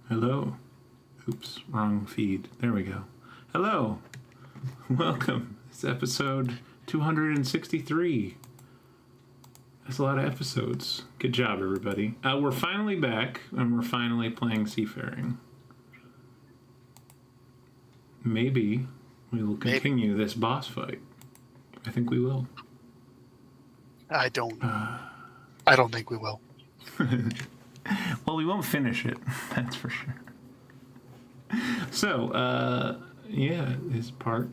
Hello. Oops, wrong feed. There we go. Hello. Welcome. It's episode 263. That's a lot of episodes. Good job, everybody. We're finally back, and we're finally playing Seafaring. Maybe we will continue this boss fight. I think we will. I don't think we will. Well, we won't finish it. That's for sure. So, yeah, is part,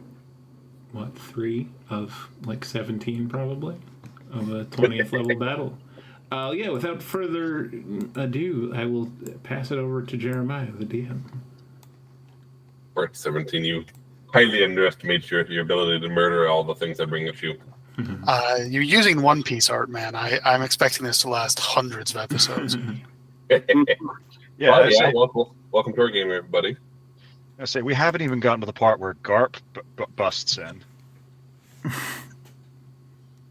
3 of like 17 probably of a 20th level battle. Yeah, without further ado, I will pass it over to Jeremiah, the DM. Part 17, you highly underestimate your ability to murder all the things I bring at you. You're using One Piece art, man. I'm expecting this to last hundreds of episodes. Yeah, Welcome to our game, everybody. I say we haven't even gotten to the part where Garp busts in.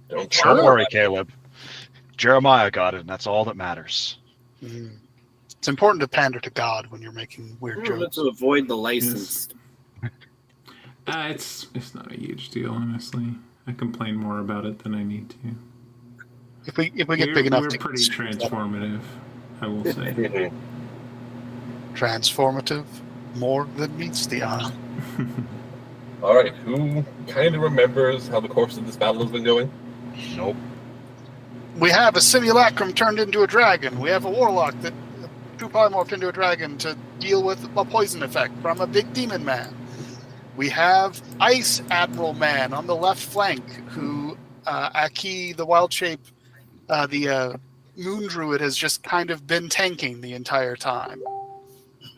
Don't worry, Caleb. Jeremiah got it, and that's all that matters. It's important to pander to God when you're making weird jokes. To avoid the license. It's not a huge deal, honestly. I complain more about it than I need to. If we get big enough, we're pretty transformative, I will say. Transformative, more than meets the eye. All right, who kind of remembers how the course of this battle has been going? Nope. We have a simulacrum turned into a dragon. We have a warlock that true polymorphed into a dragon to deal with a poison effect from a big demon man. We have Ice Admiral Man on the left flank, who Aki, the wild shape, the moon druid, has just kind of been tanking the entire time.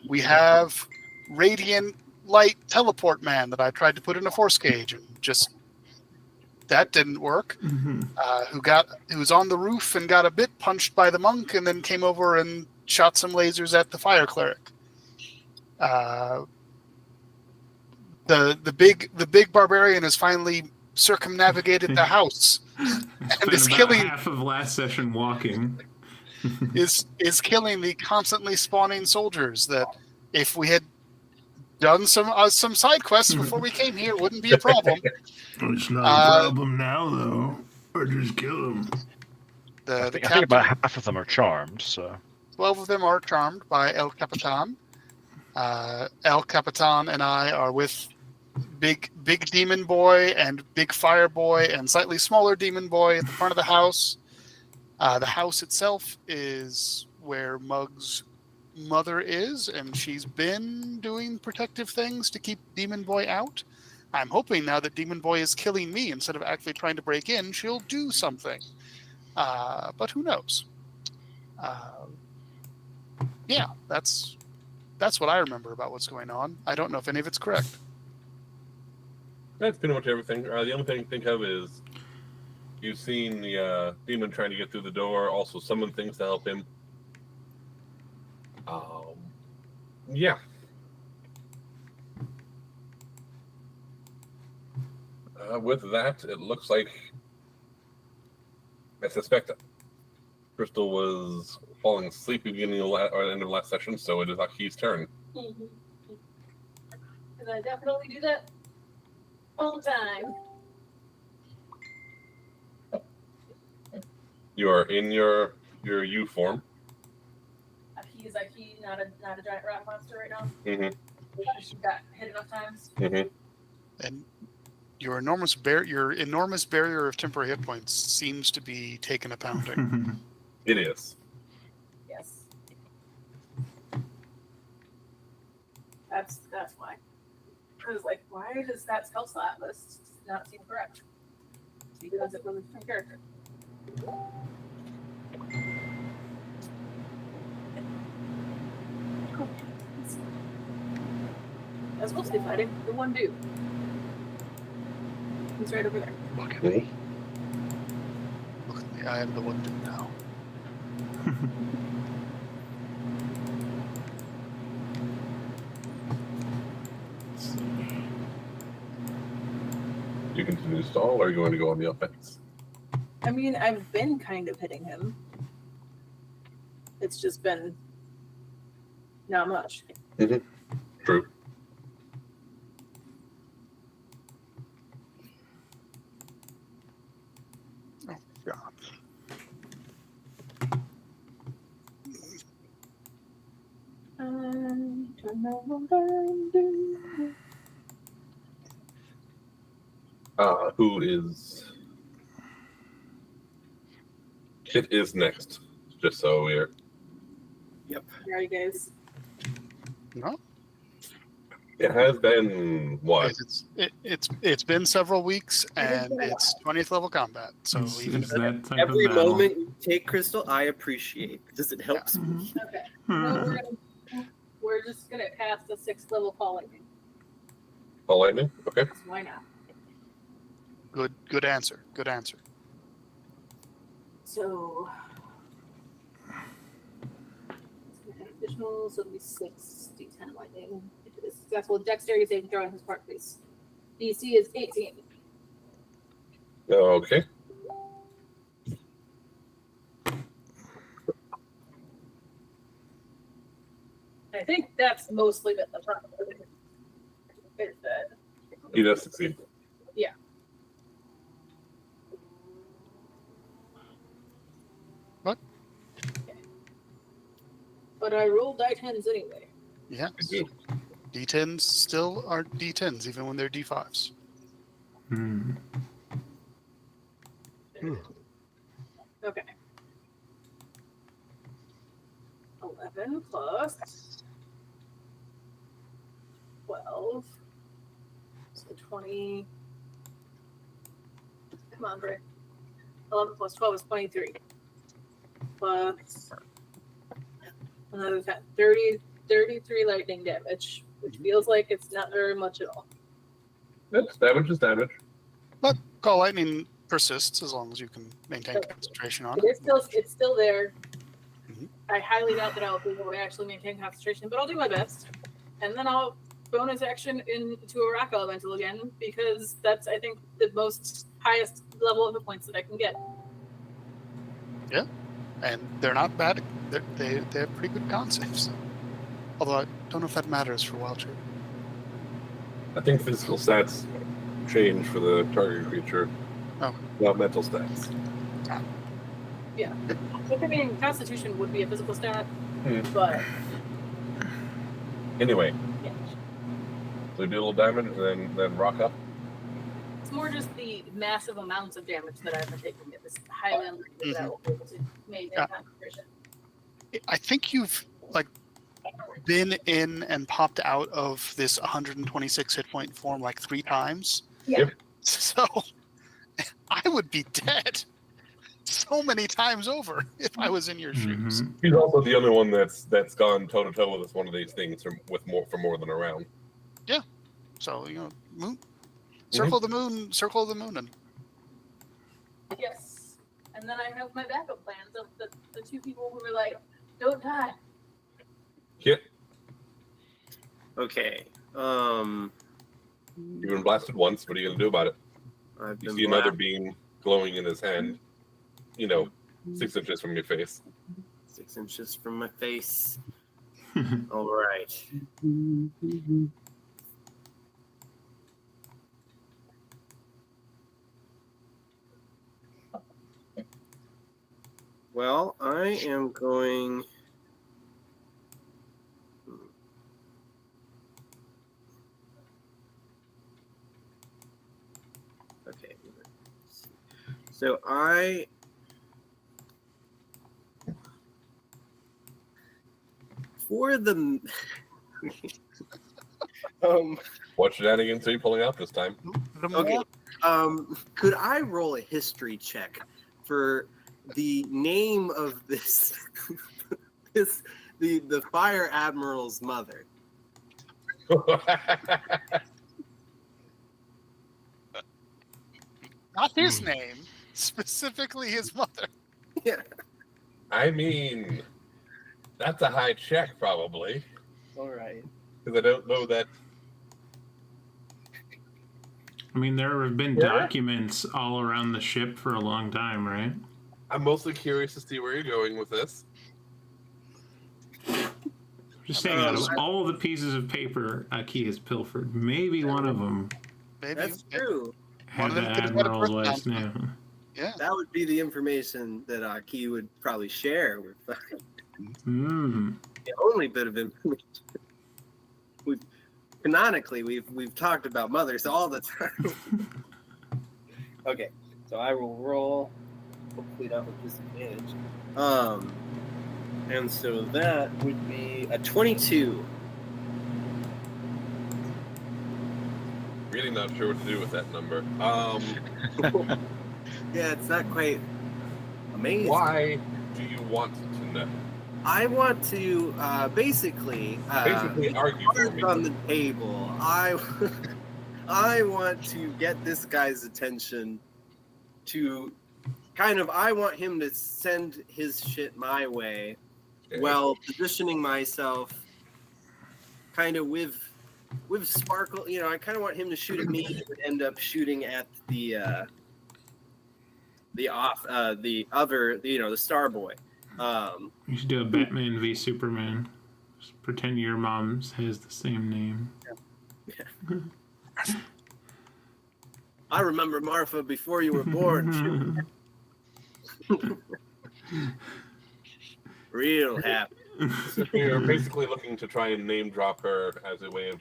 We have Radiant Light Teleport Man that I tried to put in a force cage and just that didn't work. Who's on the roof and got a bit punched by the monk and then came over and shot some lasers at the fire cleric. The big barbarian has finally circumnavigated the house and is killing half of last session walking. is killing the constantly spawning soldiers that if we had done some side quests before we came here wouldn't be a problem. It's not a problem now, though. Or just kill them. I think about half of them are charmed. So 12 of them are charmed by El Capitan. El Capitan and I are with big demon boy and big fire boy and slightly smaller demon boy at the front of the house. The house itself is where Mug's mother is, and she's been doing protective things to keep Demon Boy out. I'm hoping now that Demon Boy is killing me instead of actually trying to break in, she'll do something. But who knows? Yeah, that's what I remember about what's going on. I don't know if any of it's correct. That's pretty much everything. The only thing I think of is you've seen the demon trying to get through the door, also summon things to help him. Yeah. With that, it looks like I suspect Crystal was falling asleep at the beginning of or end of last session, so it is Aki's turn. Mm-hmm. Because I definitely do that all the time. You are in your U form. He's Aki, not a giant rat monster right now. Mm-hmm. She got hit enough times. Mm-hmm. And your enormous barrier of temporary hit points seems to be taking a pounding. It is. Yes. That's why. I was like, why does that spell slot list not seem correct? Because it was a different character. I was mostly fighting the one dude. He's right over there. Look at me. Look at me. I am the one dude now. You continue to stall, or are you going to go on the offense? I mean, I've been kind of hitting him. It's just been not much. Mm-hmm. True. Oh, God. Who is... Kit is next, just so we're... Yep. Where are you guys? No. It has been what? It's been several weeks, and it's 20th level combat. So even It's that type Every of battle. moment you take, Crystal, I appreciate because it helps me. Okay. No, we're just gonna cast a 6th level Call Lightning. Call lightning? Okay. Why not? good answer. Good answer. So additional, so it'll be 6d10 lightning. If it is successful, dexterity saving throw on his part, please. DC is 18. Okay. I think that's mostly been the problem. Is that He does succeed. but I rolled die 10s anyway. Yeah. Good. D10s still are D10s, even when they're D5s. Hmm. Okay. 11 plus 12. So 20. Come on, Britt. 11 plus 12 is 23. Plus another 10. 33 lightning damage, which feels like it's not very much at all. That's damage is damage. But Call Lightning persists as long as you can maintain concentration on it. It's still there. Mhm. I highly doubt that I'll be able to actually maintain concentration, but I'll do my best. And then I'll bonus action into a rock elemental again, because that's, I think, the most highest level of hit points that I can get. Yeah, and they're not bad. They have pretty good con saves. Although I don't know if that matters for Wild Shape. I think physical stats change for the target creature. Oh. Not mental stats. Yeah. But I mean, Constitution would be a physical stat, but Anyway, yeah. so do a little damage and then rock up. It's more just the massive amounts of damage that I've been taking at this highly unlikely that I will be able to maintain Yeah. concentration. I think you've been in and popped out of this 126 hit point form 3 times. Yeah. Yep. So I would be dead so many times over if I was in your shoes. Mhm. He's also the only one that's gone toe to toe with us one of these things for more than a round. So circle the moon, and Yes. And then I have my backup plans of the 2 people who were like, don't die. Yeah. Okay. You've been blasted once. What are you gonna do about it? I've You been see another blasted. beam glowing in his hand. 6 inches from your face. 6 inches from my face. All right. Well, I am going. Okay. So for the What shenanigans are you pulling out this time? the Okay. more Could I roll a history check for the name of this the Fire Admiral's mother? not his name, specifically his mother. Yeah. I mean, that's a high check, probably, All right. because I don't know that. I mean, there have been Yeah. documents all around the ship for a long time, right? I'm mostly curious to see where you're going with this. Just saying, out of all the pieces of paper Aki has pilfered, maybe one of them Maybe That's true. had of the them could have got a Admiral's birth last announcement. name. Yeah. That would be the information that Aki would probably share with the only bit of information. Canonically, we've talked about mothers all the time. Okay, so I will roll. Hopefully not with disadvantage. And so that would be a 22. Really not sure what to do with that number. Yeah, it's not quite amazing. Why do you want to know? I want to basically Argue for me. on the table. I want to get this guy's attention to I want him to send his shit my way, Okay. while positioning myself kind of with Sparkle. I kind of want him to shoot at me and end up shooting at the Star Boy. You should do a Batman v Superman. Just pretend your mom's has the same name. I remember Martha before you were born. Real happy. So you're basically looking to try and name drop her as a way of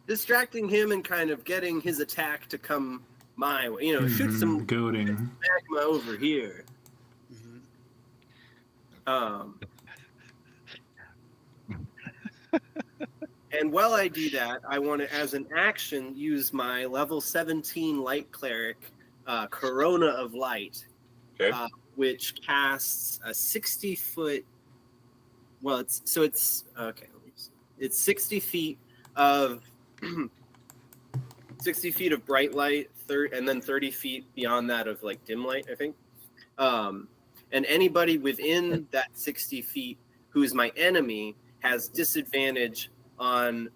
Distracting him and kind of getting his attack to come my way. Shoot some goading magma over here. And while I do that, I want to, as an action, use my level 17 Light Cleric, Corona of Light, which casts a 60-foot. Well, it's 60 feet of 60 feet of bright light, and then 30 feet beyond that of like dim light, I think. And anybody within that 60 feet who is my enemy has disadvantage on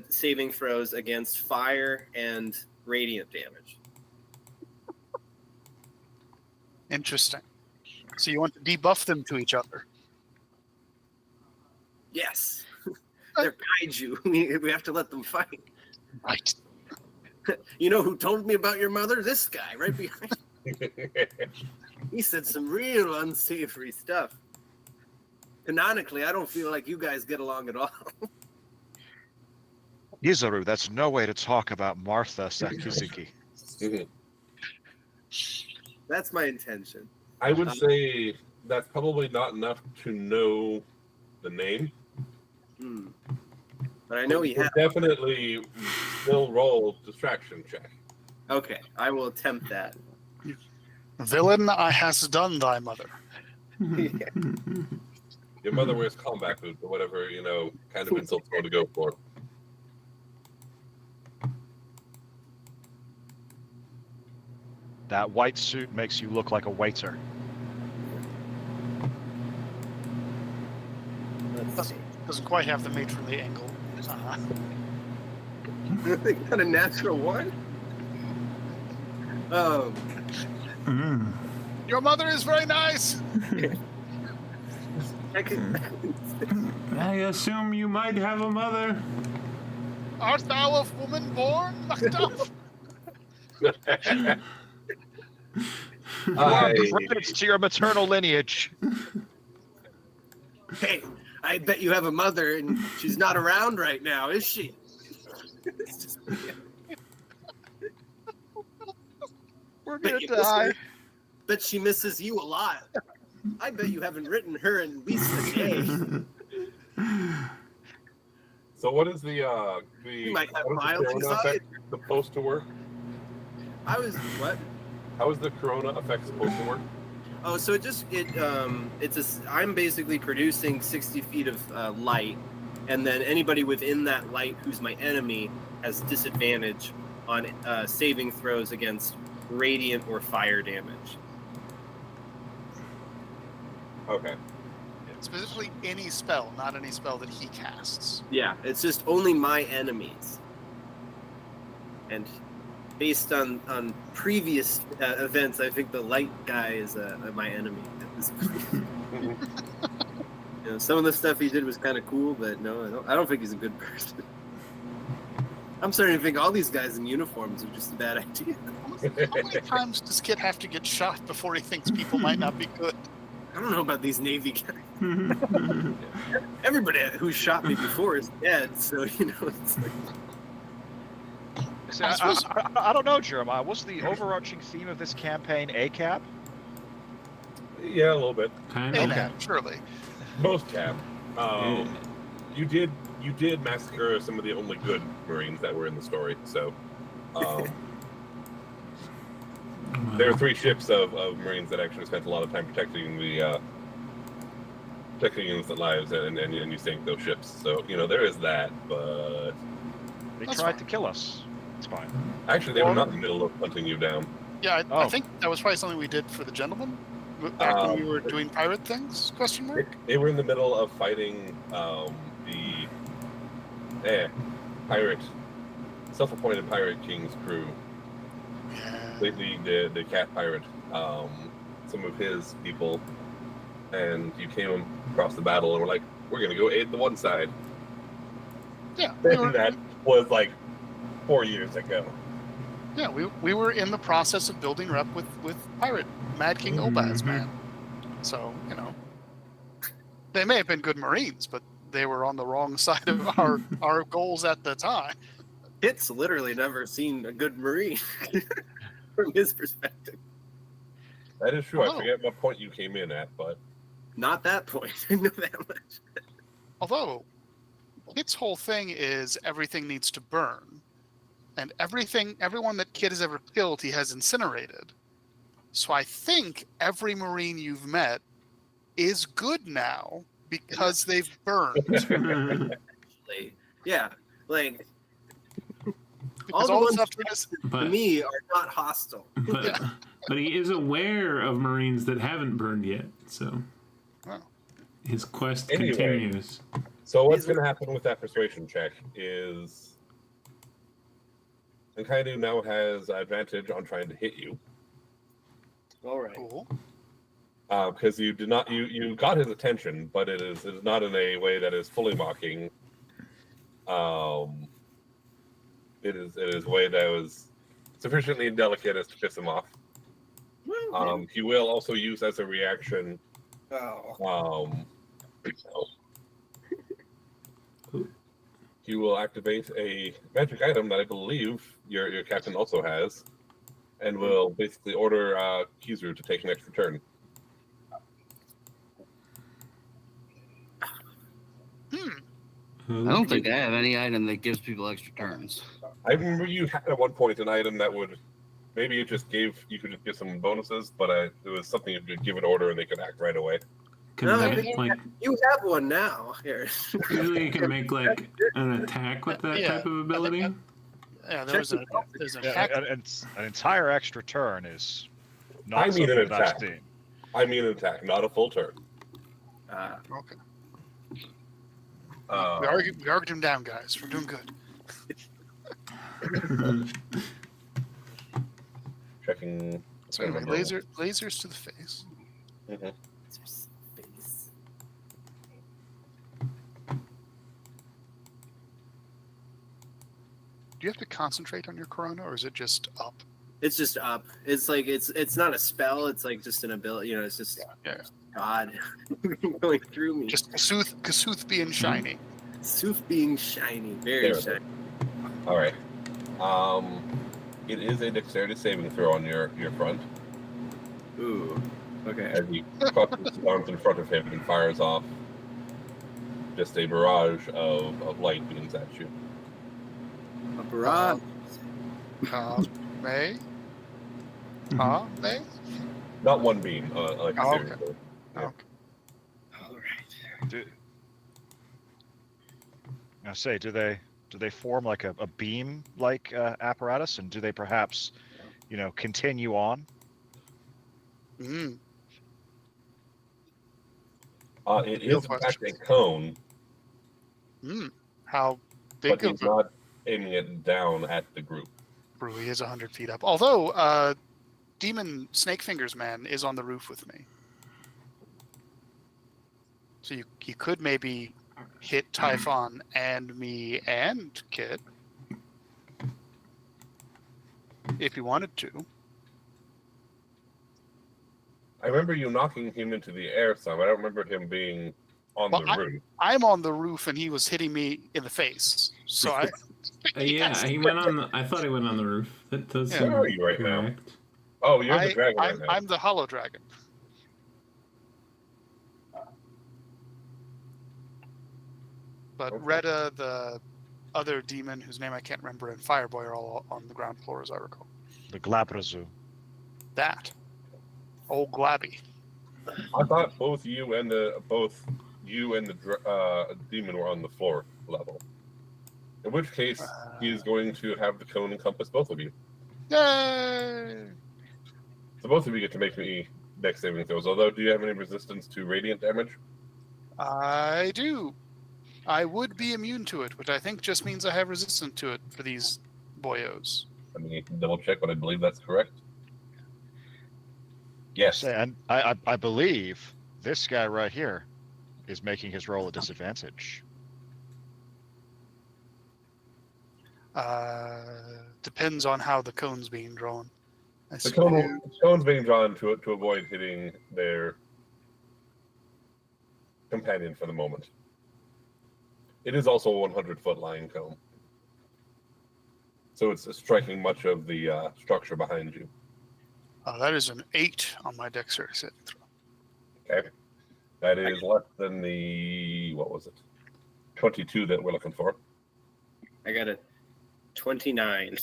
saving throws against fire and radiant damage. Interesting. So you want to debuff them to each other? Yes. They're kaiju. We have to let them fight. Right. You know who told me about your mother? This guy right behind. He said some real unsavory stuff. Canonically, I don't feel like you guys get along at all. Yizuru, that's no way to talk about Martha Sakizuki. That's my intention. I would say that's probably not enough to know the name. But I know he has. Definitely still roll distraction check. Okay, I will attempt that. Villain, I has done thy mother. Your mother wears combat boots or whatever, kind of insults you want to go for. That white suit makes you look like a waiter. Let's see. Doesn't quite have the matronly angle. They got a natural one? Oh. Your mother is very nice. I assume you might have a mother. Art thou of woman born, Macduff? Credits to your maternal lineage. Hey, I bet you have a mother and she's not around right now, is she? We're gonna die. Bet she misses you a lot. I bet you haven't written her in at least a day. So what is the You might have what is mild the corona anxiety. effect supposed to work? What? How is the corona effect supposed to work? Oh, so I'm basically producing 60 feet of light, and then anybody within that light who's my enemy has disadvantage on saving throws against radiant or fire damage. Okay. Specifically any spell, not any spell that he casts. Yeah, it's just only my enemies. And based on previous events, I think the light guy is my enemy at this point. Some of the stuff he did was kind of cool, but no, I don't think he's a good person. I'm starting to think all these guys in uniforms are just a bad idea. How many times does Kit have to get shot before he thinks people might not be good? I don't know about these Navy guys. Everybody who shot me before is dead, so it's like... See, I don't know, Jeremiah. What's the overarching theme of this campaign? ACAB? Yeah, a little bit. Kind Hey, of. man, surely. Most cap. You did you did massacre some of the only good Marines that were in the story. So there are 3 ships of Marines that actually spent a lot of time protecting the protecting innocent lives, and you sank those ships. So there is that, but They That's tried fine. to kill us. It's fine. actually they were not in the middle of hunting you down. Yeah, I Oh. think that was probably something we did for the gentleman back when we were doing pirate things. Question mark. They were in the middle of fighting the pirate, self-appointed pirate king's crew. Yeah. The cat pirate, some of his people, and you came across the battle and were like, we're gonna go aid the one side. Yeah. And that was like 4 years ago. Yeah, we were in the process of building up with pirate Mad King Obaz, man. So they may have been good Marines, but they were on the wrong side of our goals at the time. Kit's literally never seen a good Marine from his perspective. That is true. Oh. I forget what point you came in at, but Not that point. I know that much. Although Kit's whole thing is everything needs to burn, and everyone that Kit has ever killed, he has incinerated. So I think every Marine you've met is good now because they've burned. Like, yeah, like Because the all the ones stuff is to me are not hostile. But he is aware of Marines that haven't burned yet, so Oh. his quest Anyway. continues. so what's going to happen with that persuasion check is Nkaidu now has advantage on trying to hit you. All right. cool. Because you did not you got his attention, but it is not in a way that is fully mocking. It is a way that was sufficiently delicate as to piss him off. He will also use as a reaction. Oh. He will activate a magic item that I believe your captain also has, and will basically order Kizu to take an extra turn. I don't think I have any item that gives people extra turns. I remember you had at one point an item that would maybe you could just give some bonuses, but it was something you could give an order and they could act right away. You have one now. Here. Usually you can make like an attack with that type of ability. Yeah, there's an hack. An entire extra turn is not I mean something an that I've attack. seen. I mean an attack, not a full turn. Okay. Uh, We argued him down, guys. We're doing good. Checking. So anyway, lasers to the face. Mhm. Do you have to concentrate on your corona, or is it just up? It's just up. It's like it's not a spell. It's like just an ability. It's just God going through me. Just Kasuth being shiny. Sooth being shiny, very There. shiny. All right. It is a dexterity saving throw on your front. Ooh. Okay. As he clutches his arms in front of him and fires off just a barrage of light beams at you. A barrage. May? May? Not one beam, like a Oh, series. okay. Yeah. Okay. All right. Do they form like a beam like apparatus, and do they perhaps continue on? Mm. It Real is in fact a questions. cone, How but big he's of a not aiming it down at the group. brew? He is 100 feet up. Although Demon Snake Fingers Man is on the roof with me. So you could maybe hit Typhon and me and Kit. If you wanted to. I remember you knocking him into the air some. I don't remember him being on Well, the roof. I'm on the roof and he was hitting me in the face. So I Yeah, he went on. I thought he went on the roof. That does Yeah. seem Where are you right now? correct. Oh, you're the dragon right now. I'm the Hollow Dragon. But Okay. Retta, the other demon whose name I can't remember, and Fireboy are all on the ground floor, as I recall. The Glabrazu. That. Old Glabby. I thought both you and the demon were on the floor level. In which case, he is going to have the cone encompass both of you. Yay! So both of you get to make me dex saving throws. Although, do you have any resistance to radiant damage? I do. I would be immune to it, which I think just means I have resistance to it for these boyos. Let me double check, but I believe that's correct. Yes. And I believe this guy right here is making his roll a disadvantage. Depends on how the cone's being drawn. The cone's being drawn to avoid hitting their companion for the moment. It is also a 100-foot line cone. So it's striking much of the structure behind you. That is an 8 on my dexterity saving throw. Okay. That is less than the, 22 that we're looking for. I got a 29.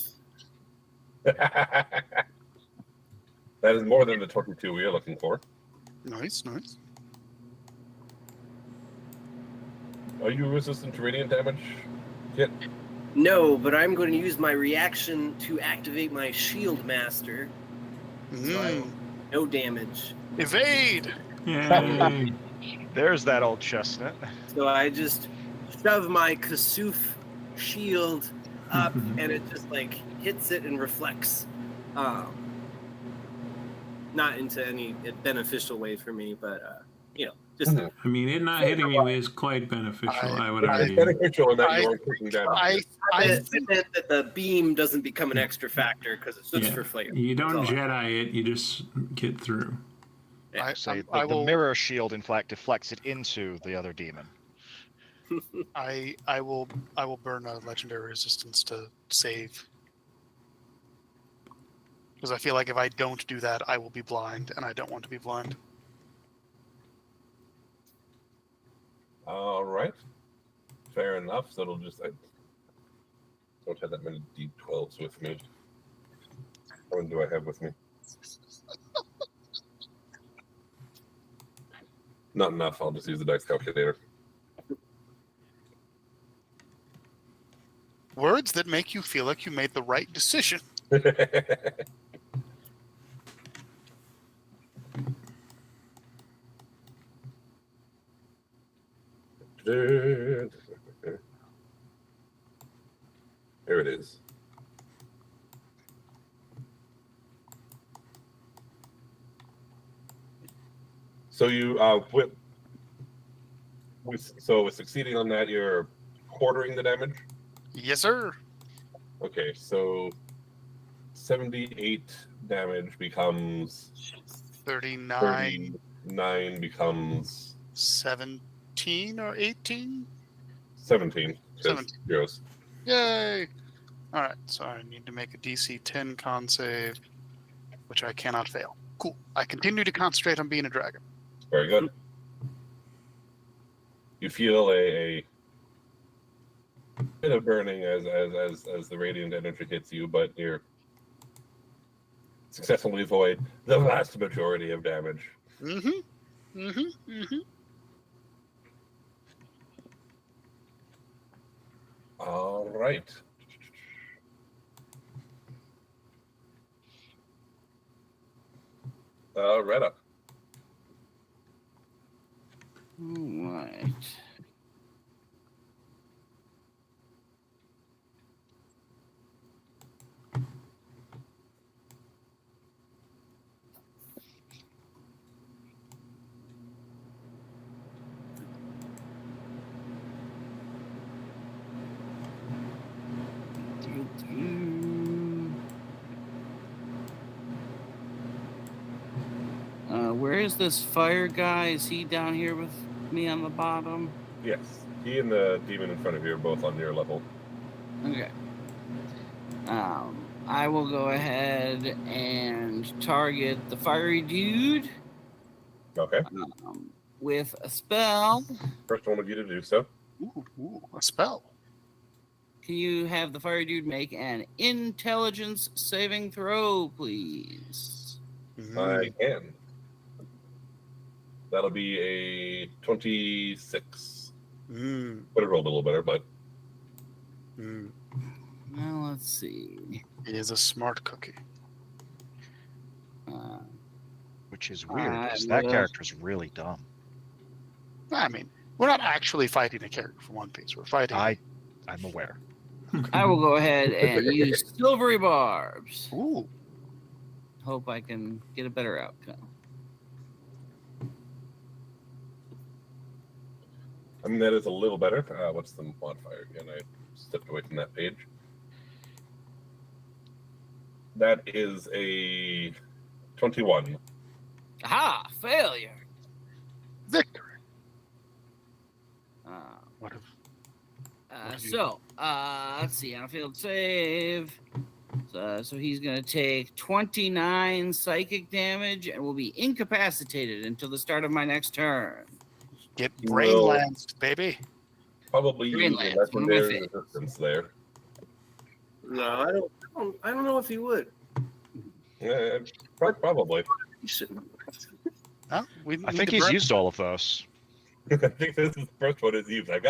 That is more than the 22 we are looking for. Nice, nice. Are you resistant to radiant damage? Kit? No, but I'm going to use my reaction to activate my Shield Master. No damage. Evade! Yay. There's that old chestnut. So I just shove my Kasuf shield up, and it just like hits it and reflects. Not into any beneficial way for me, but just. I mean, it not hitting you is quite beneficial, I would It's argue. beneficial in that you aren't taking damage. I meant that the beam doesn't become an extra factor because it's just for flavor. You don't Jedi it, you just get through. Yeah. The mirror shield, in fact, deflects it into the other demon. I will burn a legendary resistance to save. Because I feel like if I don't do that, I will be blind, and I don't want to be blind. All right. Fair enough. So it'll just... I don't have that many D12s with me. How many do I have with me? Not enough. I'll just use the dice calculator. Words that make you feel like you made the right decision. There it is. So you with succeeding on that, you're quartering the damage. Yes, sir. Okay, so 78 damage becomes 39, 39 becomes 17 or 18? 17. 17. Zeros. Yay! Alright, so I need to make a DC 10 con save, which I cannot fail. Cool. I continue to concentrate on being a dragon. Very good. You feel a bit of burning as the radiant energy hits you, but you're successfully avoid the vast majority of damage. All right. Retta. Right. Where is this fire guy? Is he down here with me on the bottom? Yes. He and the demon in front of you are both on your level. Okay. I will go ahead and target the fiery dude. Okay. With a spell. First one of you to do so. Ooh, a spell. Can you have the fire dude make an intelligence saving throw, please? I can. That'll be a 26. Mm. Could have rolled a little better, but Mm. Well, let's see. He is a smart cookie. Which is weird, I because that will- character's really dumb. I mean, we're not actually fighting a character from One Piece. We're fighting. I'm aware. I will go ahead and use silvery barbs. Ooh. Hope I can get a better outcome. I mean that is a little better. What's the modifier again? I stepped away from that page. That is a 21. Aha! Failure. Victory. What if? have you Let's see. On a field save. So he's going to take 29 psychic damage and will be incapacitated until the start of my next turn. Get You brain will- lanced, baby. Probably use Greenland, a one of my legendary favorites. resistance there. No, I don't know if he would. Yeah, probably. He shouldn't. Huh? I think he's used all of those. I think this is the first one is used. I've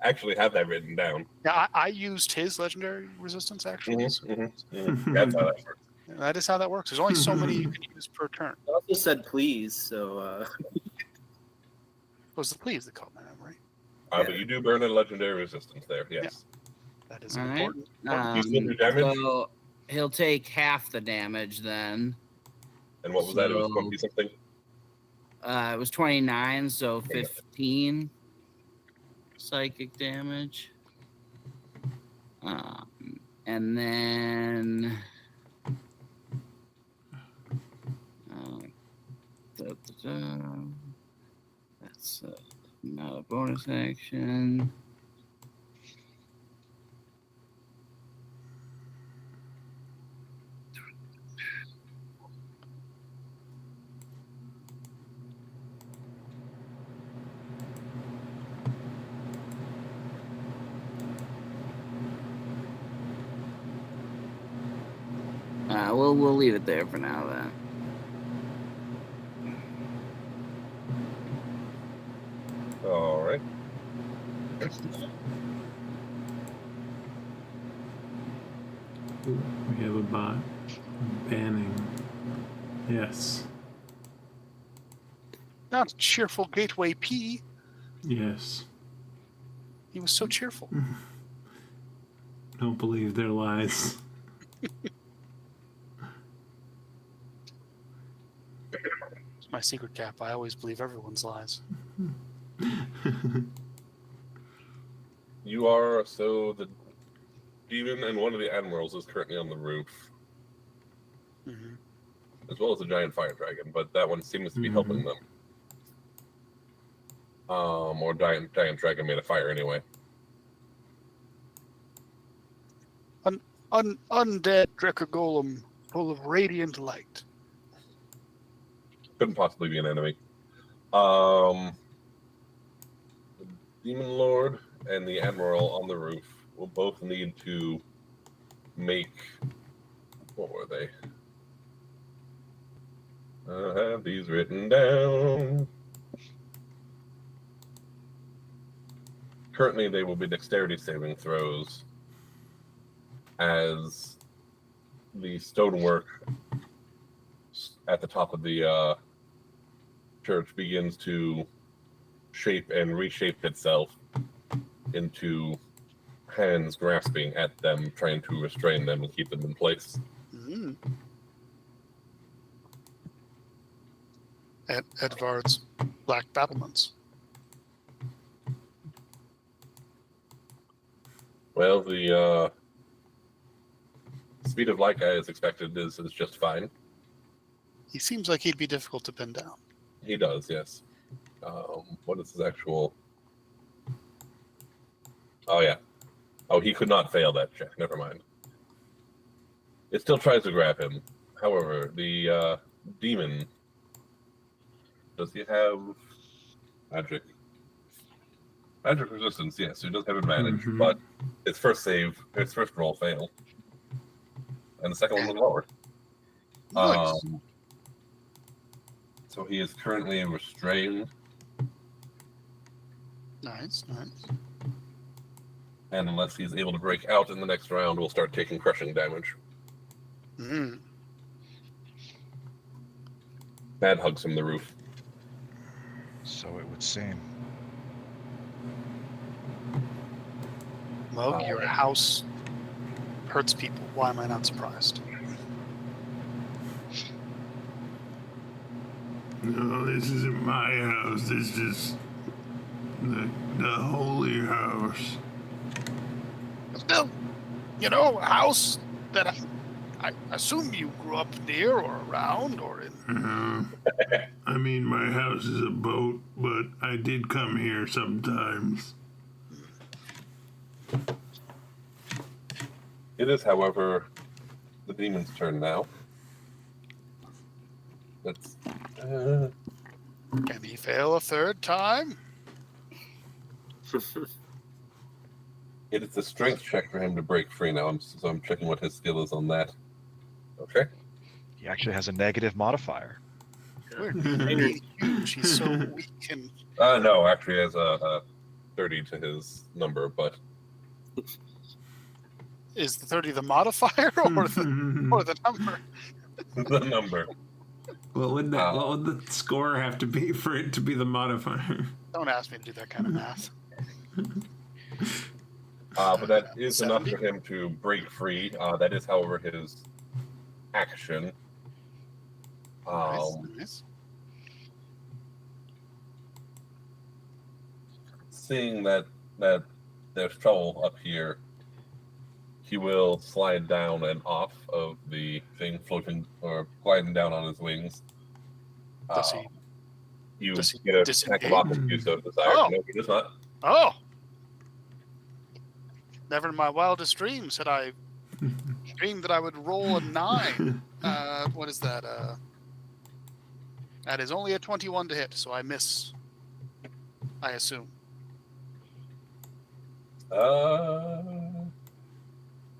actually have that written down. Yeah, I used his legendary resistance actually. so That's how that works. that is how that works. There's only so many you can use per turn. I also said please, so It was the please that caught my memory. But you do burn a legendary resistance there, yes. That is All right. important. You still do damage? So he'll take half the damage then. And what was that? It was So- 20 something? It was 29, so 15 psychic damage. And then that's not a bonus action. We'll leave it there for now then. All right. We have a bot banning. Yes. Not cheerful Gateway P. Yes. He was so cheerful. Don't believe their lies. It's my secret cap. I always believe everyone's lies. You are, so the demon and one of the admirals is currently on the roof, Mm-hmm. as well as a giant fire dragon, but that one seems to be helping them. Or giant dragon made of fire anyway. Undead Drecker Golem, full of radiant light. Couldn't possibly be an enemy. The demon lord and the admiral on the roof will both need to make, what were they? I have these written down. Currently, they will be dexterity saving throws as the stonework at the top of the church begins to shape and reshape itself into hands grasping at them, trying to restrain them and keep them in place. Mm. Edvard's black battlements. Well, the speed of light guy is expected is just fine. He seems like he'd be difficult to pin down. He does, yes. What is his actual? Oh yeah. Oh, he could not fail that check. Never mind. It still tries to grab him. However, the demon, does he have magic? Magic resistance, yes, so he does have advantage, Mhm. but his first roll failed. And the second one was lower. Nice. So he is currently restrained, Nice. and unless he's able to break out in the next round, we'll start taking crushing damage. Mm. Bad hugs from the roof. So it would seem. Mug, your house hurts people. Why am I not surprised? No, this isn't my house. This is the holy house. Still, a house that I assume you grew up near or around or in. I mean, my house is a boat, but I did come here sometimes. It is, however, the demon's turn now. Let's. Can he fail a third time? It is a strength check for him to break free now, so I'm checking what his skill is on that. Okay. He actually has a negative modifier. Weird. He's huge. He's so weak and. No, actually, he has a 30 to his number, but Is the 30 the modifier or the number? the number. What would the score have to be for it to be the modifier? Don't ask me to do that kind of math. But that is 70? enough for him to break free. That is, however, his action. Nice. Seeing that there's trouble up here, he will slide down and off of the thing, floating or gliding down on his wings. Does he? You does he get a disengage? snack of if you so desire. Oh. No, he does not. Oh! Never in my wildest dreams had I dreamed that I would roll a 9. What is that? That is only a 21 to hit, so I miss. I assume.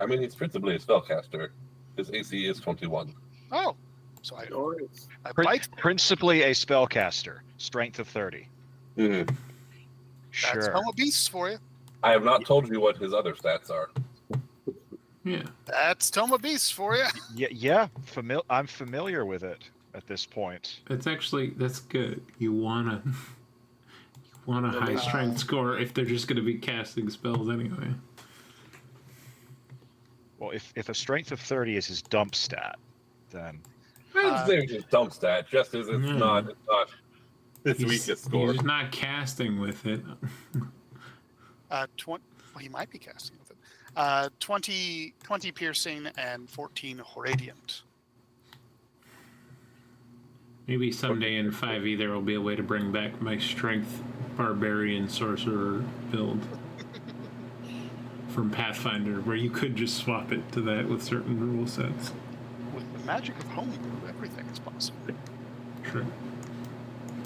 I mean, he's principally a spellcaster. His AC is 21. Oh, so I bite. Principally a spellcaster, strength of 30. Mm-hmm. That's Sure. Homo Beasts for you. I have not told you what his other stats are. Yeah. That's Toma Beasts for you. Yeah. I'm familiar with it at this point. That's good. You want a high strength score if they're just going to be casting spells anyway. Well, if a strength of 30 is his dump stat, then I didn't say it was his dump stat, just as it's not his weakest score. He's not casting with it. 20. Well, he might be casting with it. 20 piercing and 14 radiant. Maybe someday in 5e there will be a way to bring back my strength barbarian sorcerer build from Pathfinder, where you could just swap it to that with certain rule sets. With the magic of homebrew, everything is possible. Sure.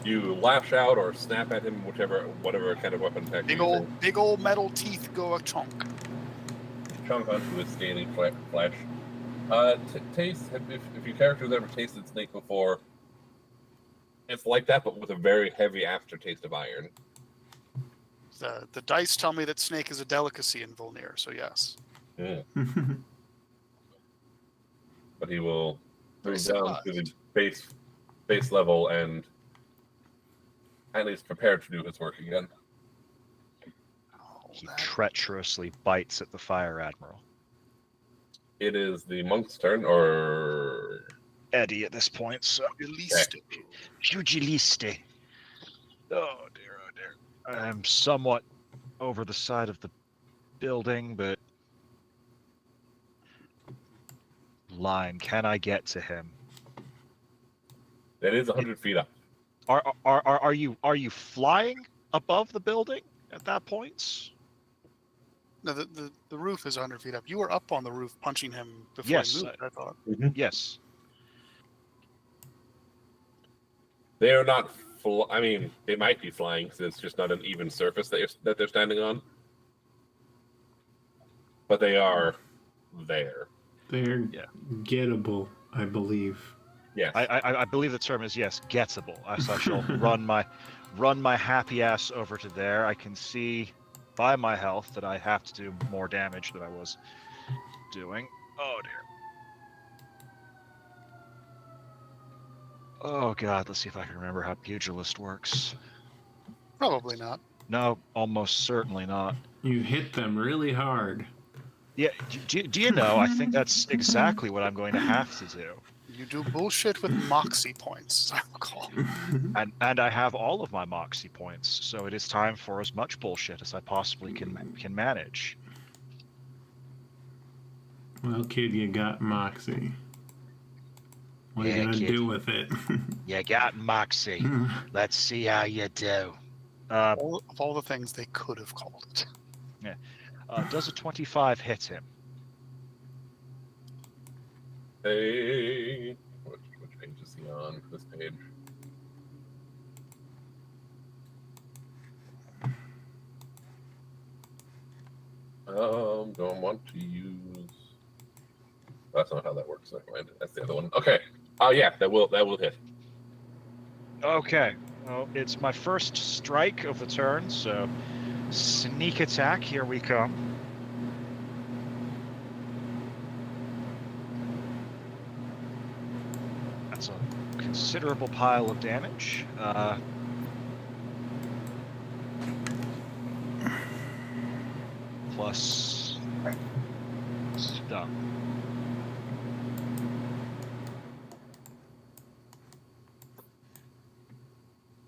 You lash out or snap at him, whatever kind of weapon attack. Big old metal teeth go a chunk. Chunk onto his scaly flesh. Taste. If your character's ever tasted snake before, it's like that, but with a very heavy aftertaste of iron. The dice tell me that snake is a delicacy in Volnir, so yes. Yeah. But he will Very move down to civilized. the base level and at least prepared to do his work again. Oh, he that- treacherously bites at the Fire Admiral. It is the monk's turn, or Eddie at this point, so Released. Pugiliste. Oh dear. I'm somewhat over the side of the building, but line, can I get to him? that is 100 feet up. Are you flying above the building at that point? No, the roof is 100 feet up. You were up on the roof punching him before Yes, he moved, I thought. Yes. They are not I mean, they might be flying because it's just not an even surface that they're standing on. But they are there. They're Yeah. gettable, I believe. Yes. I believe the term is, yes, gettable. As I shall run my happy ass over to there. I can see by my health that I have to do more damage than I was doing. Oh dear. Oh god, let's see if I can remember how pugilist works. Probably not. No, almost certainly not. You hit them really hard. Yeah, do you know, I think that's exactly what I'm going to have to do. You do bullshit with moxie points, I recall. And I have all of my moxie points, so it is time for as much bullshit as I possibly can manage. Well, kid, you got moxie. What are Yeah, you gonna kid. do with it? You got moxie. Let's see how you do. Of all the things they could have called it. Does a 25 hit him? Hey, which page is he on? This page. Don't want to use. That's not how that works. Never mind. That's the other one. Okay. Oh yeah, that will hit. Okay. Well, it's my first strike of the turn, so sneak attack. Here we come. That's a considerable pile of damage. Plus stun.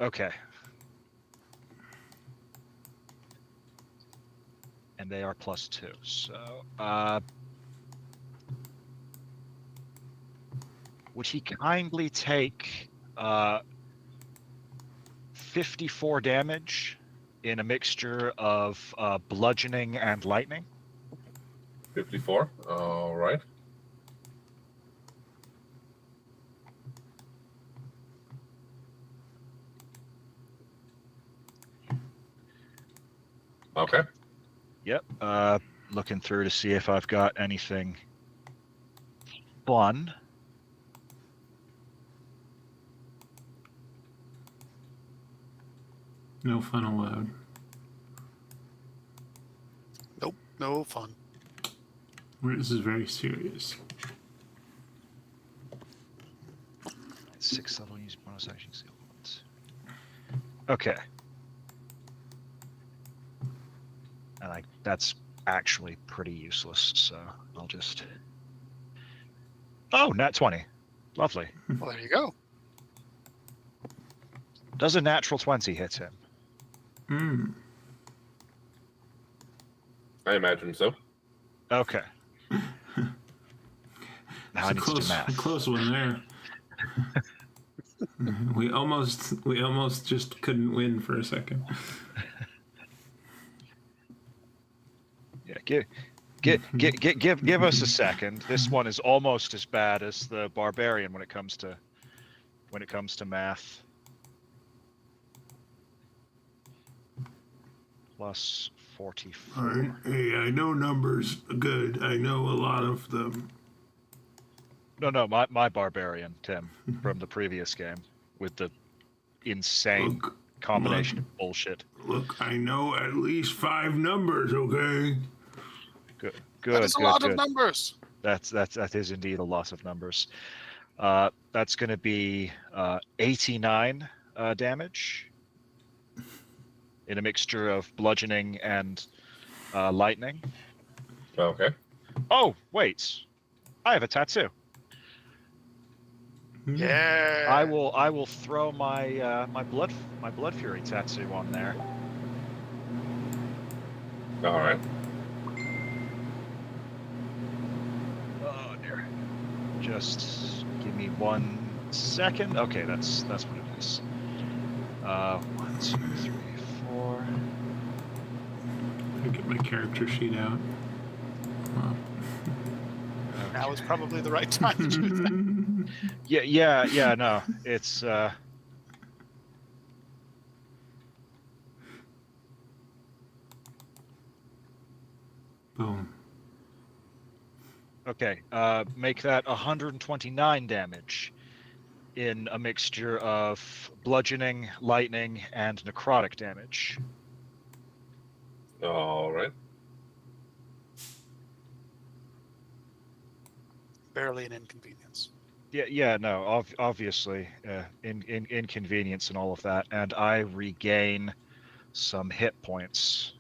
Okay. And they are +2. So, would he kindly take 54 damage in a mixture of bludgeoning and lightning? 54. All right. Okay. Yep. Looking through to see if I've got anything fun. No fun allowed. Nope, no fun. This is very serious. 6th level, use bonus action skill points. Okay. And that's actually pretty useless, so I'll just... Oh, nat 20. Lovely. Well, there you go. Does a natural 20 hit him? I imagine so. Okay. Now I need to do A math. close one there. we almost just couldn't win for a second. Yeah, give us a second. This one is almost as bad as the barbarian when it comes to math. Plus 44. All right. Hey, I know numbers good. I know a lot of them. No, my barbarian, Tim, from the previous game with the insane combination of bullshit. Look, I know at least 5 numbers, okay? Good. That is a lot of numbers. That is indeed a lot of numbers. That's going to be 89 damage in a mixture of bludgeoning and lightning. Okay. Oh wait, I have a tattoo. Yeah. I will throw my my blood fury tattoo on there. All right. Oh dear. Just give me 1 second. Okay, that's what it is. 1, 2, 3, 4. I get my character sheet out. Wow. Now is probably the right time to do that. Yeah. No, it's Okay, make that 129 damage in a mixture of bludgeoning, lightning, and necrotic damage. All right. Barely an inconvenience. Yeah, no, obviously, inconvenience and all of that, and I regain some hit points.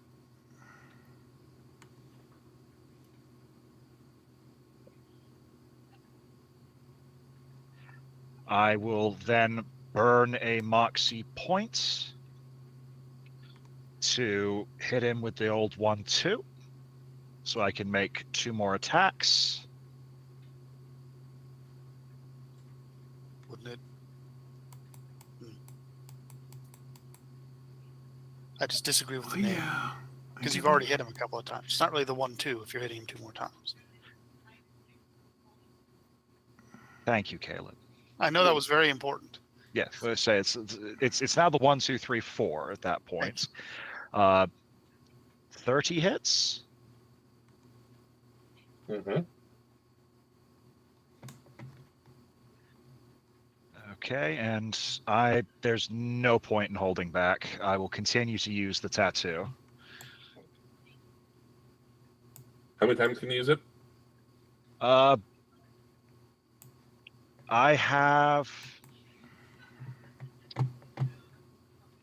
I will then burn a Moxie point to hit him with the old 1-2, so I can make 2 more attacks. Wouldn't it? I just disagree with the name. Yeah. Because you've already hit him a couple of times. It's not really the 1-2 if you're hitting him 2 more times. Thank you, Caleb. I know that was very important. Yeah, let's say it's now the 1, 2, 3, 4 at that point. 30 hits. Mm-hmm. Okay, and there's no point in holding back. I will continue to use the tattoo. How many times can you use it? I have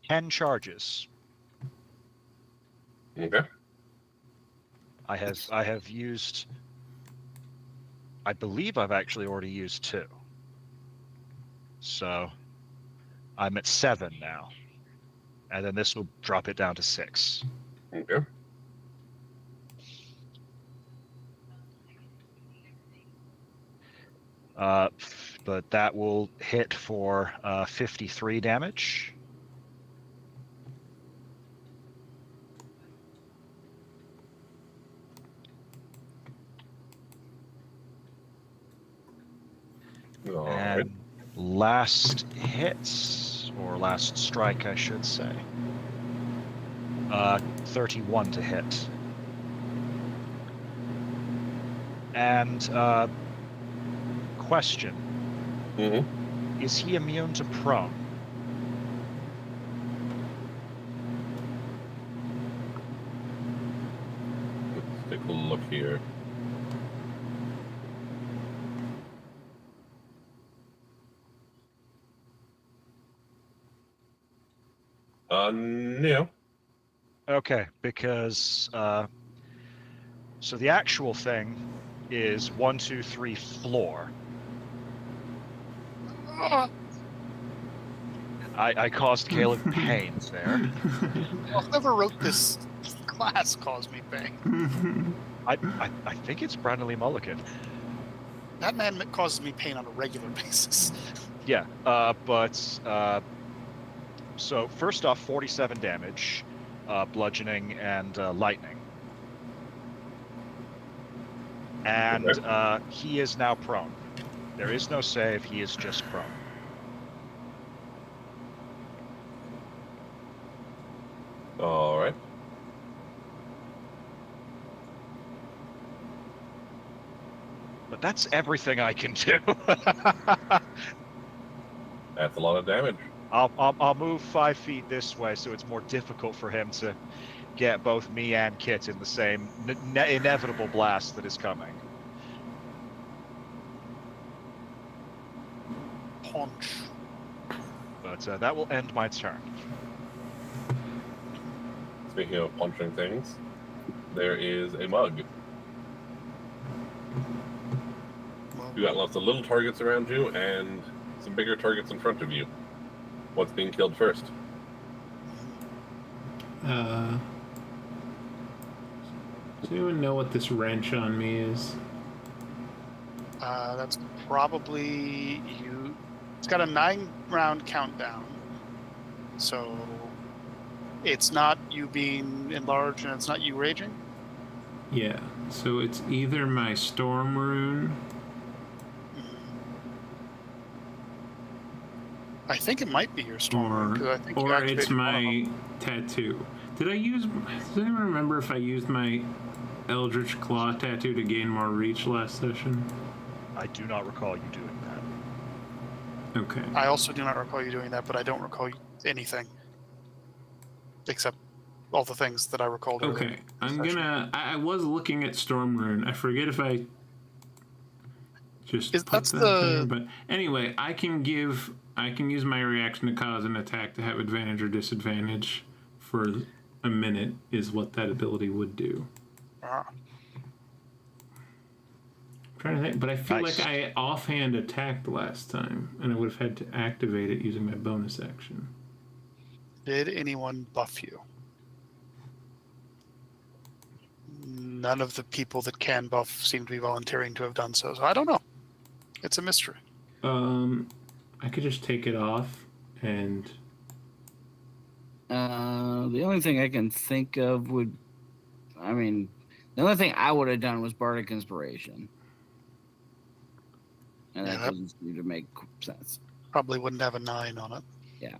10 charges. Okay. I have used. I believe I've actually already used 2. So I'm at 7 now, and then this will drop it down to 6. Okay. But that will hit for 53 damage. All And right. last hits, or last strike, I should say. 31 to hit. And question. Mm-hmm. Is he immune to prone? Let's take a look here. No. Okay, because so the actual thing is 1, 2, 3 floor. I caused Caleb pain there. Well, whoever wrote this class caused me pain. I think it's Brandon Lee Mulligan. That man causes me pain on a regular basis. Yeah, so first off, 47 damage, bludgeoning and lightning. And he is now prone. There is no save, he is just prone. All right. But that's everything I can do. That's a lot of damage. I'll move 5 feet this way, so it's more difficult for him to get both me and Kit in the same inevitable blast that is coming. Punch. But that will end my turn. Speaking of punching things, there is a mug. You got lots of little targets around you and some bigger targets in front of you. What's being killed first? Does anyone know what this wrench on me is? That's probably you. It's got a 9-round countdown. So it's not you being enlarged and it's not you raging? Yeah, so it's either my storm rune. I think it might be your storm, because I think you Or activated it's one of my them. tattoo. Does anyone remember if I used my Eldritch Claw tattoo to gain more reach last session? I do not recall you doing that. Okay. I also do not recall you doing that, but I don't recall anything except all the things that I recalled earlier. Okay. I was looking at Storm Rune. I forget if I just That's put that there, but anyway, I can use my reaction to cause an attack to have advantage or disadvantage for a minute is what that ability would do. Ah. I'm trying to think, but I feel Nice. like I offhand attacked last time, and I would have had to activate it using my bonus action. Did anyone buff you? None of the people that can buff seem to be volunteering to have done so. So I don't know. It's a mystery. I could just take it off, and The only thing I can think of the only thing I would have done was Bardic Inspiration. And that Yeah, doesn't seem to make sense. Probably wouldn't have a 9 on it. Yeah.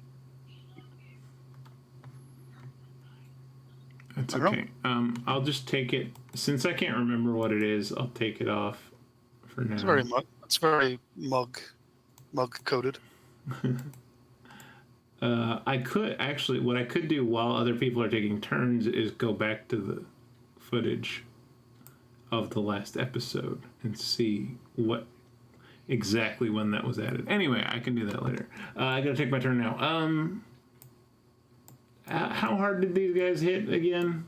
that's I don't okay. I'll just take it since I can't remember what it is. I'll take it off for now. It's very mug coated. I could actually, what I could do while other people are taking turns is go back to the footage of the last episode and see what exactly when that was added. Anyway, I can do that later. I gotta take my turn now. How hard did these guys hit again?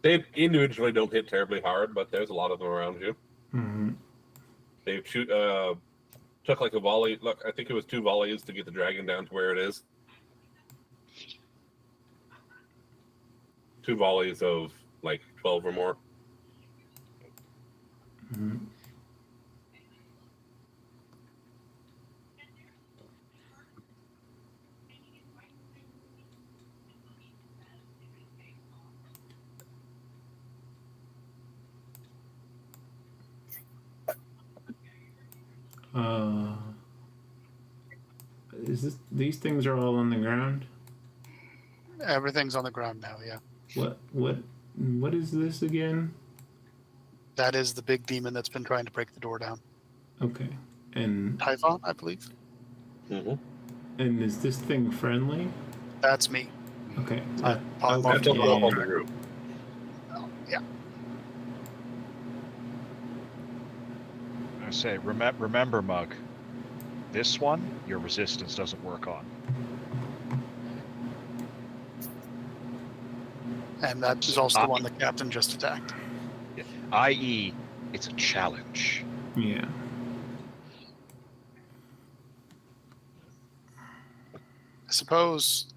They individually don't hit terribly hard, but there's a lot of them around you. Mm-hmm. They took like a volley. Look, I think it was 2 volleys to get the dragon down to where it is. 2 volleys of like 12 or more. Mm-hmm. These things are all on the ground? Everything's on the ground now, yeah. What is this again? That is the big demon that's been trying to break the door down. Okay. And Typhon, I believe. Mm-hmm. and is this thing friendly? That's me. Okay. I Okay. That's polymorphed all him. on the group. Yeah. I say, remember, Mug. This one, your resistance doesn't work on. And that is also the one the captain just attacked. I.e., it's a challenge. Yeah. I suppose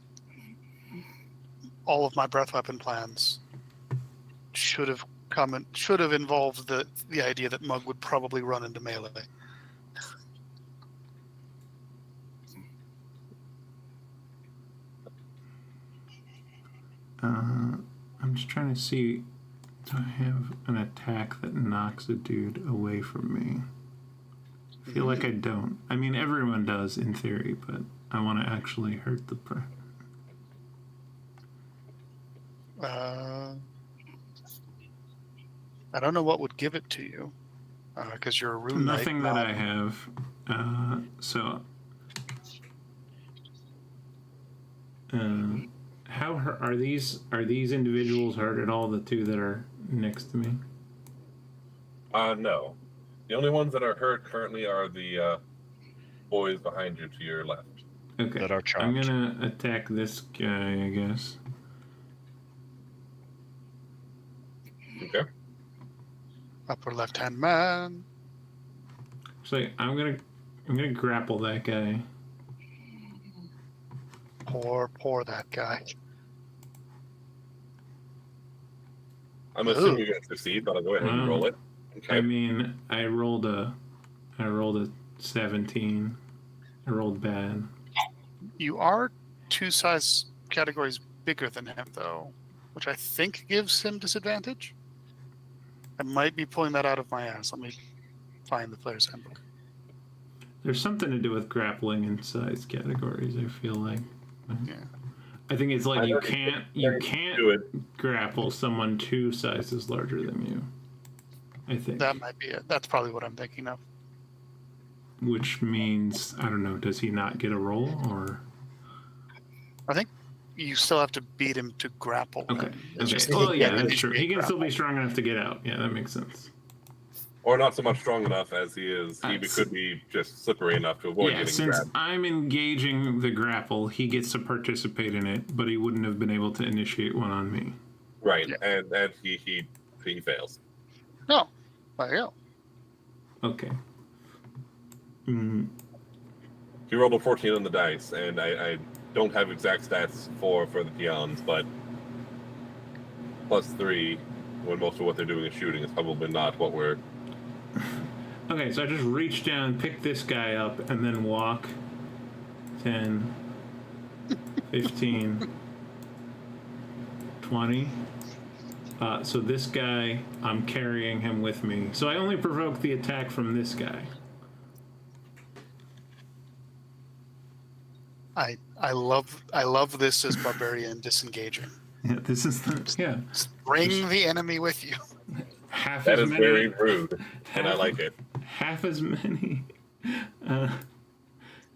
all of my breath weapon plans should have involved the idea that Mug would probably run into melee. I'm just trying to see. Do I have an attack that knocks a dude away from me? I feel like I don't. I mean, everyone does in theory, but I want to actually hurt the person. I don't know what would give it to you, because you're a rune knight. Nothing that I have. So. How are these individuals hurt at all? The 2 that are next to me. No. The only ones that are hurt currently are the boys behind you to your left. Okay. That are I'm charmed. gonna attack this guy, I guess. Okay. Upper left-hand man. So I'm gonna grapple that guy. Poor that guy. I'm assuming you're going to succeed, but I'll go ahead and Wow. roll it. Okay. I mean, I rolled a 17. I rolled bad. You are 2 size categories bigger than him, though, which I think gives him disadvantage. I might be pulling that out of my ass. Let me find the player's handbook. There's something to do with grappling in size categories, I feel like. Yeah. I think it's I like you know can't do it. grapple someone 2 sizes larger than you. I think. That might be it. That's probably what I'm thinking of. Which means, I don't know, does he not get a roll or? I think you still have to beat him to grapple Okay. him. It's Okay. just- Well, yeah, he that's needs to true. be He can still be grappled. strong enough to get out. Yeah, that makes sense. Or not so much strong enough as he is. He That's- could be just slippery enough to avoid Yeah, getting since grabbed. I'm engaging the grapple, he gets to participate in it, but he wouldn't have been able to initiate one on me. Right, Yeah. and he fails. No. There you go. Okay. Mm, He rolled a 14 on the dice, and I don't have exact stats for the peons, but +3 when most of what they're doing is shooting is probably not what we're. Okay, so I just reach down, pick this guy up, and then walk 10, 15, 20. So this guy, I'm carrying him with me. So I only provoke the attack from this guy. I love this as barbarian disengaging. Yeah, this is yeah. Bring the enemy with you. Half That as is many, very rude, and I like it. half as many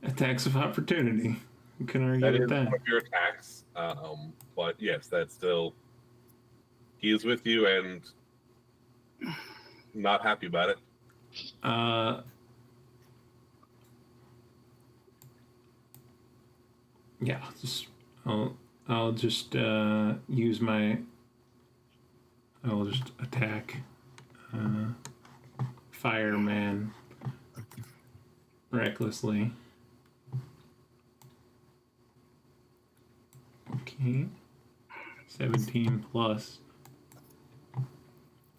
attacks of opportunity. You can argue That with is that. one of your attacks, but yes, that's still. He is with you and not happy about it. Yeah, I'll just use my. I'll just attack Fireman recklessly. Okay, 17 plus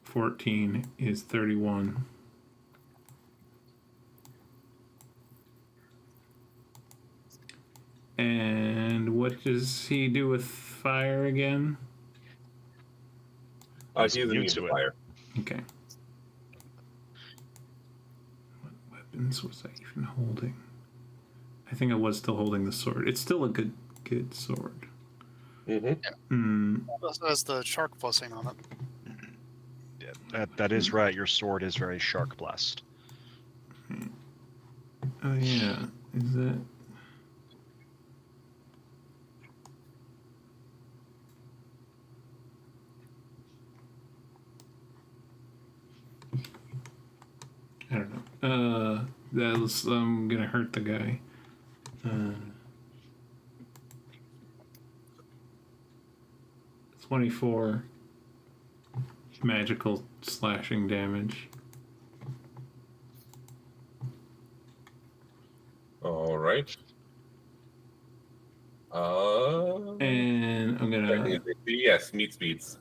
14 is 31. And what does he do with fire again? He is immune immune to to it. fire. Okay. What weapons was I even holding? I think I was still holding the sword. It's still a good sword. Mm-hmm. It also has the shark fussing on it. Yeah, that is right. Your sword is very shark blessed. Oh yeah, is that? I don't know. That's I'm gonna hurt the guy. 24 magical slashing damage. All right. And I'm gonna Yes, meat speeds.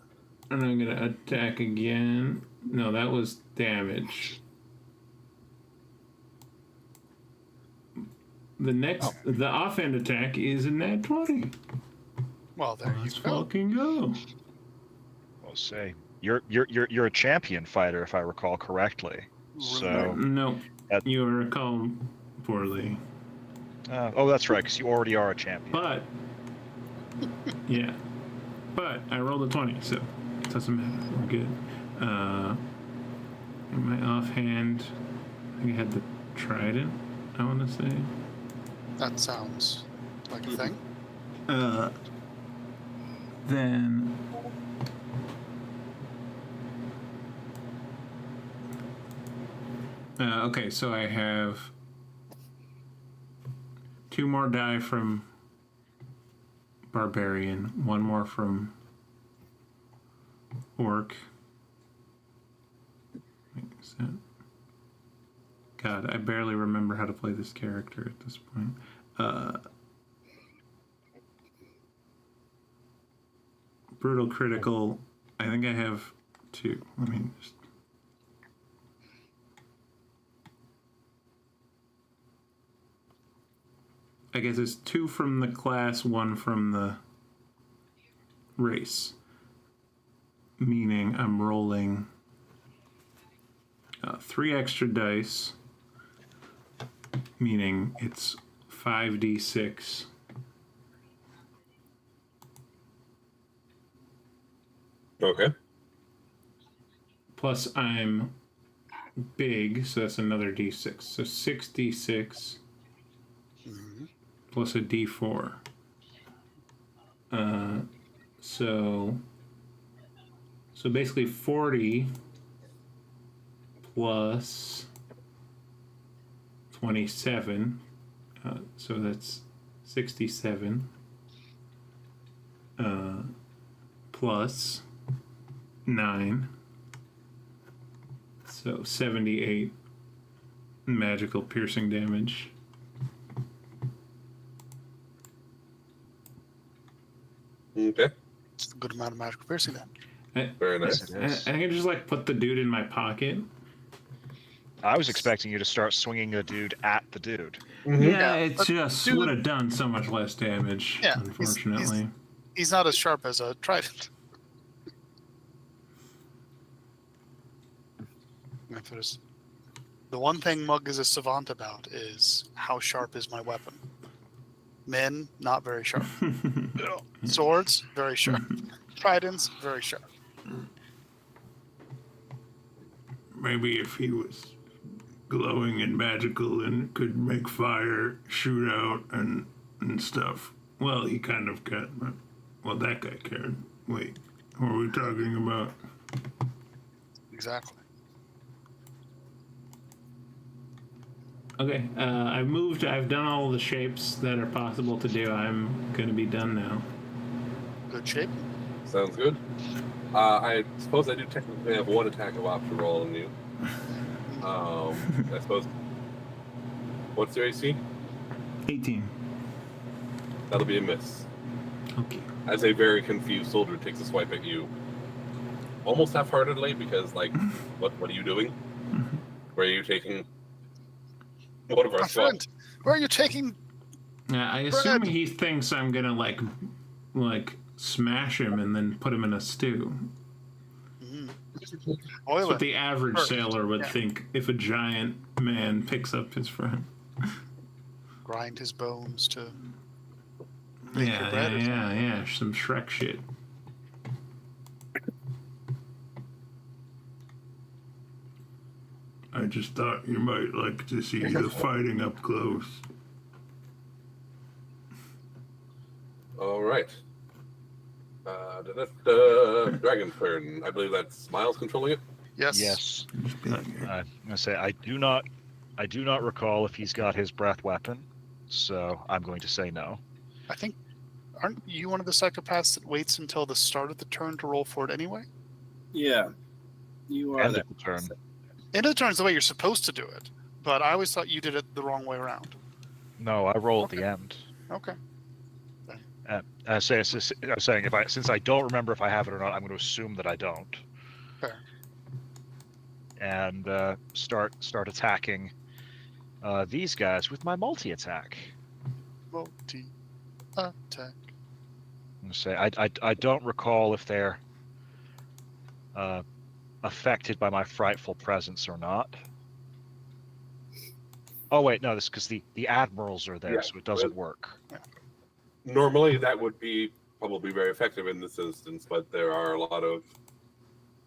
and I'm gonna attack again. No, that was damage. The offhand attack is a nat 20. Well, there Let's you go. fucking go. I'll say you're a champion fighter, if I recall correctly. So No, That- you recall poorly. oh, that's right, because you already are a champion. But yeah, but I rolled a 20, so it doesn't matter. We're good. In my offhand, I think I had the trident. I want to say. That sounds like a thing. Then okay, so I have 2 more die from Barbarian, 1 more from Orc. Wait, is that... God, I barely remember how to play this character at this point. Brutal critical. I think I have 2. Let me just. I guess it's 2 from the class, 1 from the race. Meaning I'm rolling 3 extra dice. Meaning it's 5d6 Okay. Plus I'm big, so that's another d6. So 66 Mhm. plus a d4. So basically 40 plus 27. So that's 67. Plus 9. So 78 magical piercing damage. Okay. It's a good amount of magical piercing then. Very Yes, nice. it is. I can just like put the dude in my pocket. I was expecting you to start swinging the dude at the dude. Mm-hmm. Yeah, Yeah, it but just dude- would have done so much less damage, Yeah, unfortunately. He's not as sharp as a trident. If there's the one thing Mug is a savant about is how sharp is my weapon. Men, not very sharp. Swords, very sharp. Tridents, very sharp. Maybe if he was glowing and magical and could make fire shoot out and stuff. Well, he kind of can, but well, that guy can. Wait, what are we talking about? Exactly. Okay, I've moved. I've done all the shapes that are possible to do. I'm going to be done now. Good shape. Sounds good. I suppose I do technically have one attack of option roll on you. I suppose. What's your AC? 18. That'll be a miss. Okay. As a very confused soldier takes a swipe at you, almost half-heartedly, because like, what are you doing? Where are you taking one of our My squad? friend, where are you taking? Yeah, I assume Bread. he thinks I'm gonna like smash him and then put him in a stew. That's Oil what it. the average First, sailor would yeah. think if a giant man picks up his friend. Grind his bones to make your Yeah, bread. yeah. Some Shrek shit. I just thought you might like to see the fighting up close. All right. Dragon's turn. I believe that's Miles controlling it. Yes. Yes. Just be like, I'm gonna say I do not recall if he's got his breath weapon, so I'm going to say no. I think. Aren't you one of the psychopaths that waits until the start of the turn to roll for it anyway? Yeah, you are End that. of the turn. End of the turn is the way you're supposed to do it, but I always thought you did it the wrong way around. No, I roll at the Okay. end. Okay. I was saying since I don't remember if I have it or not, I'm going to assume that I don't. Fair. And start attacking these guys with my multi attack. Multi attack. I'm going to say I don't recall if they're affected by my frightful presence or not. Oh wait, no, this because the admirals are there, Yeah, so it doesn't work. Normally, that would be probably very effective in this instance, but there are a lot of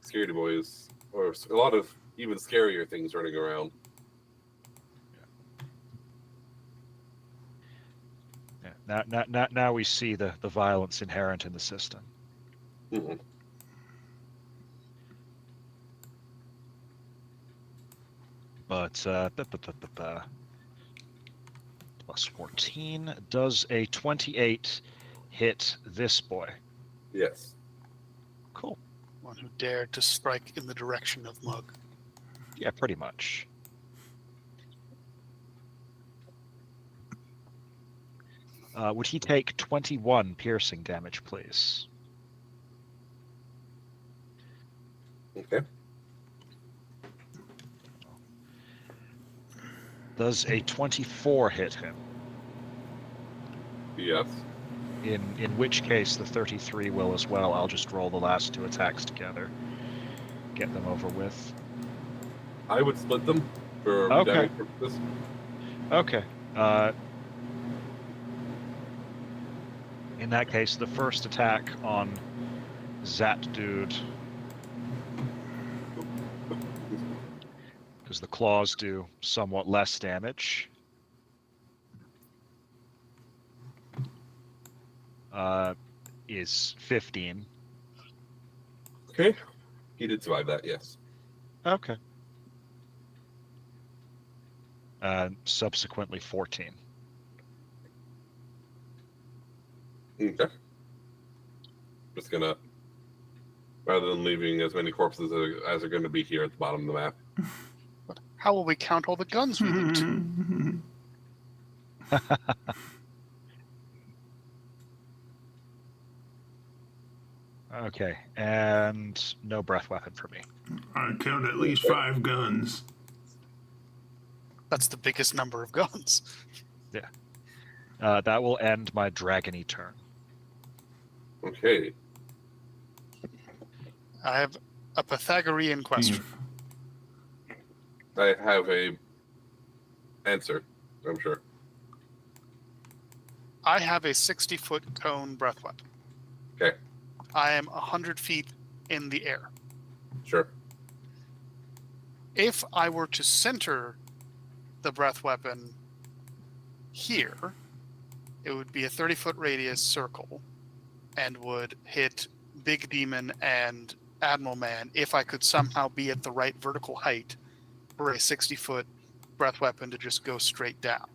scaredy boys, or a lot of even scarier things running around. Yeah. Now we see the violence inherent in the system. Mhm. But plus 14 does a 28 hit this boy. Yes. Cool. One who dared to strike in the direction of Mug. Yeah, pretty much. Would he take 21 piercing damage, please? Okay. Does a 24 hit him? Yes. In which case the 33 will as well. I'll just roll the last two attacks together. Get them over with. I would split them for Okay. damage purposes. Okay. In that case, the first attack on Zat dude. Because the claws do somewhat less damage. Is 15. Okay. He did survive that, yes. Okay. Subsequently 14. Okay. Just gonna, rather than leaving as many corpses as are going to be here at the bottom of the map. But how will we count all the guns we loot? Okay, and no breath weapon for me. I count at least 5 guns. That's the biggest number of guns. That will end my dragony turn. Okay. I have a Pythagorean question. I have a answer, I'm sure. I have a 60-foot cone breath weapon. Okay. I am 100 feet in the air. Sure. If I were to center the breath weapon here, it would be a 30-foot radius circle and would hit Big Demon and Admiral Man if I could somehow be at the right vertical height for a 60-foot breath weapon to just go straight down.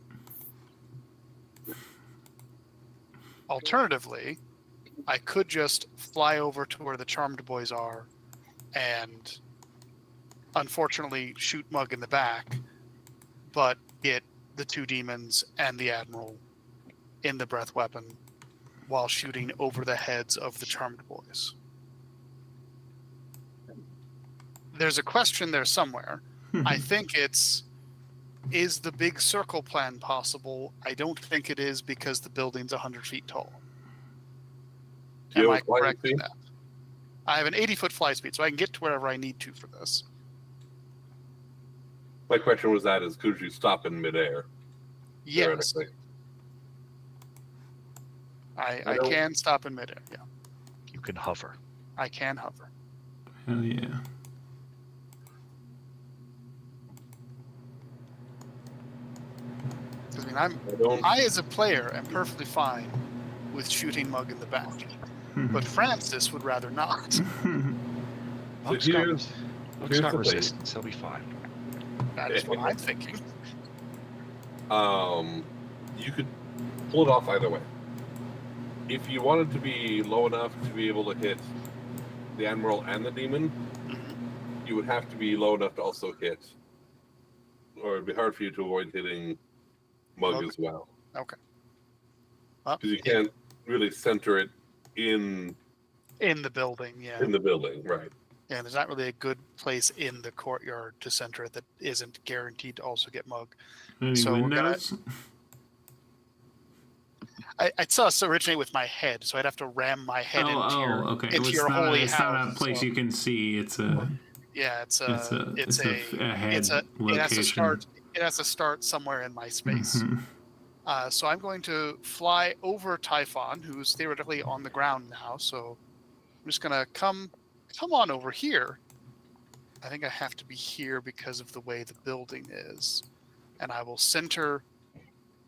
Alternatively, I could just fly over to where the Charmed Boys are and unfortunately shoot Mug in the back, but get the 2 demons and the Admiral in the breath weapon while shooting over the heads of the Charmed Boys. There's a question there somewhere. I think it's, is the big circle plan possible? I don't think it is because the building's 100 feet tall. Do you Am I have a flying correct in speed? that? I have an 80-foot fly speed, so I can get to wherever I need to for this. My question was that is could you stop in midair? Yes, Theoretically. I can stop in midair. Yeah, You can hover. I can hover. Hell yeah. I mean, I don't. I as a player am perfectly fine with shooting Mug in the back, but Francis would rather not. Mug's here's got the thing. resistance. He'll be fine. That is what I'm thinking. You could pull it off either way. If you wanted to be low enough to be able to hit the Admiral and the Demon, you would have to be low enough to also hit, or it'd be hard for you to avoid hitting Mug as well. Okay. Well, Because you can't really center it in in the building, yeah. the building, right? Yeah, there's not really a good place in the courtyard to center it that isn't guaranteed to also get Mug. Any So we're gonna- windows? I saw this originate with my head, so I'd have to ram my head into your, okay. into your It's holy not house. a place so- you can see. It's a Yeah, it's a head it has to location. start. It has to start somewhere in my space. Mhm. So I'm going to fly over Typhon, who's theoretically on the ground now. So I'm just gonna come on over here. I think I have to be here because of the way the building is, and I will center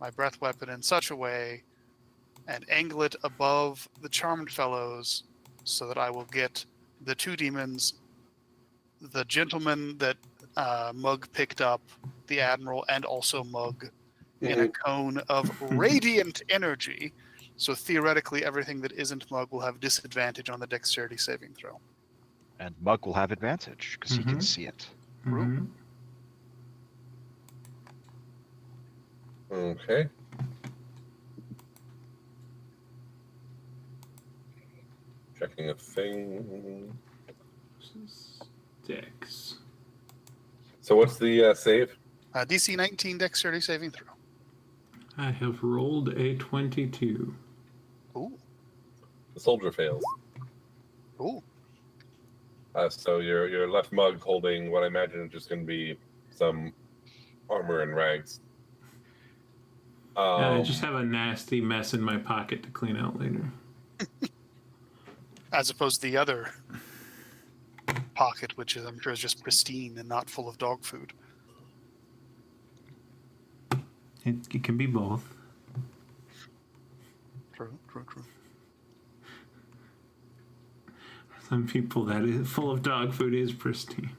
my breath weapon in such a way and angle it above the Charmed Fellows so that I will get the 2 demons, the gentleman that Mug picked up, the Admiral, and also Mug in a cone of radiant energy. So theoretically, everything that isn't Mug will have disadvantage on the dexterity saving throw. And Mug will have advantage because he can Mhm. see it. Mhm. Okay. Checking a thing. Dex. So what's the save? DC 19 dexterity saving throw. I have rolled a 22. Ooh, The soldier fails. ooh. So your left Mug holding what I imagine is just going to be some armor and rags. I just have a nasty mess in my pocket to clean out later. As opposed to the other pocket, which is, I'm sure is just pristine and not full of dog food. It can be both. True. Some people that is full of dog food is pristine.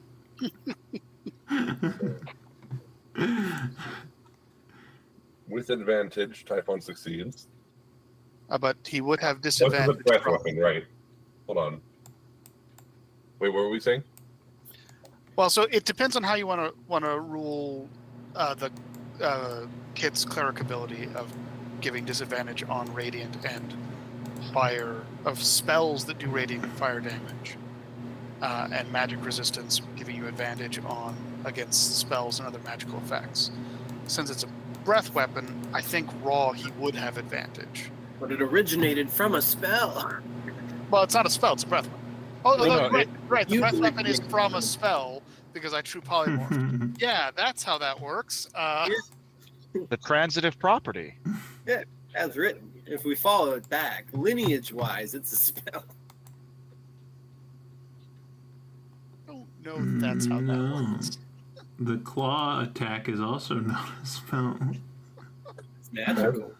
With advantage, Typhon succeeds. But he would have What's disadvantage. the breath from- weapon, right? Hold on. Wait, what were we saying? Well, so it depends on how you want to rule the kid's cleric ability of giving disadvantage on radiant and fire, of spells that do radiant and fire damage, and magic resistance giving you advantage on against spells and other magical effects. Since it's a breath weapon, I think raw he would have advantage. But it originated from a spell. Well, it's not a spell; it's a breath weapon. Oh, No, right. The you breath would weapon is get- from a spell because I true polymorph. Yeah, that's how that works. The transitive property. As written, if we follow it back, lineage-wise, it's a spell. I don't know if that's how that No. works. The claw attack is also not a spell. It's magical.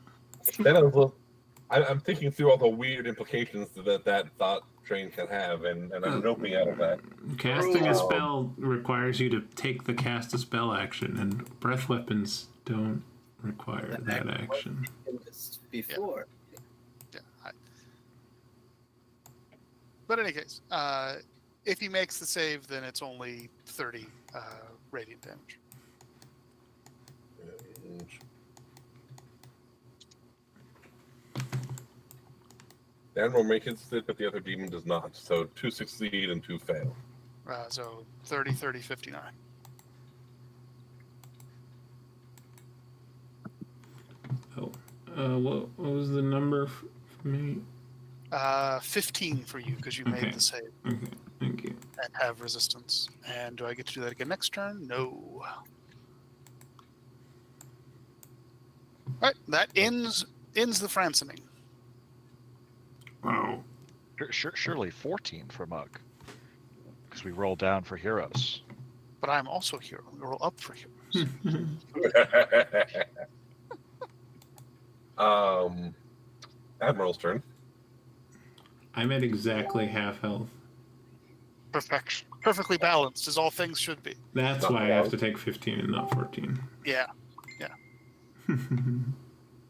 Then I'm thinking through all the weird implications that thought train can have, and I'm noping out of that. Casting a spell requires you to take the cast a spell action, and breath weapons don't require that action. Before. Yeah. But in any case, if he makes the save, then it's only 30 radiant damage. The animal makes it sit, but the other demon does not. So 2 succeed and 2 fail. So 30, 30, 59. Oh, what was the number for me? 15 for you because you made the save Okay, thank you. and have resistance. And do I get to do that again next turn? No. All right, that ends the francening. Wow. Surely 14 for Mug. Because we roll down for heroes. But I'm also a hero. We roll up for heroes. Admiral's turn. I'm at exactly half health. Perfection. Perfectly balanced, as all things should be. That's Not why I have bad. to take 15 and not 14. Yeah.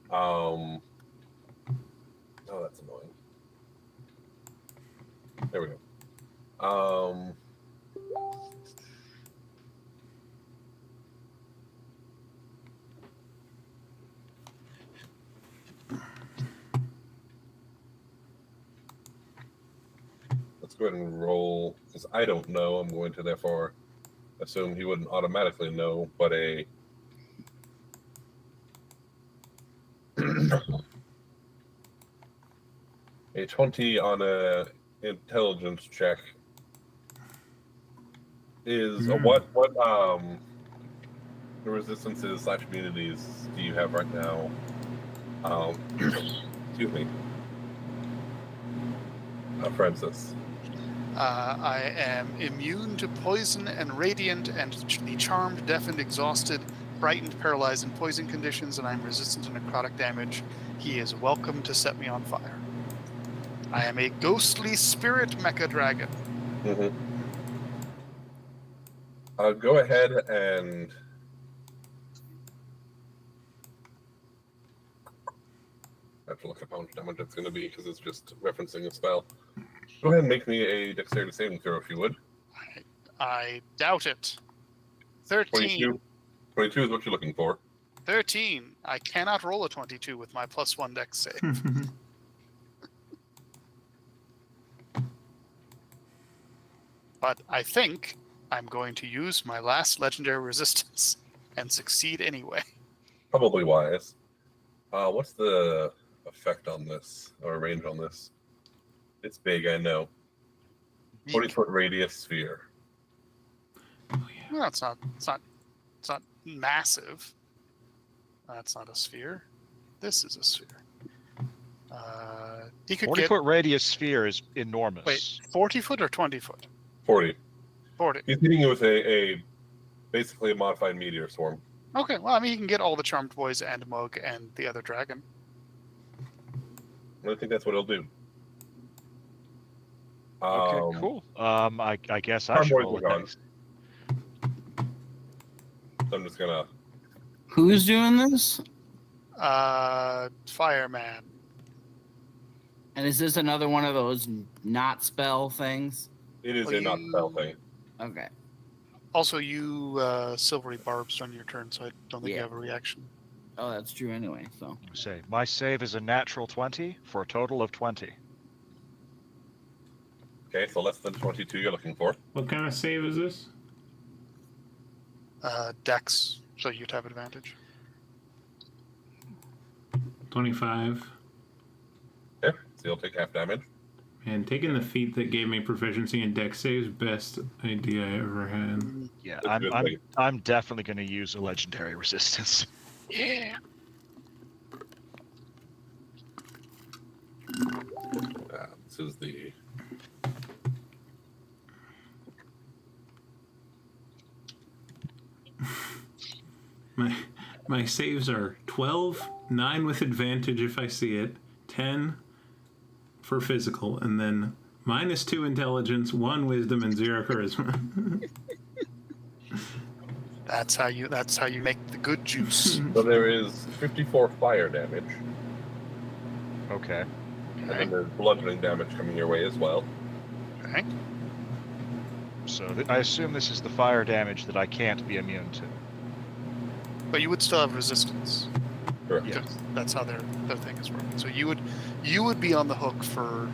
Oh, that's annoying. There we go. Let's go ahead and roll, because I don't know. I'm going to therefore assume he wouldn't automatically know, but a a 20 on a intelligence check is a what the resistances / immunities do you have right now? Excuse me. Francis. I am immune to poison and radiant and the charmed, deafened, exhausted, frightened, paralyzed, and poison conditions, and I'm resistant to necrotic damage. He is welcome to set me on fire. I am a ghostly spirit mecha dragon. Mm-hmm. Go ahead and I have to look up how much damage it's going to be because it's just referencing a spell. Go ahead and make me a dexterity saving throw if you would. I doubt it. 13. 22 is what you're looking for. 13. I cannot roll a 22 with my +1 dex save. But I think I'm going to use my last legendary resistance and succeed anyway. Probably wise. What's the effect on this or range on this? It's big, I know. 40-foot radius sphere. Oh, yeah. No, it's not massive. That's not a sphere. This is a sphere. He could 40-foot radius sphere is enormous. Wait, 40 foot or 20 foot? 40. 40. He's hitting you with a basically a modified meteor swarm. Okay, well, I mean, he can get all the Charmed Boys and Mug and the other dragon. I think that's what he'll do. Okay, cool. I guess I Charmed should Boys roll are it gone. next. So I'm just gonna. Who's doing this? Fireman. And is this another one of those not spell things? It is Well, a not spell thing. Okay. Also, you silvery barbs on your turn, so I don't think you Yeah. have a reaction. Oh, that's true anyway. So Say my save is a natural 20 for a total of 20. Okay, so less than 22 you're looking for. What kind of save is this? Dex, so you'd have advantage. 25. Okay, so you'll take half damage. And taking the feat that gave me proficiency in dex saves, best idea I ever had. Yeah, That's a good thing. I'm definitely going to use a legendary resistance. Yeah. This is the. My saves are 12, 9 with advantage if I see it, 10 for physical, and then -2 intelligence, 1 wisdom, and 0 charisma. That's how you make the good juice. So there is 54 fire damage, Okay. and then there's bludgeoning damage coming your way as well. Okay. So I assume this is the fire damage that I can't be immune to. But you would still have resistance. Correct. Yeah. Because that's how their thing is working. So you would be on the hook for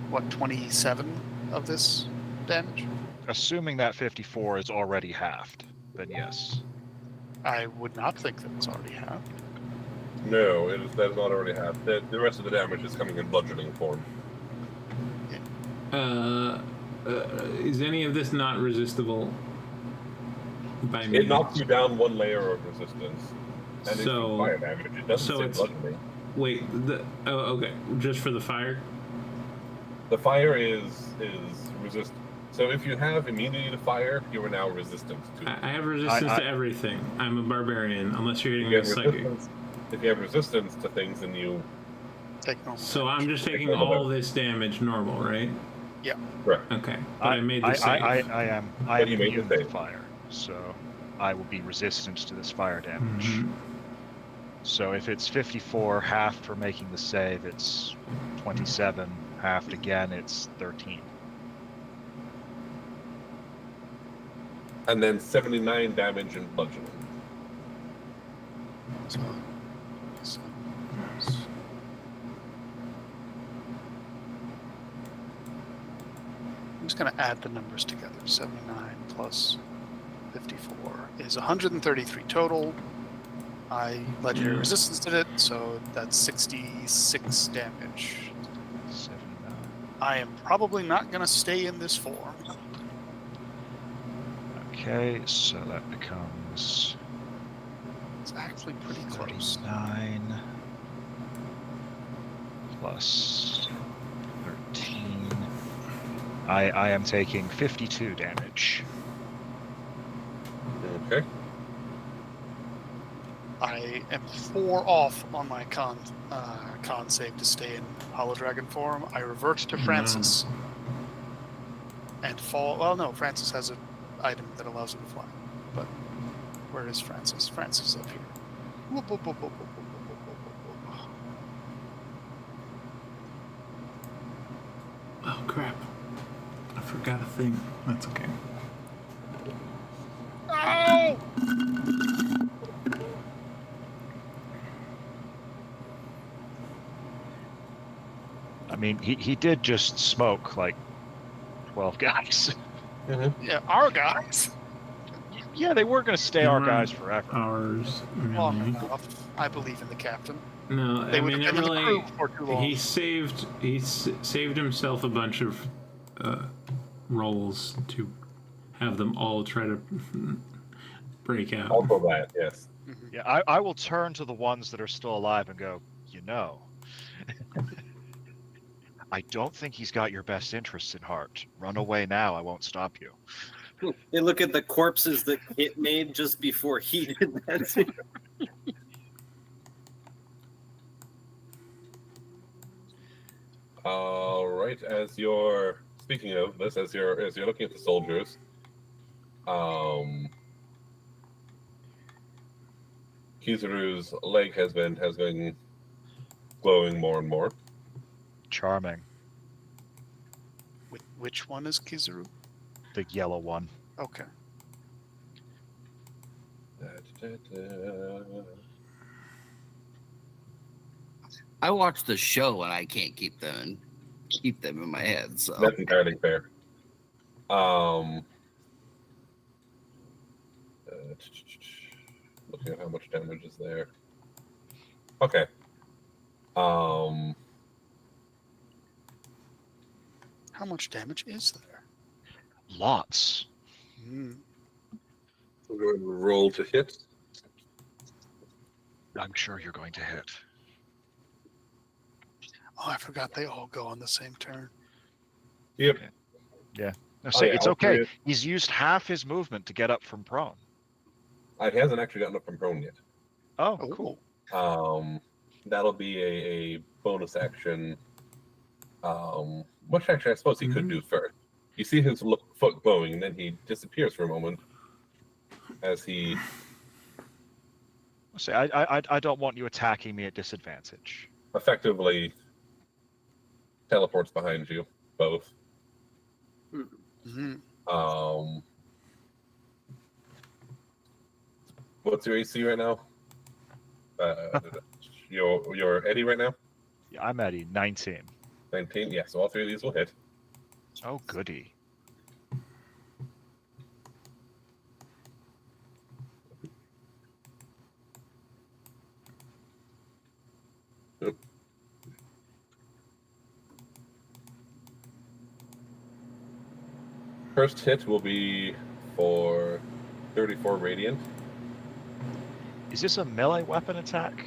what, 27 of this damage? Assuming that 54 is already halved, then yes. I would not think that it's already halved. No, that is not already half. The rest of the damage is coming in bludgeoning form. Is any of this not resistible by me? It knocks you down one layer of resistance. And it's So- fire damage. It doesn't so say it's- bludgeoning. Wait, okay, just for the fire? The fire is resist. So if you have immunity to fire, you are now resistant to it. I have resistance to everything. I'm a barbarian, unless you're If hitting you me with have psychic. if you have resistance to things, then you Take normal. So I'm just taking normal all damage. this damage normal, right? correct. Okay, but I made the save. I am But you made the immune to save. fire, so I will be resistant to this fire damage. Mhm. So if it's 54 halved for making the save, it's 27 halved again, it's 13. And then 79 damage and bludgeoning. So, I'm just going to add the numbers together. 79 plus 54 is 133 total. I legendary resistance did it, so that's 66 damage. 79. I am probably not going to stay in this form. Okay, so that becomes It's actually pretty close. 39 plus 13. I am taking 52 damage. Okay. I am 4 off on my con save to stay in Hollow Dragon form. I revert to Francis and fall. Well, no, Francis has an item that allows him to fly. But where is Francis? Francis is up here. Whoop, whoop, whoop, whoop, whoop, whoop, whoop, whoop, whoop. Oh crap! I forgot a thing. That's okay. Ow! I mean, he did just smoke like 12 guys. Yeah, our guys. Yeah, they were going to stay our Never guys mind. forever. Ours. Long Really. enough. I believe in the captain. No, They I would mean have it been in the really. crew for too long. He saved himself a bunch of rolls to have them all try to break out. Also that, yes. Yeah, I will turn to the ones that are still alive and go, you know, I don't think he's got your best interests in heart. Run away now. I won't stop you. They look at the corpses that Kit made just before he did that. All right. As you're speaking of this, as you're looking at the soldiers, Kizaru's leg has been glowing more and more. Charming. Which one is Kizaru? The yellow one. Okay. I watch the show and I can't keep them in my head. So That's entirely fair. Looking at how much damage is there. Okay. How much damage is there? Lots. Hmm. We'll go ahead and roll to hit. I'm sure you're going to hit. Oh, I forgot they all go on the same turn. Yep. Now, Oh, say, yeah, it's I'll okay. do it. He's used half his movement to get up from prone. It hasn't actually gotten up from prone yet. Oh, Oh, cool. That'll be a bonus action. Which actually I suppose he could do first. You see his foot glowing, and then he disappears for a moment as he. Say, I don't want you attacking me at disadvantage. Effectively teleports behind you both. Mm-hmm. What's your AC right now? Your Eddie right now? Yeah, I'm at 19. 19. Yeah, so all three of these will hit. Oh, goody. Oop. First hit will be for 34 radiant. Is this a melee weapon attack?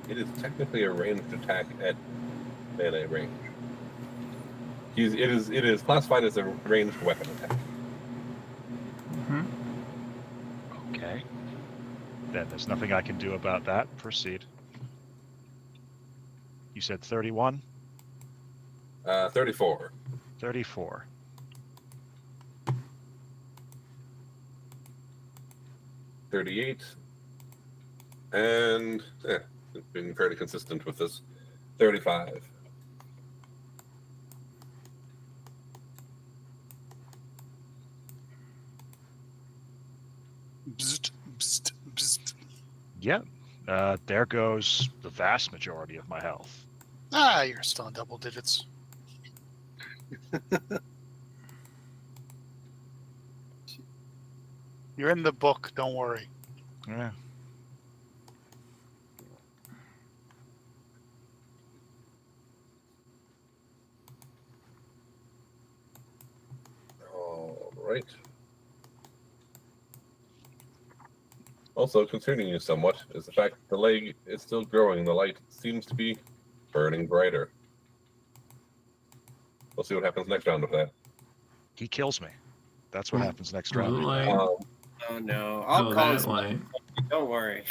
It is technically a ranged attack at melee range. It is classified as a ranged weapon attack. Okay. Then there's nothing I can do about that. Proceed. You said 31? 34. 34. $38, and it's been fairly consistent with this. 35. Bzzt, bzzt, bzzt. Yeah. There goes the vast majority of my health. Ah, you're still in double digits. You're in the book, don't worry. Yeah. All right. Also, concerning you somewhat is the fact that the leg is still growing. The light seems to be burning brighter. We'll see what happens next round with that. He kills me. That's what happens next The round. light. Oh no! I'll Oh, call that his light. Don't worry.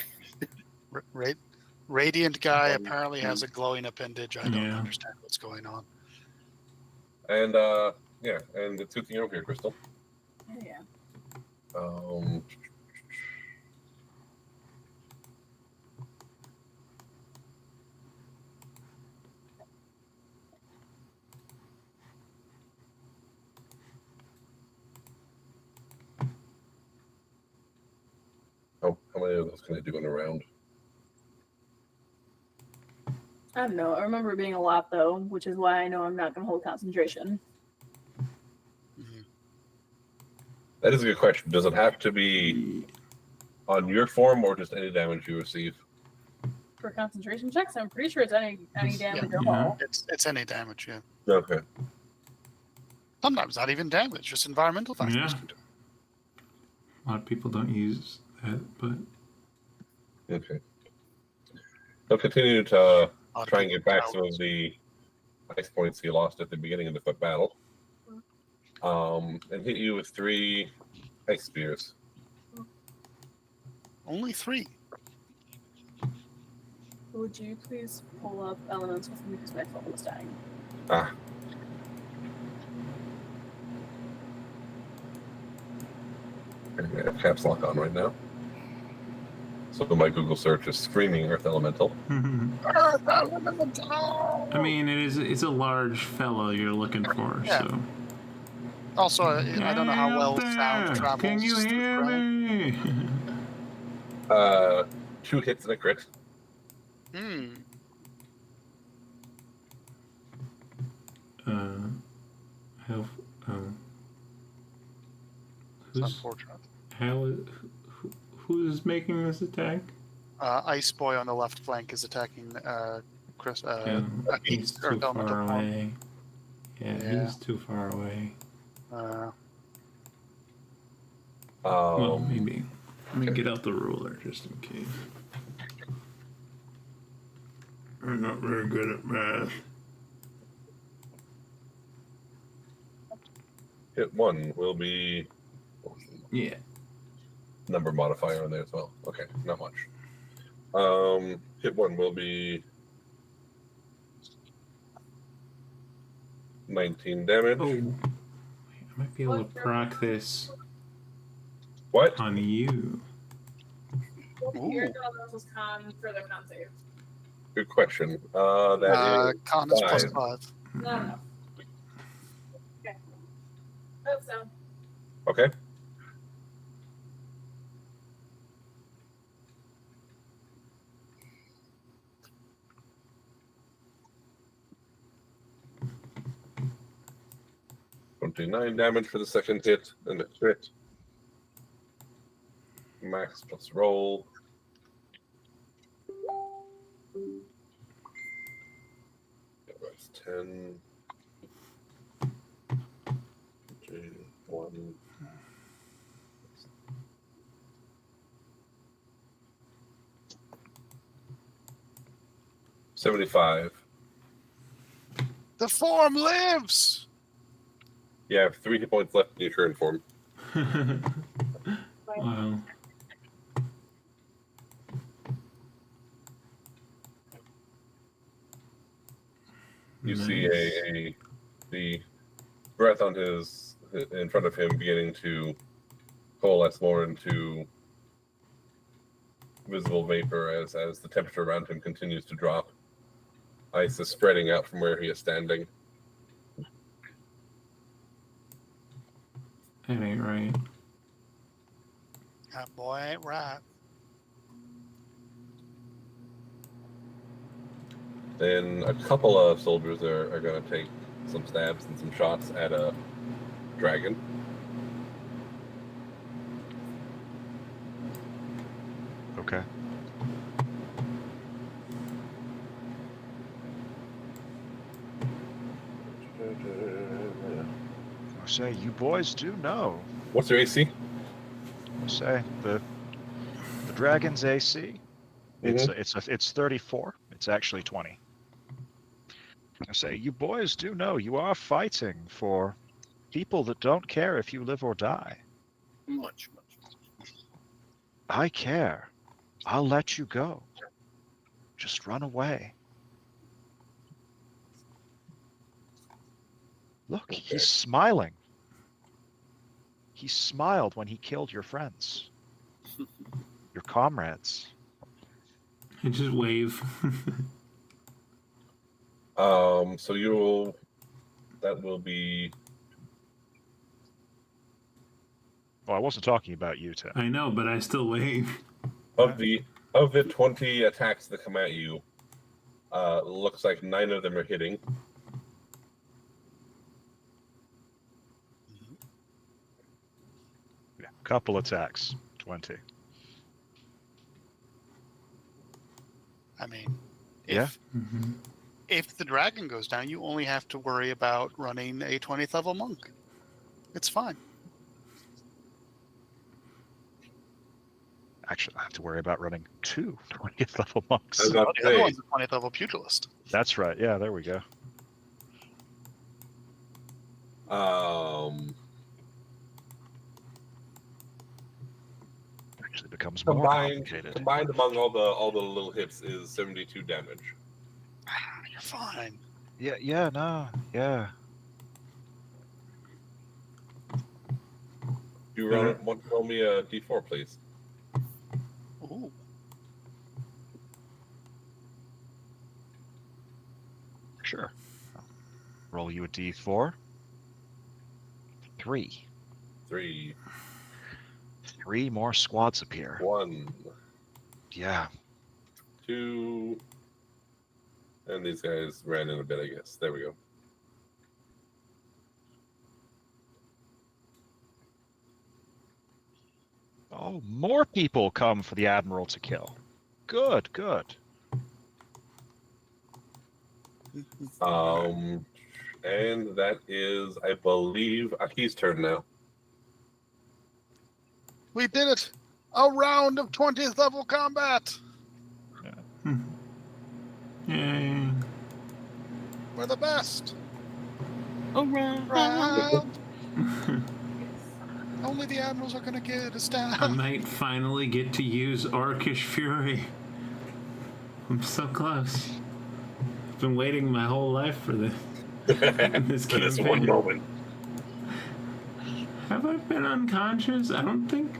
Radiant guy apparently has a glowing appendage. I don't Yeah. understand what's going on. And yeah, and it's good thing you're over here, Crystal. Yeah. How many of those can I do in a round? I don't know. I remember it being a lot though, which is why I know I'm not going to hold concentration. That is a good question. Does it have to be on your form or just any damage you receive? For concentration checks, I'm pretty sure it's any damage at Yeah. all. It's any damage, yeah. Okay. Sometimes not even damage, just environmental factors. Yeah. A lot of people don't use that, but Okay. He'll continue to On try and get back out. some of the ice points he lost at the beginning of the battle. And hit you with 3 ice spears. Only 3. Would you please pull up elemental for me because my phone was dying? Ah. I have caps lock on right now. So my Google search is screaming Earth Elemental. Earth Elemental! I mean, it's a large fellow you're looking for, Yeah. so. Also, I don't know how well Hey, out sound there! travels. Can you through hear ground. me? 2 hits and a crit. Hmm. How? It's Who's unfortunate. who's making this attack? Ice Boy on the left flank is attacking Chris. He's too Earth Elemental far form. away. Yeah, he's too far away. Well, maybe. Let me get out the ruler just in case. I'm not very good at math. Hit 1 will be Yeah. number modifier on there as well. Okay, not much. Hit 1 will be 19 damage. Oh. I might be able to proc this What? on you. Your elemental's con for the con save. Good question. That is Con is plus 5. 5. No. Okay. Hope so. Okay. $29 damage for the second hit, and a crit. Max plus roll. That's 10. 1. $75. The form lives! You have 3 hit points left in your current form. Wow. You see the breath on his in front of him beginning to coalesce more into visible vapor as the temperature around him continues to drop. Ice is spreading out from where he is standing. That ain't right. That boy ain't right. Then a couple of soldiers are going to take some stabs and some shots at a dragon. Okay. I say, you boys do know. What's your AC? I say the dragon's AC. It's 34. It's actually 20. I say, you boys do know you are fighting for people that don't care if you live or die. Much. I care. I'll let you go. Just run away. Look, Okay. he's smiling. He smiled when he killed your friends. Your comrades. I just wave. So that will be. Well, I wasn't talking about you, Tim. I know, but I still wave. Of the 20 attacks that come at you, looks like 9 of them are hitting. Yeah, couple attacks, 20. I mean, Yeah. if the dragon goes down, you only have to worry about running a 20th level monk. It's fine. Actually, I have to worry about running 2 20th level monks. I was about The to other say, one's a 20th level pugilist. That's right. Yeah, there we go. Actually becomes more complicated. combined among all the little hits is 72 damage. You're fine. Yeah, no, yeah. You want to roll me a d4, please? Ooh. Sure. Roll you a d4. 3. 3, 3 more squads appear. 1, Yeah. 2, and these guys ran in a bit, I guess. There we go. Oh, more people come for the Admiral to kill. Good. And that is, I believe, Aki's turn now. We did it! A round of 20th level combat! Yay. We're the best! All right. Round! Only the admirals are gonna get us I down. might finally get to use Orcish Fury. I'm so close. I've been waiting my whole life for this. This For this campaign. one moment. Have I been unconscious? I don't think.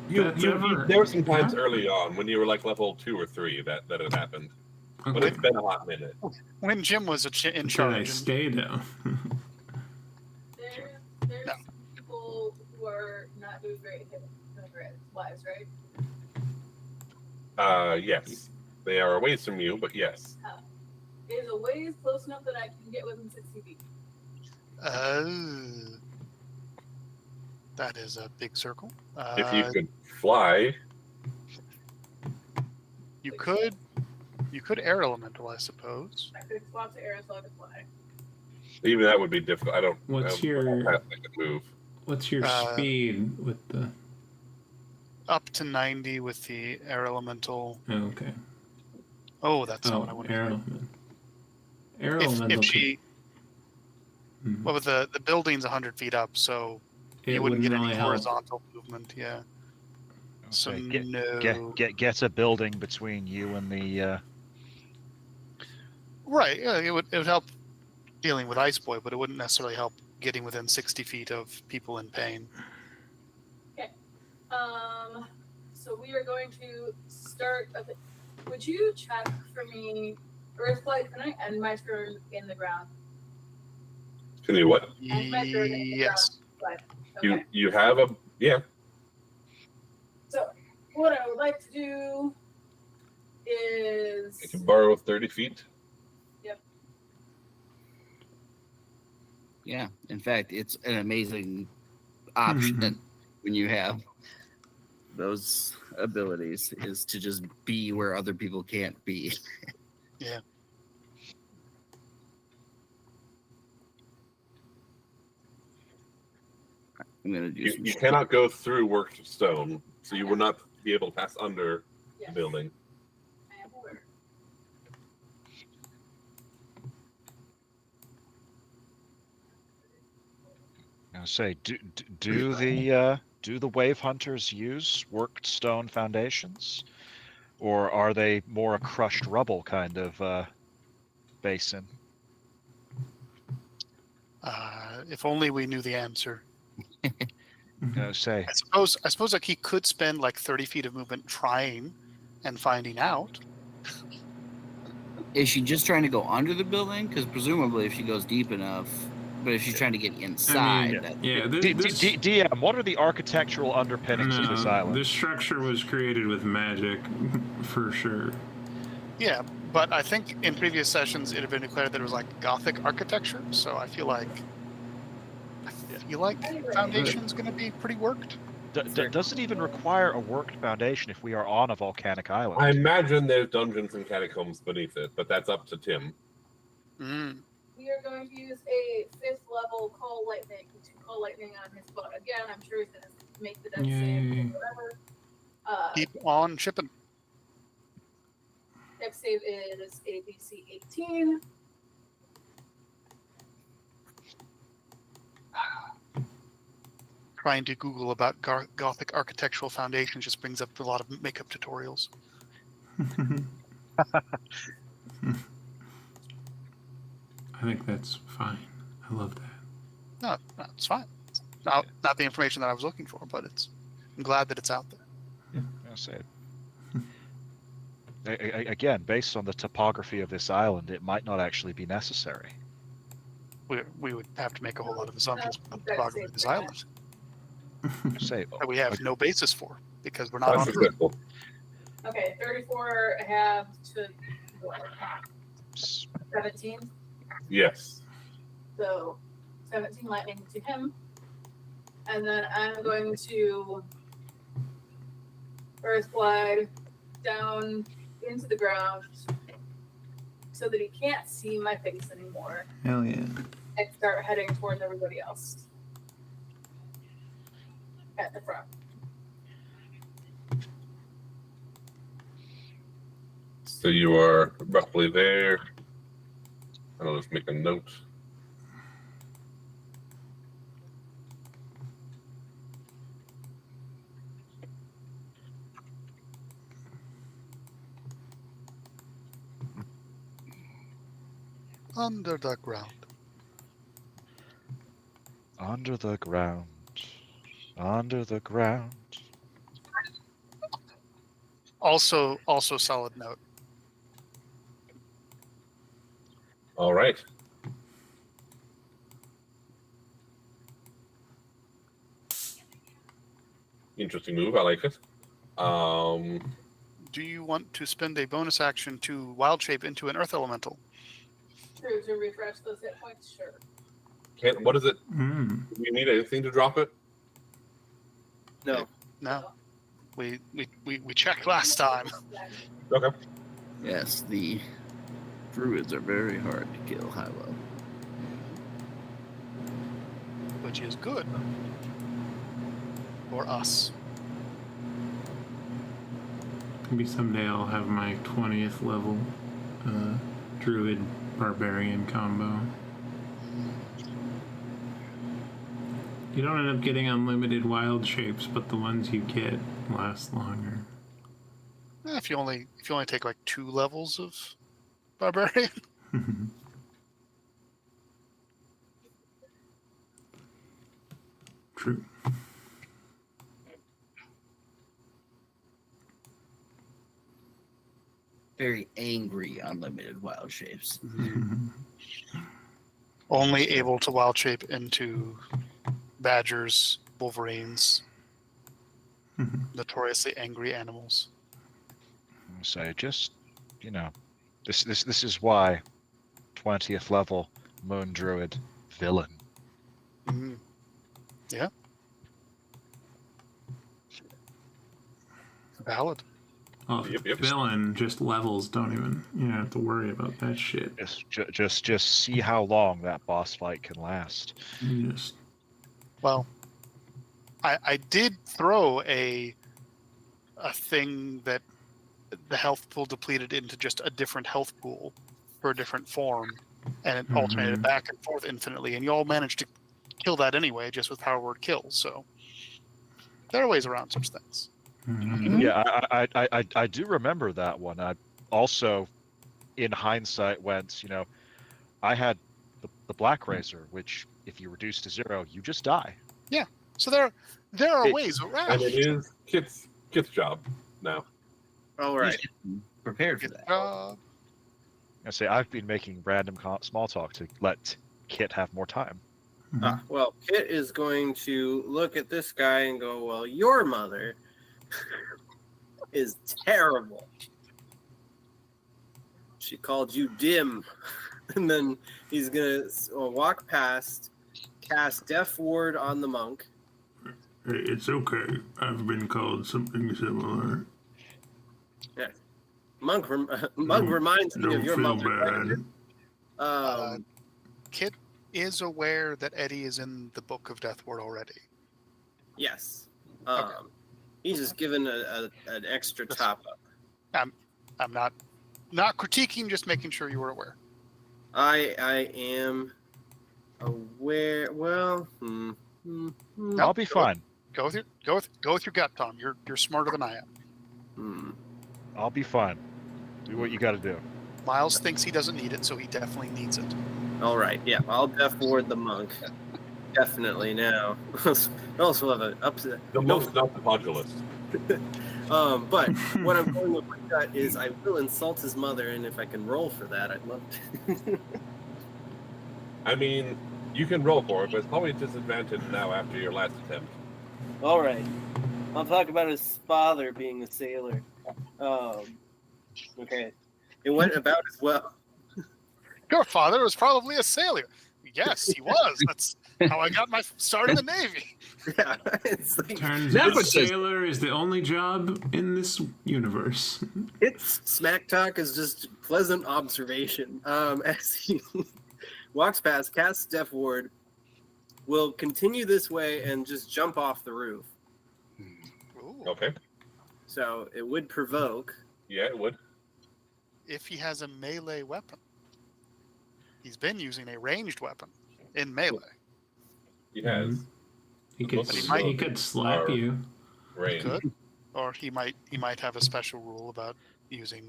There were some times Huh? early on when you were like level 2 or 3 that had happened. But Okay. it's been a hot minute. When Jim was in Did I charge. and- stay though? There's No. people who are not doing great in their lives, right? Yes. They are away from you, but yes. Is a ways close enough that I can get within 60 feet. That is a big circle. If you could fly, You could air elemental, I suppose. I could swap to air so I could fly. even that would be difficult. I don't What's I your- don't have to move. What's your speed with the? Up to 90 with the air elemental. Oh, okay. Oh, that's not what I Oh, wanted. air element. Air If elemental. she, Mhm. well, the building's 100 feet up, so It you wouldn't get any really help. horizontal movement. Yeah. So Okay, no. Get a building between you and the. Right. Yeah, it would help dealing with Ice Boy, but it wouldn't necessarily help getting within 60 feet of people in pain. So we are going to start. Would you check for me, Earthflight? Can I end my turn in the ground? Can you what? End my turn in the Yes. ground. Okay. You have a So what I would like to do is you can borrow 30 feet. Yeah. In fact, it's an amazing option when you have those abilities is to just be where other people can't be. Yeah. I'm gonna do some You cannot go through worked stone, so you will not be able to pass under Yes, the building. I am aware. I say, do the wave hunters use worked stone foundations, or are they more a crushed rubble kind of basin? If only we knew the answer. I say, I suppose like he could spend like 30 feet of movement trying and finding out. Is she just trying to go under the building? Because presumably, if she goes deep enough, but if she's trying to get inside, that Yeah. DM, what are the architectural underpinnings of this island? This structure was created with magic, for sure. Yeah, but I think in previous sessions it had been declared that it was like Gothic architecture. So I feel like foundation's going to be pretty worked. Does it even require a worked foundation if we are on a volcanic island? I imagine there's dungeons and catacombs beneath it, but that's up to Tim. Mm. We are going to use a 5th level call lightning to call lightning on his butt. Again, I'm sure he's going to make the death save Yay. or whatever. Keep on shipping. Next save is ABC 18. Trying to Google about Gothic architectural foundations just brings up a lot of makeup tutorials. I think that's fine. I love that. No, it's fine. It's not the information that I was looking for, but I'm glad that it's out there. I'll say it. Again, based on the topography of this island, it might not actually be necessary. We would have to make a whole lot of assumptions about the That's topography of this island Say, that we have no basis for because we're not on That's Earth. successful. Okay, 34 have to what? 17. Yes. So 17 lightning to him. And then I'm going to Earth Glide down into the ground so that he can't see my face anymore Hell yeah. and start heading towards everybody else at the front. So you are roughly there. I'll just make a note. Under the ground. under the ground, under the ground. Also solid note. All right. Interesting move. I like it. Do you want to spend a bonus action to wild shape into an earth elemental? True, to refresh those hit points, sure. What is it? Mm. Do you need anything to drop it? No. No. We checked last time. Okay. Yes, the druids are very hard to kill high level. Which is good. For us. Maybe someday I'll have my 20th level druid barbarian combo. You don't end up getting unlimited wild shapes, but the ones you get last longer. If you only take like 2 levels of barbarian. True. Very angry unlimited wild shapes. Only able to wild shape into badgers, wolverines, notoriously angry animals. So just, this is why 20th level Moon Druid villain. Mhm. Yeah. Valid. Oh, Yep. villain just levels. Don't even have to worry about that shit. Just see how long that boss fight can last. You just Well, I did throw a thing that the health pool depleted into just a different health pool for a different form, and it alternated back and forth infinitely, and you all managed to kill that anyway, just with power word kills. So there are ways around such things. Yeah, I do remember that one. I also, in hindsight, went, I had the Black Razor, which if you reduce to 0, you just die. Yeah. So there are ways around. And it is Kit's job now. All right. Prepared for Good that. job. I say I've been making random small talk to let Kit have more time. Well, Kit is going to look at this guy and go, well, your mother is terrible. She called you dim. And then he's going to walk past, cast Death Ward on the monk. Hey, it's okay. I've been called something similar. Yeah. Monk reminds me of Don't your feel mother. bad. Kit is aware that Eddie is in the Book of Death Ward already. Yes. Okay. He's just given an extra top up. I'm not critiquing, just making sure you were aware. I am aware. Well, I'll be fine. Go with your gut, Tom. You're smarter than I am. I'll be fine. Do what you got to do. Miles thinks he doesn't need it, so he definitely needs it. All right. Yeah, I'll death ward the monk. Definitely now. I also have an upset. The monk's not the modulist. But what I'm going with my gut is I will insult his mother, and if I can roll for that, I'd love to. I mean, you can roll for it, but it's probably a disadvantage now after your last attempt. All right. I'll talk about his father being a sailor. Okay. It went about as well. Your father was probably a sailor. Yes, he was. That's how I got my start in the Navy. Yeah, it's like, Turns out sailor is the only job in this universe. it's smack talk is just pleasant observation. As he walks past, casts Death Ward, will continue this way and just jump off the roof. Ooh. Okay. So it would provoke. Yeah, it would. If he has a melee weapon. He's been using a ranged weapon in melee. He has. He could slap you. Range. Could. Or he might have a special rule about using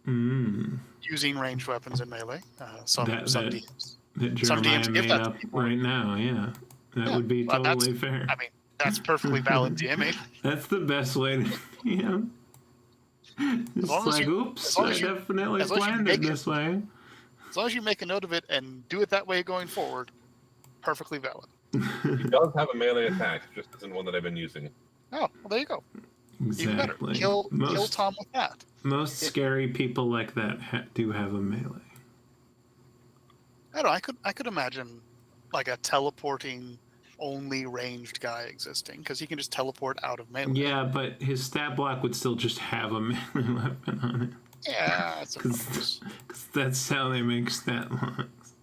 ranged weapons in melee. Some DMs. That Jeremiah DMs give made that to up people. right now, yeah. That would be totally fair. I mean, that's perfectly valid DMing. That's the best way to, It's long as like, you- oops, as long I as you- definitely as long as you planned it make it- this way. As long as you make a note of it and do it that way going forward, perfectly valid. He does have a melee attack, just isn't one that I've been using. Oh, well, there you go. Even better. Exactly. Kill Most, Tom with that. most scary people like that do have a melee. I don't know. I could imagine like a teleporting only ranged guy existing because he can just teleport out of melee. Yeah, but his stat block would still just have a melee weapon on it. Yeah, I suppose. Because that's how they make stat blocks.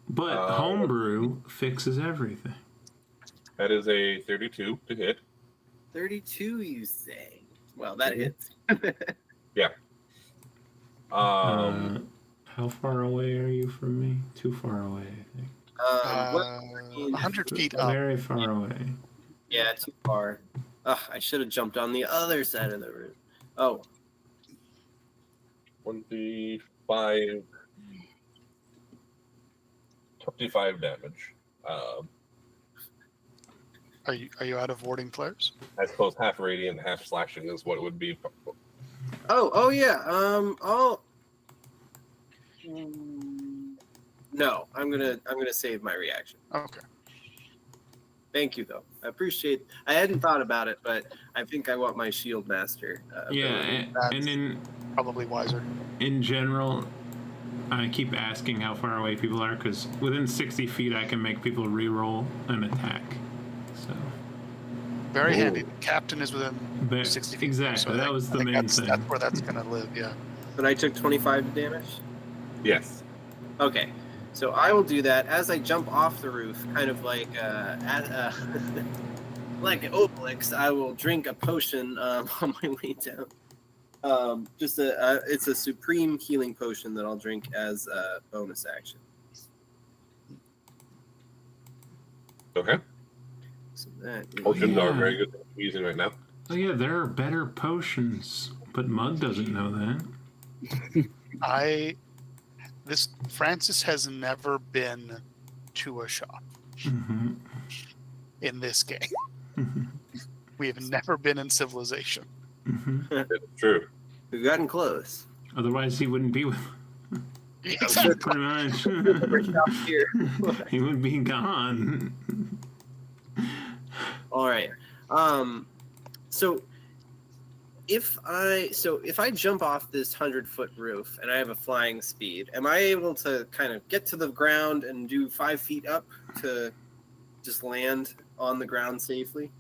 But homebrew fixes everything. That is a 32 to hit. 32, you say? Well, that hits. Yeah. How far away are you from me? Too far away, I think. 100 feet up. Very far away. Yeah, too far. Ugh, I should have jumped on the other side of the roof. Oh, 25 damage. Are you out of warding flares? I suppose half radiant, half slashing is what it would be. oh yeah. No, I'm gonna save my reaction. Okay. Thank you, though. I appreciate. I hadn't thought about it, but I think I want my shield master. Yeah, That's and probably wiser. in general, I keep asking how far away people are because within 60 feet I can make people re-roll an attack. So Very handy. The captain is within 60 feet. exactly, that was the I think main thing. That's where that's going to live, yeah. But I took 25 damage. Yes. Okay, so I will do that as I jump off the roof, kind of like like an Obelix. I will drink a potion on my way down. It's a supreme healing potion that I'll drink as a bonus action. Okay. So that is, Potions are very good at using right now. Oh yeah, there are better potions, but Mug doesn't know that. Francis has never been to a shop in this game. We have never been in Civilization. It's true. we've gotten close. Otherwise, he wouldn't be with. Exactly. Pretty much. Here. He would be gone. All right. So if I jump off this 100-foot roof and I have a flying speed, am I able to kind of get to the ground and do 5 feet up to just land on the ground safely?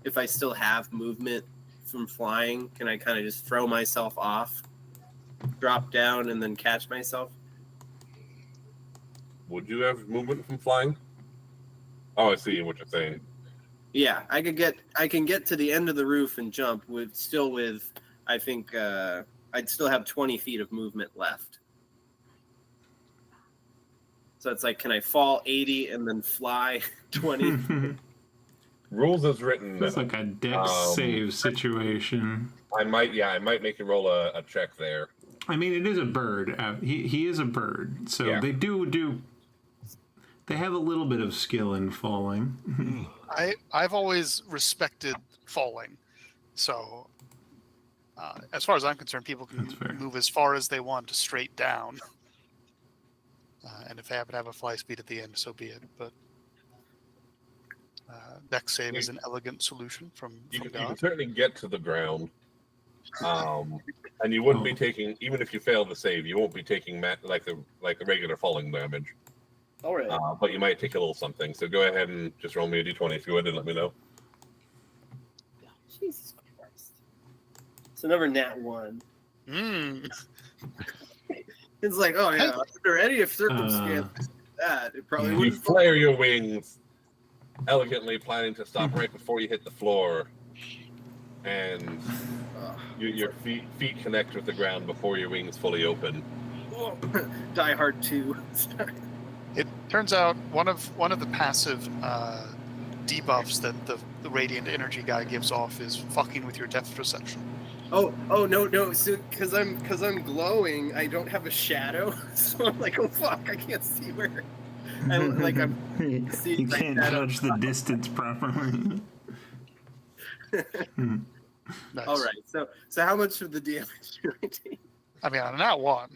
If I still have movement from flying, can I kind of just throw myself off, drop down, and then catch myself? Would you have movement from flying? Oh, I see what you're saying. Yeah, I can get to the end of the roof and jump with I think I'd still have 20 feet of movement left. So it's like, can I fall 80 and then fly 20? Rules as written. It's like a dex save situation. I might make you roll a check there. I mean, it is a bird. He is a bird, so Yeah. they do. They have a little bit of skill in falling. I've always respected falling, so as far as I'm concerned, people can That's fair. move as far as they want straight down, and if they happen to have a fly speed at the end, so be it. But dex save is an elegant solution from You can God. certainly get to the ground, and you wouldn't be taking, even if you fail the save, you won't be taking like the regular falling damage. All right. But you might take a little something. So go ahead and just roll me a d20 if you would, and let me know. Jesus Christ. It's another nat 1. It's like, oh yeah, under any circumstance that it probably You would. flare your wings, elegantly planning to stop right before you hit the floor, and your feet connect with the ground before your wings fully open. Die Hard 2. It turns out one of the passive debuffs that the radiant energy guy gives off is fucking with your depth perception. Oh no! So because I'm glowing, I don't have a shadow, so I'm like, oh fuck, I can't see where. I'm You can't judge the distance properly. Nice. All right. So how much of the damage do I take? I mean, on that one.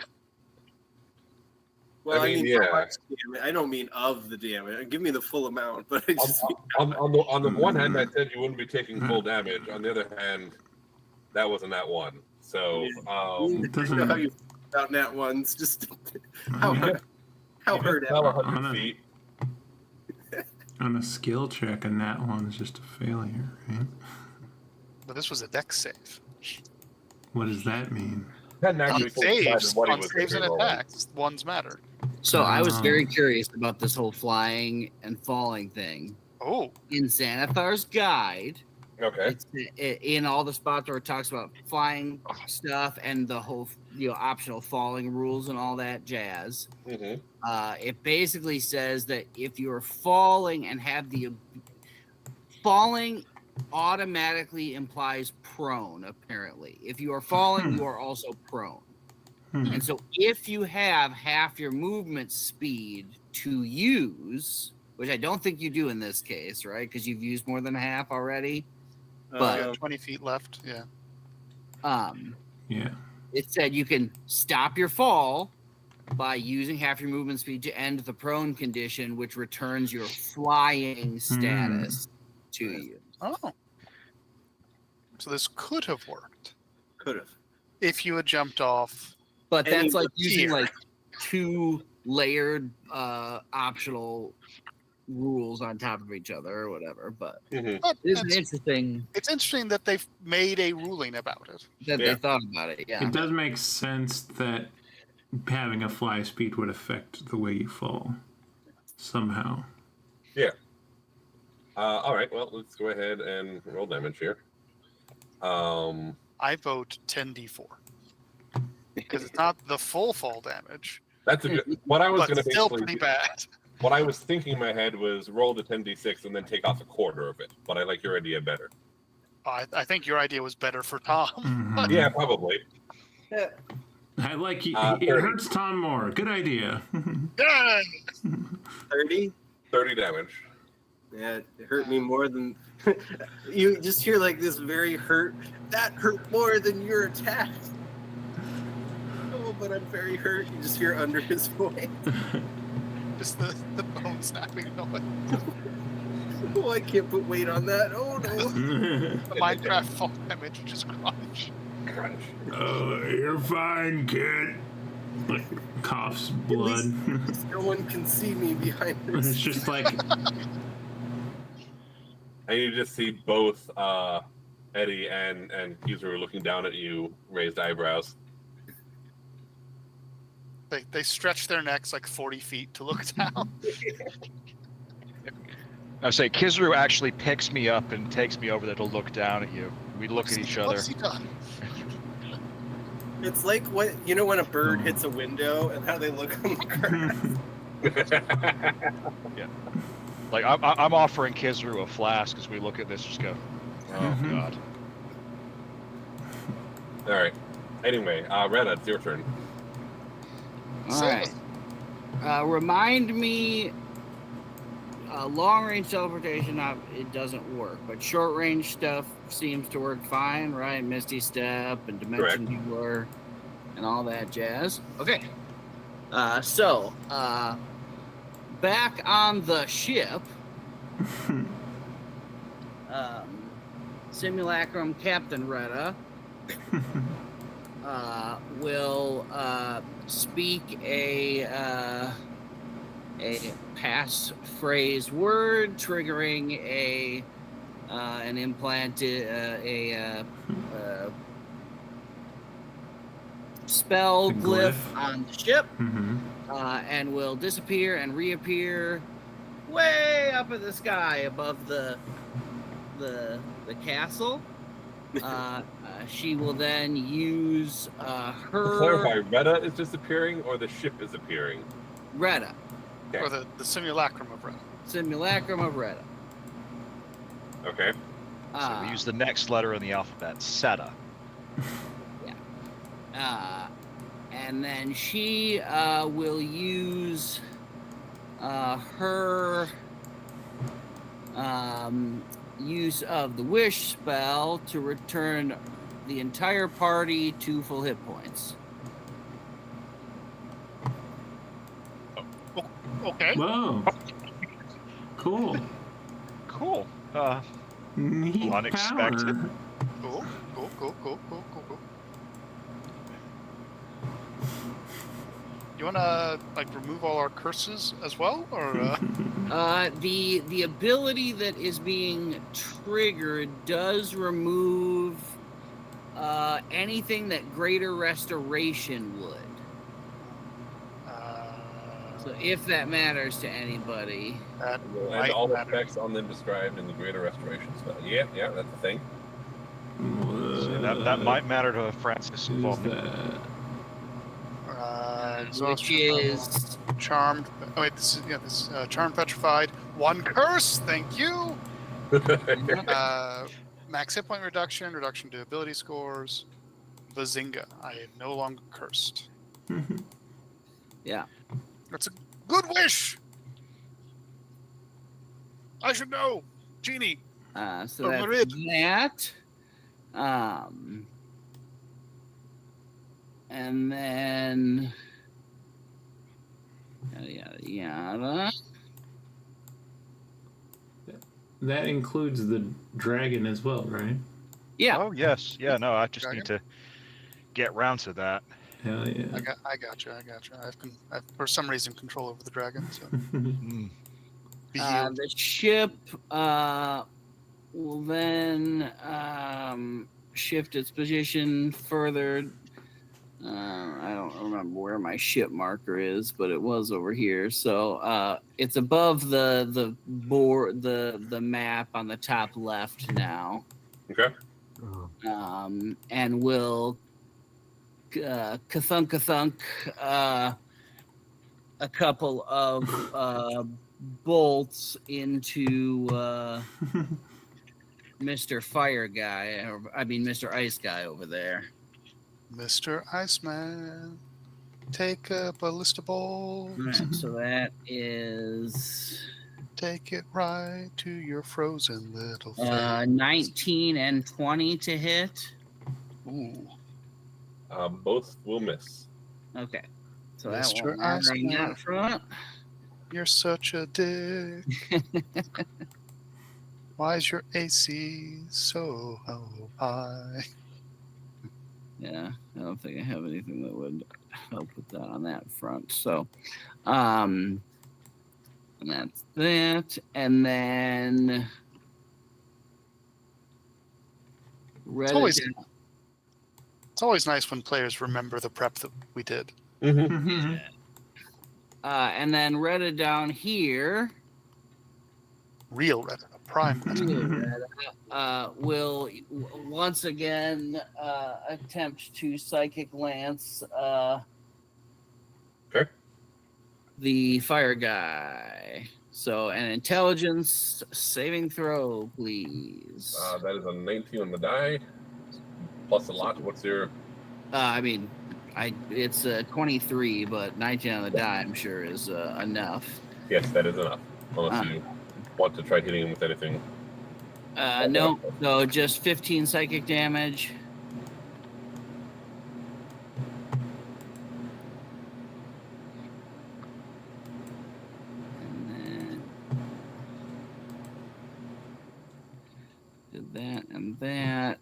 Well, I mean, how yeah. much damage. I don't mean of the damage. Give me the full amount, but I just On the one hand, I said you wouldn't be taking full damage. On the other hand, that wasn't that one. So, I know how you feel about nat ones. Just how hurt fell am I? 100 feet. On a skill check, and that one's just a failure, right? But this was a dex save. What does that mean? Hadn't actually fully decided Saves, what he on was saves and gonna be rolling. attacks, ones matter. So I was very curious about this whole flying and falling thing. Oh, In Xanathar's guide, Okay. it's in all the spots where it talks about flying stuff and the whole optional falling rules and all that jazz. Mm-hmm. It basically says that if you're falling and have falling automatically implies prone, apparently. If you are falling, you are also prone. And so if you have half your movement speed to use, which I don't think you do in this case, right? Because you've used more than half already. But 20 feet left. Yeah. Yeah. It said you can stop your fall by using half your movement speed to end the prone condition, which returns your flying status to you. Oh. So this could have worked Could have. if you had jumped off. But Any that's like using tier. like 2 layered optional rules on top of each other or whatever. But Mm-hmm. But it is an it's interesting interesting that they've made a ruling about it. that Yeah. they thought about it. Yeah. It does make sense that having a fly speed would affect the way you fall somehow. All right. Well, let's go ahead and roll damage here. I vote 10d4 because it's not the full fall damage, That's a good. What I was but going to still basically. pretty bad. What I was thinking in my head was roll the 10d6 and then take off a quarter of it. But I like your idea better. I think your idea was better for Tom. Mhm. Yeah, probably. I like you. It 30. hurts Tom more. Good idea. Yeah. 30. 30 damage. Yeah, it hurt me more than you just hear like this very hurt. That hurt more than your attack. Oh, but I'm very hurt. You just hear under his voice. Just the bone snapping noise. Oh, I can't put weight on that. Oh no. The Minecraft fall damage just crunch. Crunch. Oh, you're fine, kid. Coughs blood. At least no one can see me behind It's this. just like And you just see both Eddie and Kizaru looking down at you, raised eyebrows. They stretch their necks like 40 feet to look down. I say Kizru actually picks me up and takes me over there to look down at you. We look at each other. What's he done? It's like when a bird hits a window and how they look on the grass. Like I'm offering Kizru a flask as we look at this. Just go, oh god. All right. Anyway, Rena, it's your turn. All right. Remind me. Long-range teleportation, it doesn't work, but short-range stuff seems to work fine, right? Misty Step and Dimension Healer and all that jazz. Okay. So, back on the ship, Simulacrum Captain Retta will speak a passphrase word, triggering an implanted spell glyph on the ship, and will disappear and reappear way up in the sky above the castle. She will then use her. To clarify, Retta is disappearing or the ship is appearing? Retta. Okay. Or the simulacrum of Retta. Simulacrum of Retta. Okay. So we use the next letter in the alphabet, Seta. Yeah. And then she will use her use of the wish spell to return the entire party to full hit points. Okay. Whoa. Cool. Cool. Neat Unexpected. power. Cool. You wanna remove all our curses as well, or? The ability that is being triggered does remove anything that Greater Restoration would. So if that matters to anybody. That And might all the matter. effects on them described in the Greater Restoration spell. Yeah, that's the thing. So that might matter to Francis. Who's Involved. that? Which Exhaustion, is charmed. Oh wait, this is charmed, petrified. One curse. Thank you. Max hit point reduction to ability scores. Bazinga! I am no longer cursed. yeah. That's a good wish. I should know, Genie. So Or that's Marid. that. And then yada. That includes the dragon as well, right? Yeah. Oh yes, yeah. No, I just Dragon? need to get round to that. Hell yeah. I got you. I've for some reason control over the dragon. So Mm. be healed. The ship will then shift its position further. I don't remember where my ship marker is, but it was over here. So it's above the board, the map on the top left now. Okay. And will kathunk a couple of bolts into Mr. Fire Guy, Mr. Ice Guy over there. Mr. Iceman, take a ballista bolt. Right, so that is Take it right to your frozen little face. 19 and 20 to hit. Ooh. Both will miss. Okay, so that Mr. won't matter on Iceman. that front. You're such a dick. Why is your AC so high? Yeah, I don't think I have anything that would help with that on that front. So, and that's that. And then It's always nice when players remember the prep that we did. and then Retta down here Real Retta, a prime Retta. Will once again attempt to psychic lance Okay. the fire guy. So an intelligence saving throw, please. That is a 19 on the die. Plus a lot. What's your... It's 23, but 19 on the die, I'm sure, is enough. Yes, that is enough. Unless you want to try hitting him with anything. No, so just 15 psychic damage. And then did that and that.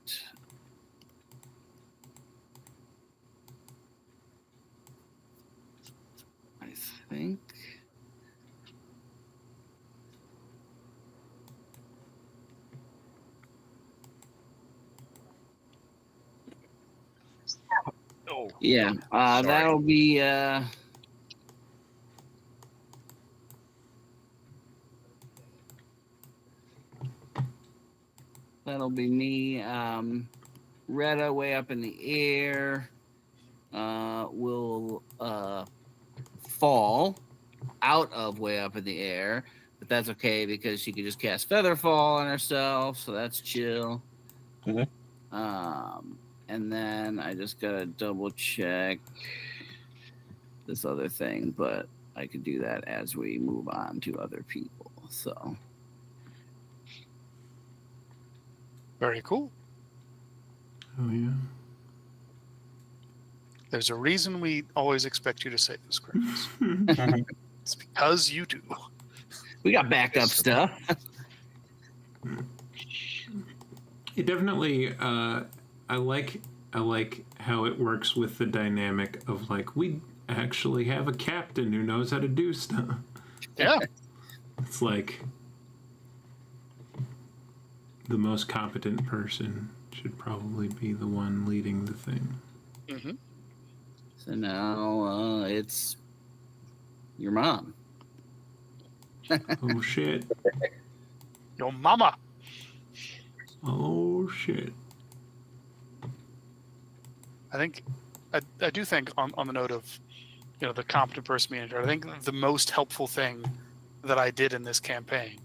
I think. Oh, Yeah, sorry. that'll be me. Retta way up in the air will fall out of way up in the air, but that's okay because she could just cast Featherfall on herself, so that's chill. Mhm. And then I just gotta double check this other thing, but I could do that as we move on to other people. So Very cool. Oh yeah. There's a reason we always expect you to say this, Chris. It's because you do. we got backup stuff. It definitely. I like how it works with the dynamic of like we actually have a captain who knows how to do stuff. Yeah. It's like the most competent person should probably be the one leading the thing. Mm-hmm. So now it's your mom. Oh shit. Your mama. Oh shit. I do think on the note of, the competent person manager, I think the most helpful thing that I did in this campaign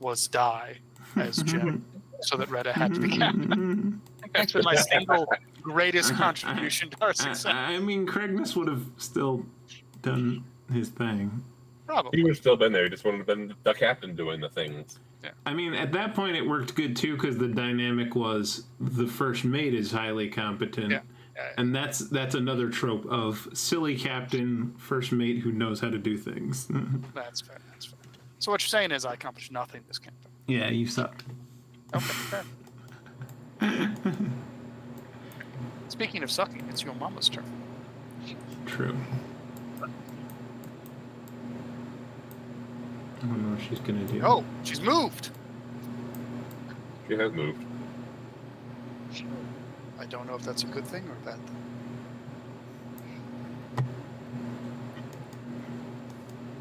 was die as Jim, so that Retta had to be captain. That's been my single greatest contribution to our success. I mean, Craigness would have still done his thing. Probably. He would have still been there. He just wouldn't have been the captain doing the things. I mean, at that point, it worked good too because the dynamic was the first mate is highly competent, and that's another trope of silly captain, first mate who knows how to do things. That's fair. So what you're saying is I accomplished nothing this campaign. Yeah, you suck. Okay, fair. Speaking of sucking, it's your mama's turn. True. I don't know what she's gonna do. Oh, she's moved. She has moved. I don't know if that's a good thing or a bad thing.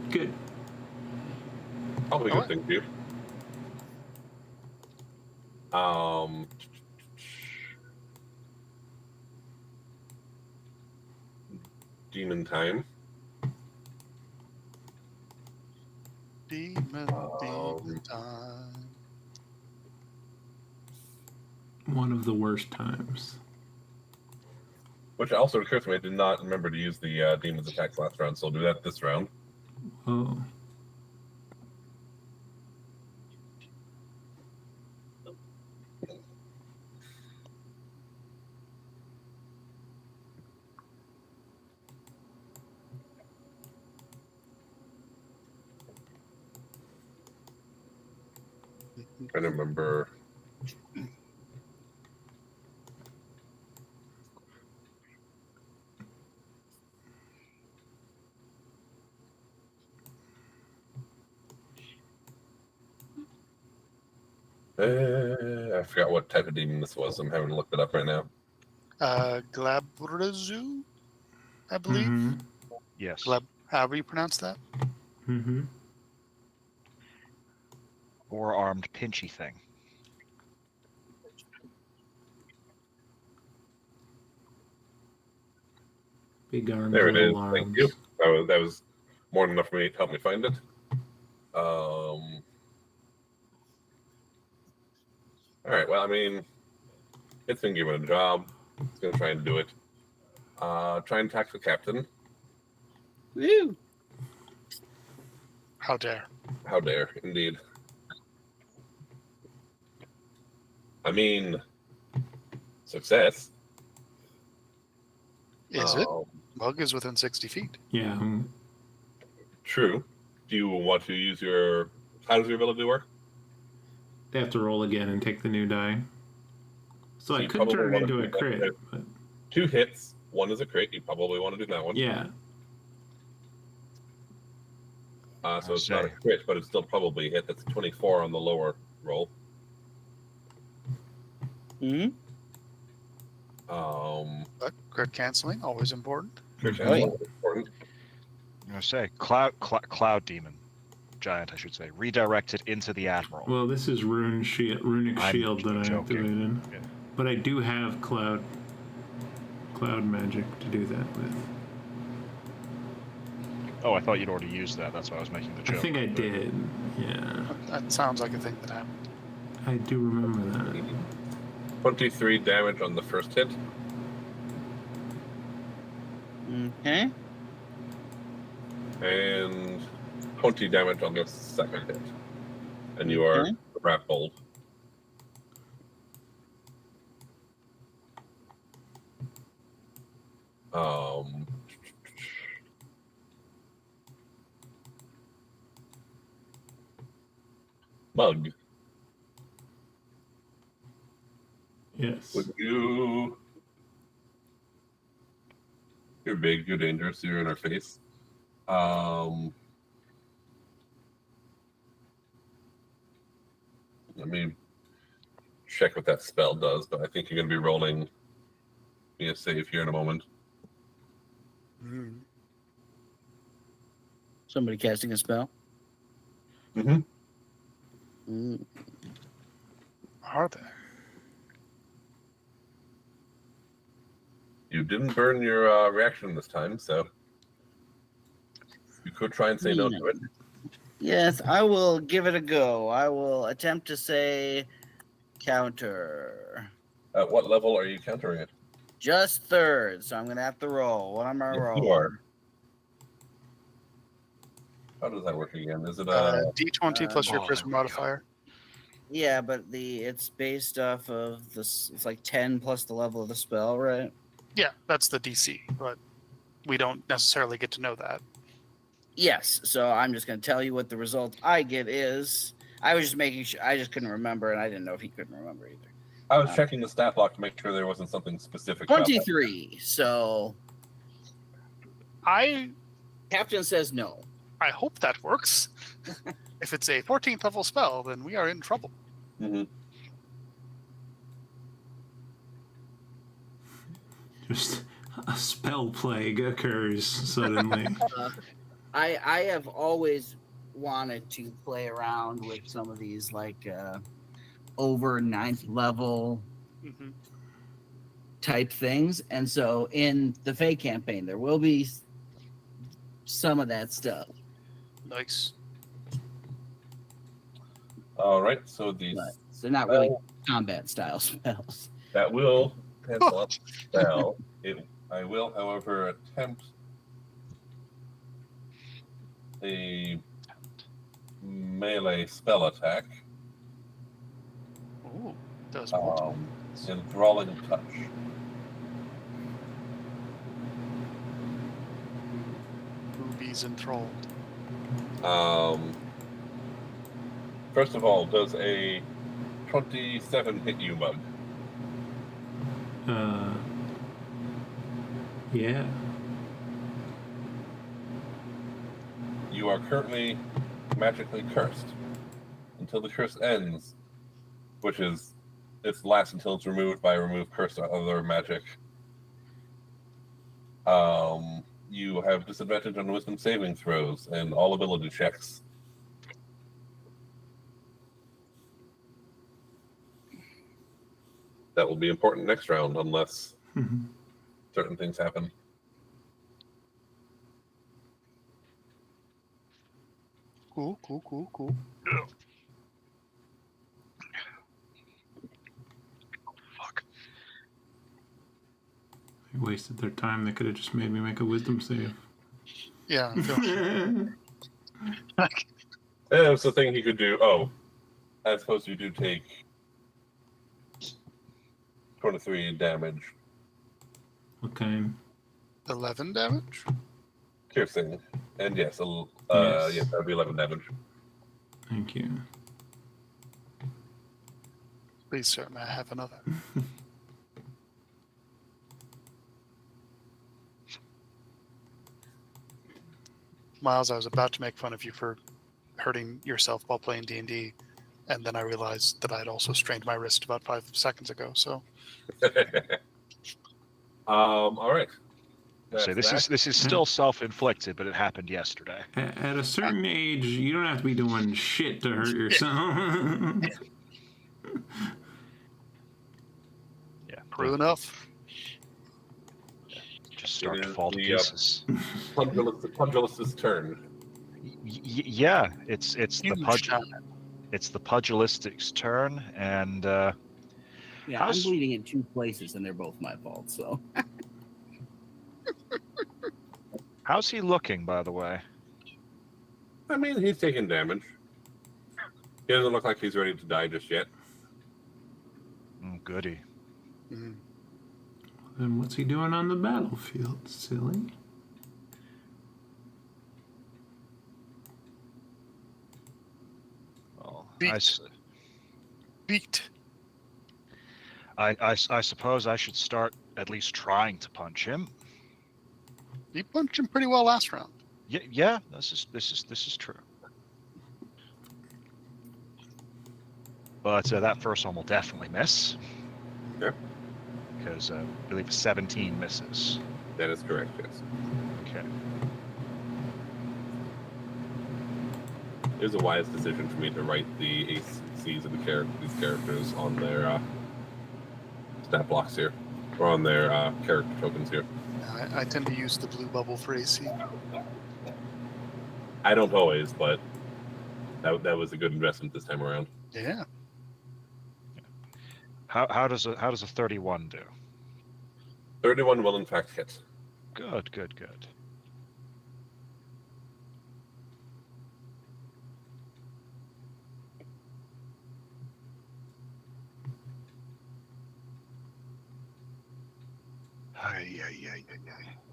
Good. Probably a Oh, good thing for you. Demon time. Demon time. One of the worst times. Which also occurs to me, I did not remember to use the demon's attacks last round, so I'll do that this round. Oh. I don't remember. I forgot what type of demon this was. I'm having to look it up right now. Glabrazu, I believe. Mm-hmm. Yes. However you pronounce that. Mm-hmm. 4-armed pinchy thing. Big arms, There it is. little Thank arms. you. That was more than enough for me to help me find it. All right. Well, I mean, it's been given a job. It's going to try and do it. Try and attack the captain. Woo! How dare. How dare, indeed. I mean, success. Is it? Bug is within 60 feet. Yeah. True. Do you want to use your... How does your ability work? They have to roll again and take the new die. So I you could probably turn it wanna into a do that. crit, but 2 hits. 1 is a crit. You probably want to do that one. yeah. So it's not a crit, but it's still probably a hit. That's 24 on the lower roll. Hmm. But crit canceling, always important. Crit Oh, yeah. is important. I'm gonna say cloud demon, giant, I should say, redirected into the admiral. Well, this is runic I'm shield that I joking. activated, Yeah. but I do have cloud magic to do that with. Oh, I thought you'd already used that. That's why I was making the joke. I think I but- did. Yeah, That sounds like a thing that happened. I do remember that. 23 damage on the first hit. Okay. And 20 damage on the second hit. And you are Okay. grappled. Mug, Yes. would you... You're big, you're dangerous, you're in our face. Let me check what that spell does, but I think you're going to be rolling me a save here in a moment. Somebody casting a spell. Mm-hmm. Mm. Are they? You didn't burn your reaction this time, so you could try and say no to it. Yes, I will give it a go. I will attempt to say counter. At what level are you countering it? Just third, so I'm gonna have to roll. What am I Yes, you rolling? are. How does that work again? Is it D20 plus your oh, charisma there we modifier. Yeah, but it's based off of this. It's like 10 plus the level of the spell, right? Yeah, that's the DC, but we don't necessarily get to know that. Yes. So I'm just gonna tell you what the result I get is. I was just making sure. I just couldn't remember, and I didn't know if he couldn't remember either. I was checking the stat block to make sure there wasn't something specific. about that. 23. So I Captain says no. hope that works. If it's a 14th level spell, then we are in trouble. Mhm. Just a spell plague occurs suddenly. I have always wanted to play around with some of these like over 9th level Mhm. type things, and so in the Fae campaign there will be some of that stuff. Nice. All right, so these But they're not really combat style spells. that will cancel out the spell. I will, however, attempt a melee spell attack. Ooh, does multiple. Enthralling touch. Ruby's enthralled. First of all, does a 27 hit you, Mug? Yeah. You are currently magically cursed until the curse ends, which is it lasts until it's removed by remove curse or other magic. You have disadvantage on wisdom saving throws and all ability checks. That will be important next round unless Mhm. certain things happen. Cool. Fuck. They wasted their time. They could have just made me make a wisdom save. Yeah, I'm feeling It's the thing he could do. Oh, I suppose you do take 23 damage. What kind? 11 damage. Piercing. And yes, Yes. yes, that would be 11 damage. Thank you. Please, sir, may I have another? Miles, I was about to make fun of you for hurting yourself while playing D&D, and then I realized that I had also strained my wrist about 5 seconds ago. So, All right. So That's this is still self-inflicted, but it happened yesterday. At a certain age, you don't have to be doing shit to hurt yourself. Yeah. true enough. Just start It to is fall to the, pieces. Pugilist's turn. Yeah, it's Huge it's the pugilistic's turn, and Yeah, How's- I'm bleeding in 2 places, and they're both my fault. So how's he looking, by the way? I mean, he's taking damage. He doesn't look like he's ready to die just yet. Goody. Mhm. Then what's he doing on the battlefield, silly? Well, Beat. Beat. I suppose I should start at least trying to punch him. You punched him pretty well last round. Yeah, this is true. But that first one will definitely miss. Yeah. Because I believe 17 misses. That is correct, yes. Okay. It was a wise decision for me to write the ACs of these characters on their stat blocks here, or on their character tokens here. I tend to use the blue bubble for AC. I don't always, but that was a good investment this time around. Yeah. How does a 31 do? 31 will in fact hit. Good.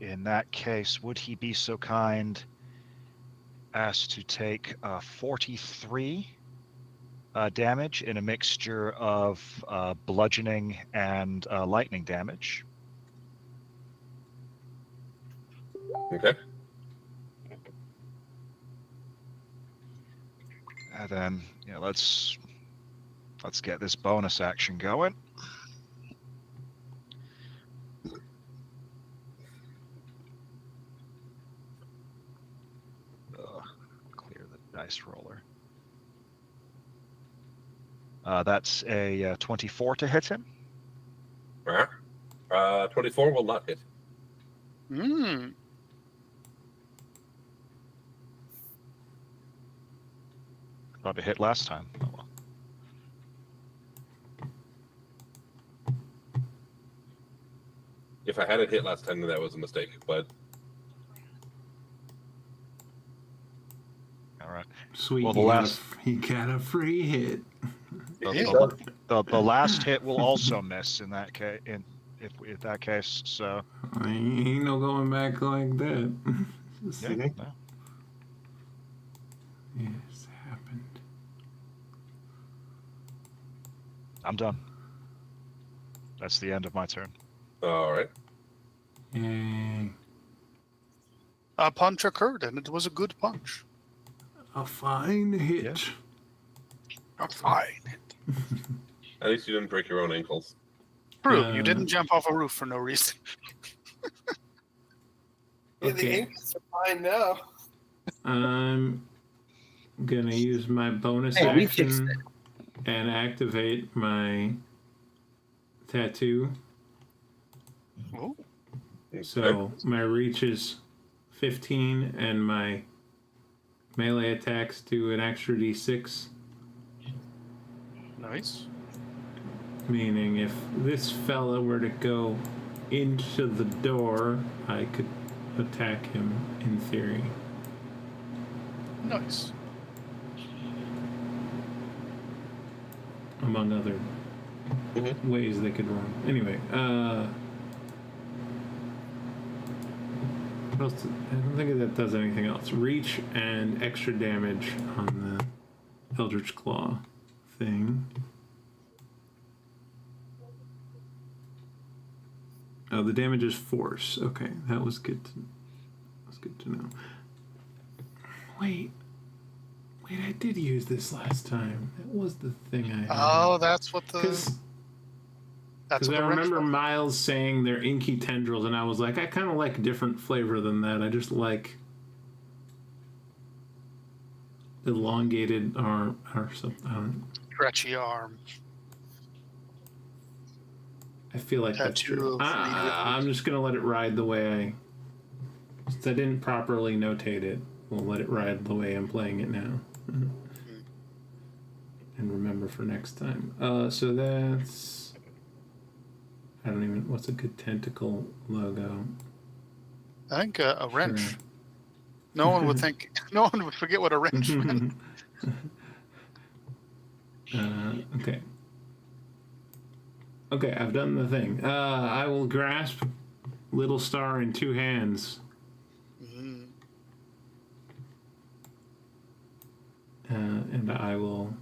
In that case, would he be so kind as to take 43 damage in a mixture of bludgeoning and lightning damage? Okay. And then, let's get this bonus action going. Clear the dice roller. That's a 24 to hit him. 24 will not hit. Probably hit last time. Oh, well. If I had it hit last time, then that was a mistake. But All right. Sweet. Well, He got a free hit. The last hit will also miss in that case. In that case, so Ain't no going back like that. yeah, Mhm. no. Yes, happened. I'm done. That's the end of my turn. all right. Yay. A punch occurred, and it was a good punch. A fine hit. Yeah. A fine. At least you didn't break your own ankles. True, you didn't jump off a roof for no reason. Yeah, the Okay. ankles are fine now. I'm gonna use my bonus Hey, we fixed action and activate my tattoo. Oh, So my reach is 15 and my melee attacks do an extra d6. nice. Meaning if this fella were to go into the door, I could attack him in theory. Nice. Among other ways they could run. Anyway, what else? I don't think that does anything else. Reach and extra damage on the Eldritch Claw thing. Oh, the damage is force. Okay, that was good. That's good to know. Wait, I did use this last time. That was the thing I had. Oh, that's what the. Because That's what I the wrench remember was. Miles saying they're inky tendrils, and I was like, I kind of like a different flavor than that. I just like elongated or something. Stretchy arm. I feel like that's Tattoo true. of I'm just gonna let it ride the way since I didn't properly notate it. We'll let it ride the way I'm playing it now, and remember for next time. So that's. I don't even. What's a good tentacle logo? I think a wrench. Sure. No one would think. No one would forget what a wrench meant. Okay. Okay, I've done the thing. I will grasp Little Star in two hands. Mhm. And I will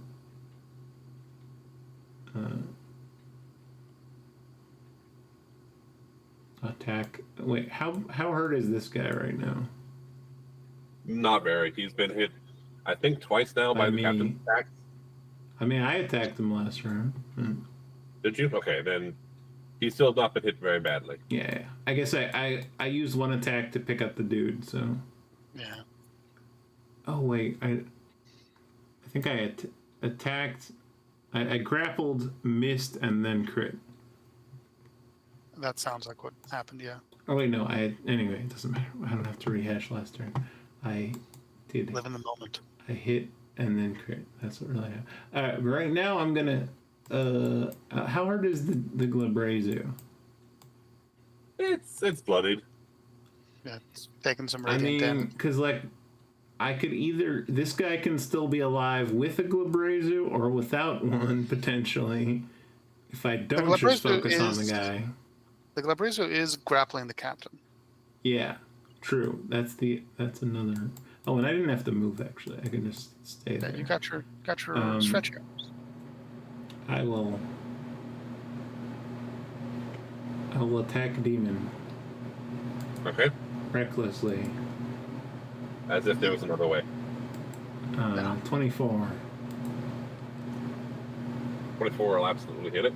attack. Wait, how hurt is this guy right now? Not very. He's been hit, I think, twice now by the captain's attack. I mean, I attacked him last round. Did you? Okay, then he's still not been hit very badly. Yeah, I guess I used one attack to pick up the dude. So. Yeah. Oh wait, I think I attacked. I grappled, missed, and then crit. That sounds like what happened. Yeah. Oh wait, no. Anyway, it doesn't matter. I don't have to rehash last turn. I did. Live in the moment. I hit and then crit. That's what really happened. All right, right now I'm gonna. How hard is the Glabrazu? It's bloodied. Yeah, it's taking some I radiant mean, damage. because like, I could either this guy can still be alive with a Glabrazu or without one potentially. If I don't just Glabrazu focus on the is- guy. The Glabrazu is grappling the captain. Yeah, true. That's another. Oh, and I didn't have to move actually. I can just stay Yeah, there. you got your Um, stretch arms. I will attack demon Okay, recklessly. as if there was another way. 24. 24 will absolutely hit it.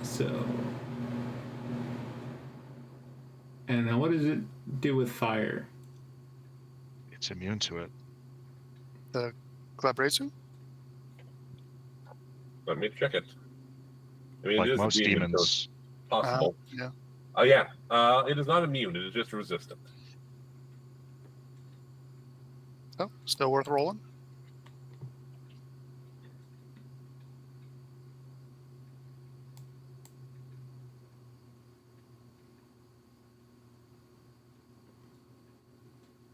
So. And now what does it do with fire? It's immune to it. The Glabrazu? Let me check it. I mean, Like it is most a demon, so it's demons. possible. Yeah. Oh yeah, it is not immune. It is just resistant. Oh, still worth rolling.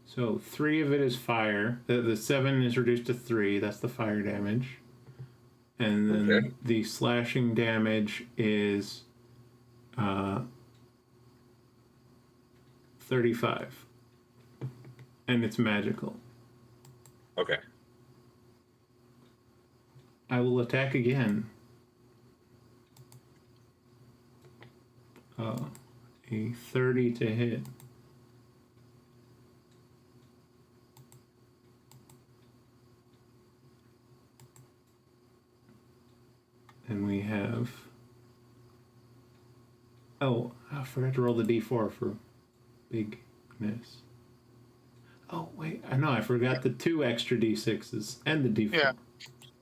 So 3 of it is fire. The 7 is reduced to 3. That's the fire damage. And then Okay. the slashing damage is 35. And it's magical. Okay. I will attack again. A 30 to hit. And we have. Oh, I forgot to roll the d4 for big miss. Oh wait, I know I forgot the 2 extra d6s and the d4. Yeah.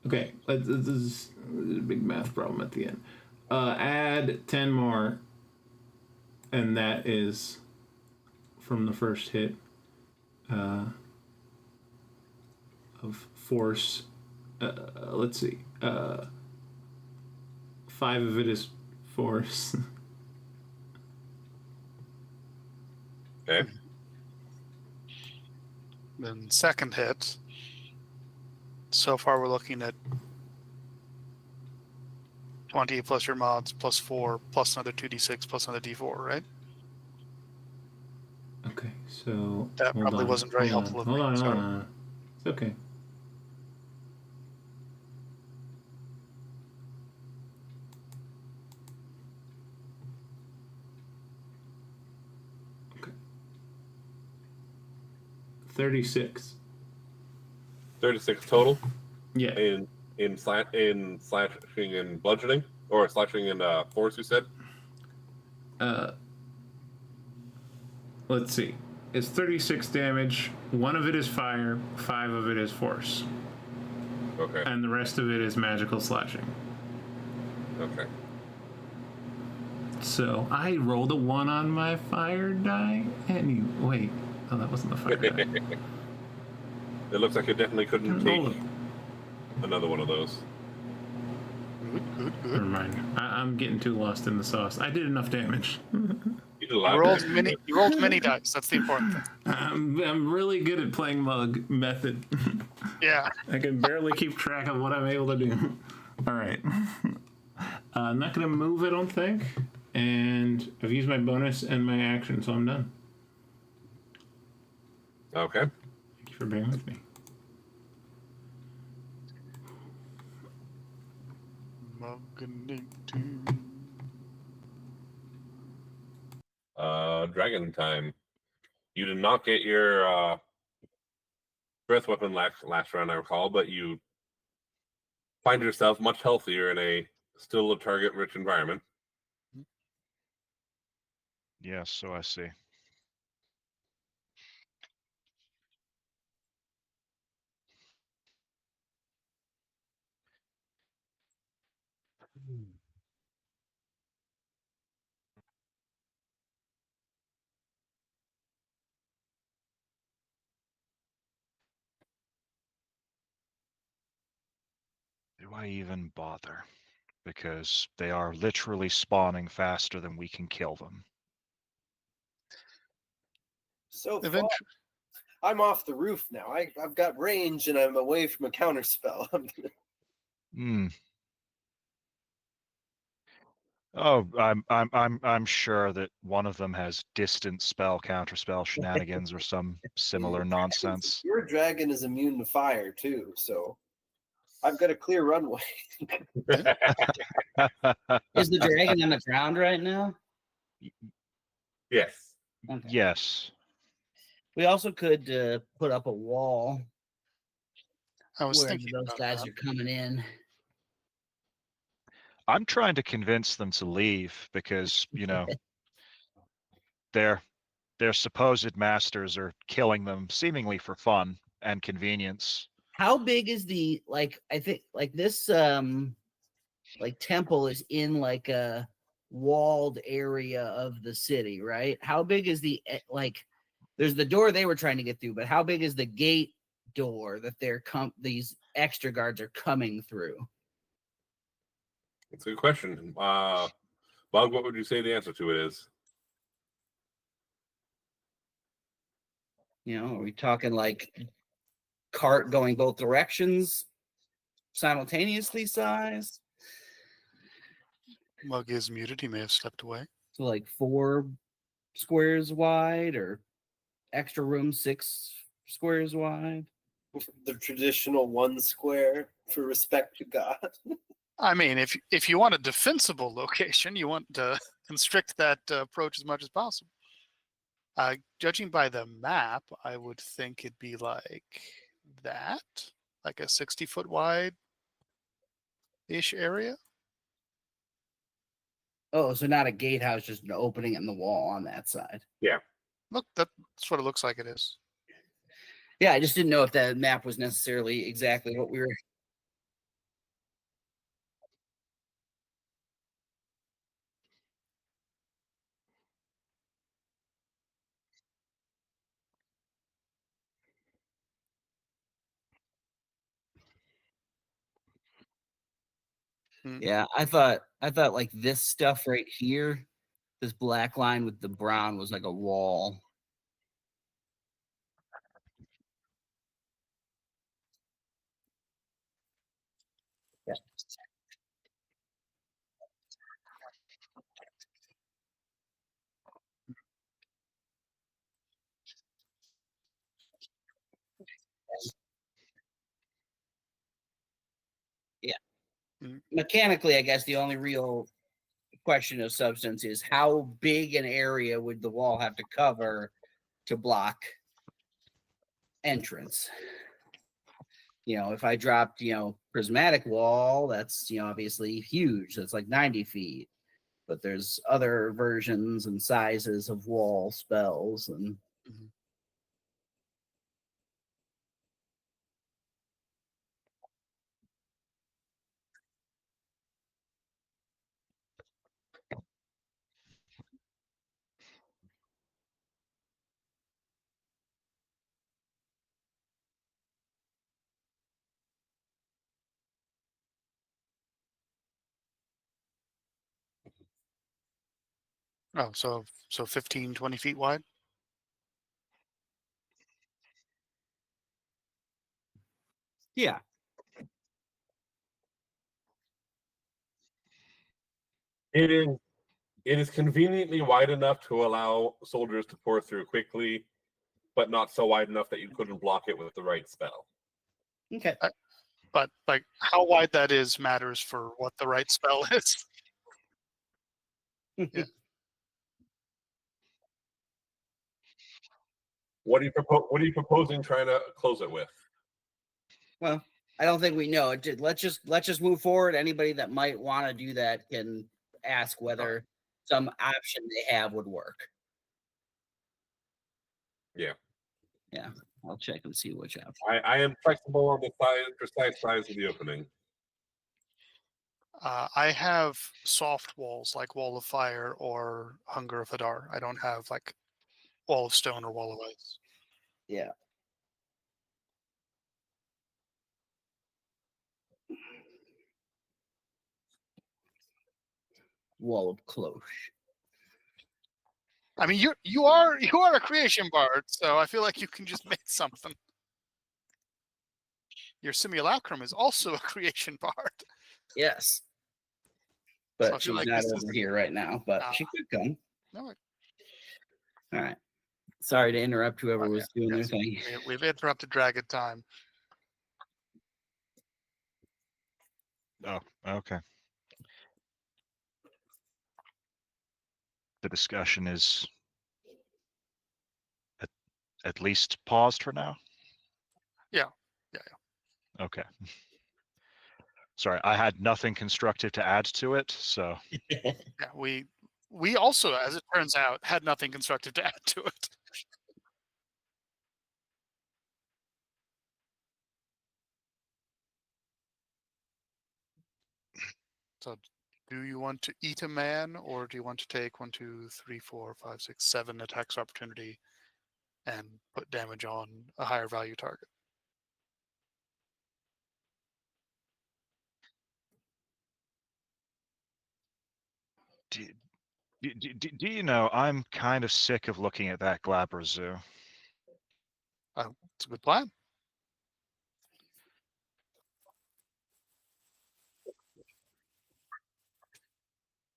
Okay, this is a big math problem at the end. Add 10 more, and that is from the first hit of force. Let's see. 5 of it is force. Okay. Then second hit. So far, we're looking at 20 plus your mods plus 4 plus another 2d6 plus another d4, right? Okay, so That hold probably on, wasn't very hold helpful on, of hold me, on, sorry. hold on. It's okay. Okay. 36. 36 total Yeah. in slashing and bludgeoning, or slashing and force. You said. Let's see. It's 36 damage. 1 of it is fire. 5 of it is force, Okay. and the rest of it is magical slashing. Okay. So I rolled a 1 on my fire die. Wait, oh, that wasn't the fire die. It looks like it definitely couldn't Roll take another one of those. Good. Never mind. I'm getting too lost in the sauce. I did enough damage. You did a lot. You rolled many dice. That's the important thing. I'm really good at playing mug method. Yeah. I can barely keep track of what I'm able to do. All right. I'm not going to move, I don't think. And I've used my bonus and my action, so I'm done. Okay. Thank you for being with me. Dragon time. You did not get your breath weapon last round, I recall, but you find yourself much healthier in a still a target-rich environment. Yes, so I see. Do I even bother? Because they are literally spawning faster than we can kill them. So far, Eventually. I'm off the roof now. I've got range and I'm away from a counter spell. Hmm. Oh, I'm sure that one of them has distant spell, counterspell shenanigans, or some similar nonsense. Your dragon is immune to fire too, so I've got a clear runway. Is the dragon on the ground right now? Yes. Okay. Yes. We also could put up a wall I was wherever thinking those about guys that. are coming in. I'm trying to convince them to leave because, their supposed masters are killing them seemingly for fun and convenience. How big is the I think this temple is in like a walled area of the city, right? How big is the there's the door they were trying to get through, but how big is the gate door that these extra guards are coming through? It's a good question. Bob, what would you say the answer to it is? Are we talking like cart going both directions simultaneously size? Mug is muted. He may have stepped away. So like 4 squares wide, or extra room 6 squares wide? The traditional 1 square for respect to God. I mean, if you want a defensible location, you want to constrict that approach as much as possible. Judging by the map, I would think it'd be like that, like a 60-foot wide-ish area. Oh, so not a gatehouse, just an opening in the wall on that side. Yeah. Look, that's what it looks like it is. Yeah, I just didn't know if that map was necessarily exactly what we were. Yeah, I thought like this stuff right here, this black line with the brown was like a wall. Yeah. Yeah. Mechanically, I guess the only real question of substance is how big an area would the wall have to cover to block entrance? If I dropped, prismatic wall, that's, obviously huge. That's like 90 feet. But there's other versions and sizes of wall spells. And Oh, so 15, 20 feet wide? yeah. It is conveniently wide enough to allow soldiers to pour through quickly, but not so wide enough that you couldn't block it with the right spell. Okay. But like how wide that is matters for what the right spell is. Yeah. What are you proposing trying to close it with? Well, I don't think we know. Let's just move forward. Anybody that might want to do that can ask whether some option they have would work. Yeah. Yeah, I'll check and see which option. I am flexible on the precise size of the opening. I have soft walls like Wall of Fire or Hunger of Hadar. I don't have like Wall of Stone or Wall of Ice. Yeah. Wall of Cloche. I mean, you are a creation bard, so I feel like you can just make something. Your simulacrum is also a creation bard. Yes. So I But feel she's like not this over is- here right now, but she could come. No, All right. Sorry to interrupt whoever was doing their yes, thing. we've interrupted Dragon time. Oh, okay. The discussion is at least paused for now? Yeah. Okay. Sorry, I had nothing constructive to add to it, so Yeah, we also, as it turns out, had nothing constructive to add to it. So, do you want to eat a man, or do you want to take 1, 2, 3, 4, 5, 6, 7 attacks opportunity and put damage on a higher value target? do you know, I'm kind of sick of looking at that Glabra Zoo. It's a good plan.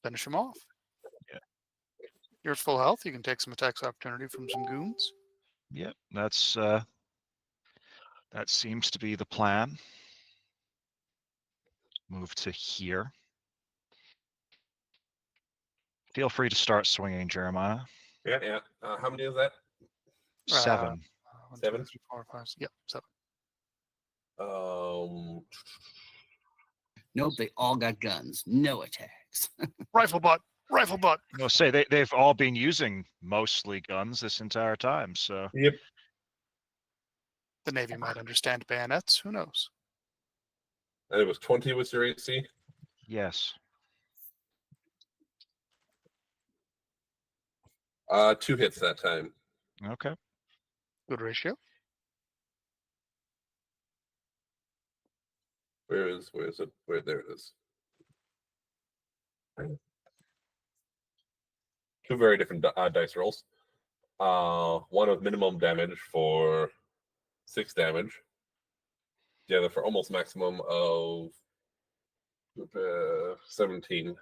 Finish him off. Yeah. You're at full health. You can take some attacks opportunity from some goons. Yep, that seems to be the plan. Move to here. Feel free to start swinging, Jeremiah. Yeah. How many is that? 7. 1, 2, 7? 3, 4, 5, 6. Yep, 7. Nope, they all got guns. No attacks. Rifle butt. No, say they've all been using mostly guns this entire time, so Yep. The Navy might understand bayonets. Who knows? And it was 20 was your AC? Yes. 2 hits that time. Okay. Good ratio. Where is it? There it is. 2 very different dice rolls. One of minimum damage for 6 damage. The other for almost maximum of 17.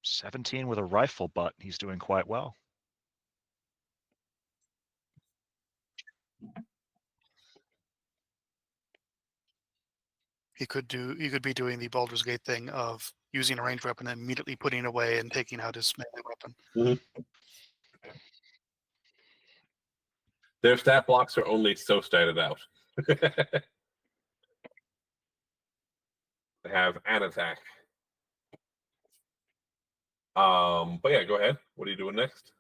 17 with a rifle butt. He's doing quite well. He could be doing the Baldur's Gate thing of using a ranged weapon and immediately putting it away and taking out his melee weapon. Mm-hmm. Their stat blocks are only so statted out. They have an attack. But yeah, go ahead. What are you doing next?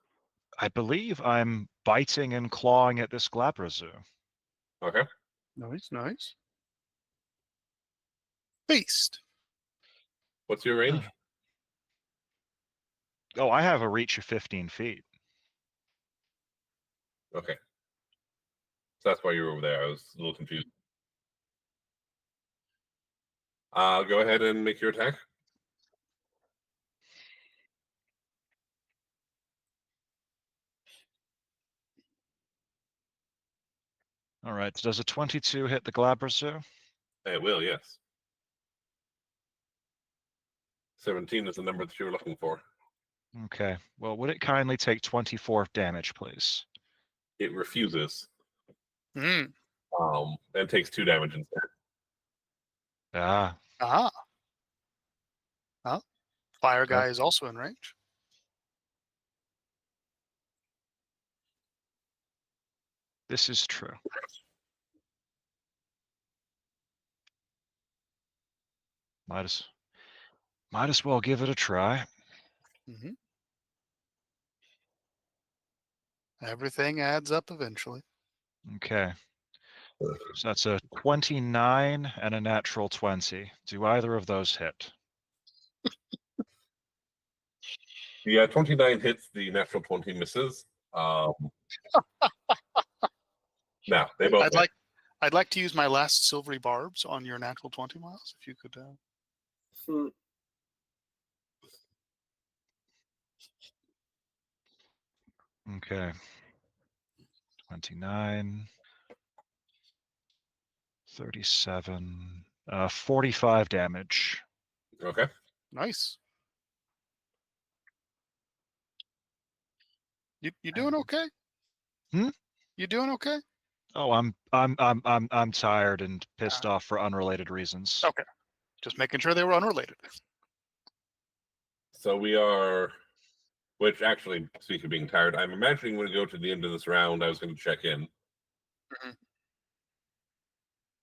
I believe I'm biting and clawing at this Glabrazu. Okay. Nice. Beast. What's your range? Oh, I have a reach of 15 feet. Okay. So that's why you were over there. I was a little confused. Go ahead and make your attack. All right. Does a 22 hit the Glabrazu? It will, yes. 17 is the number that you were looking for. Okay. Well, would it kindly take 24 damage, please? It refuses. Hmm. And takes 2 damage instead. Ah. Well, fire guy is also in range. This is true. Might as well give it a try. Mm-hmm. Everything adds up eventually. Okay. So that's a 29 and a natural 20. Do either of those hit? Yeah, 29 hits, the natural 20 misses. No, they both hit. I'd like to use my last silvery barbs on your natural 20, Miles, if you could. Okay. 29, 37, 45 damage. Okay. Nice. You doing okay? Hmm? You doing okay? Oh, I'm tired and pissed off for unrelated reasons. Okay. Just making sure they were unrelated. So we are, which actually, speaking of being tired, I'm imagining when we go to the end of this round, I was going to check in.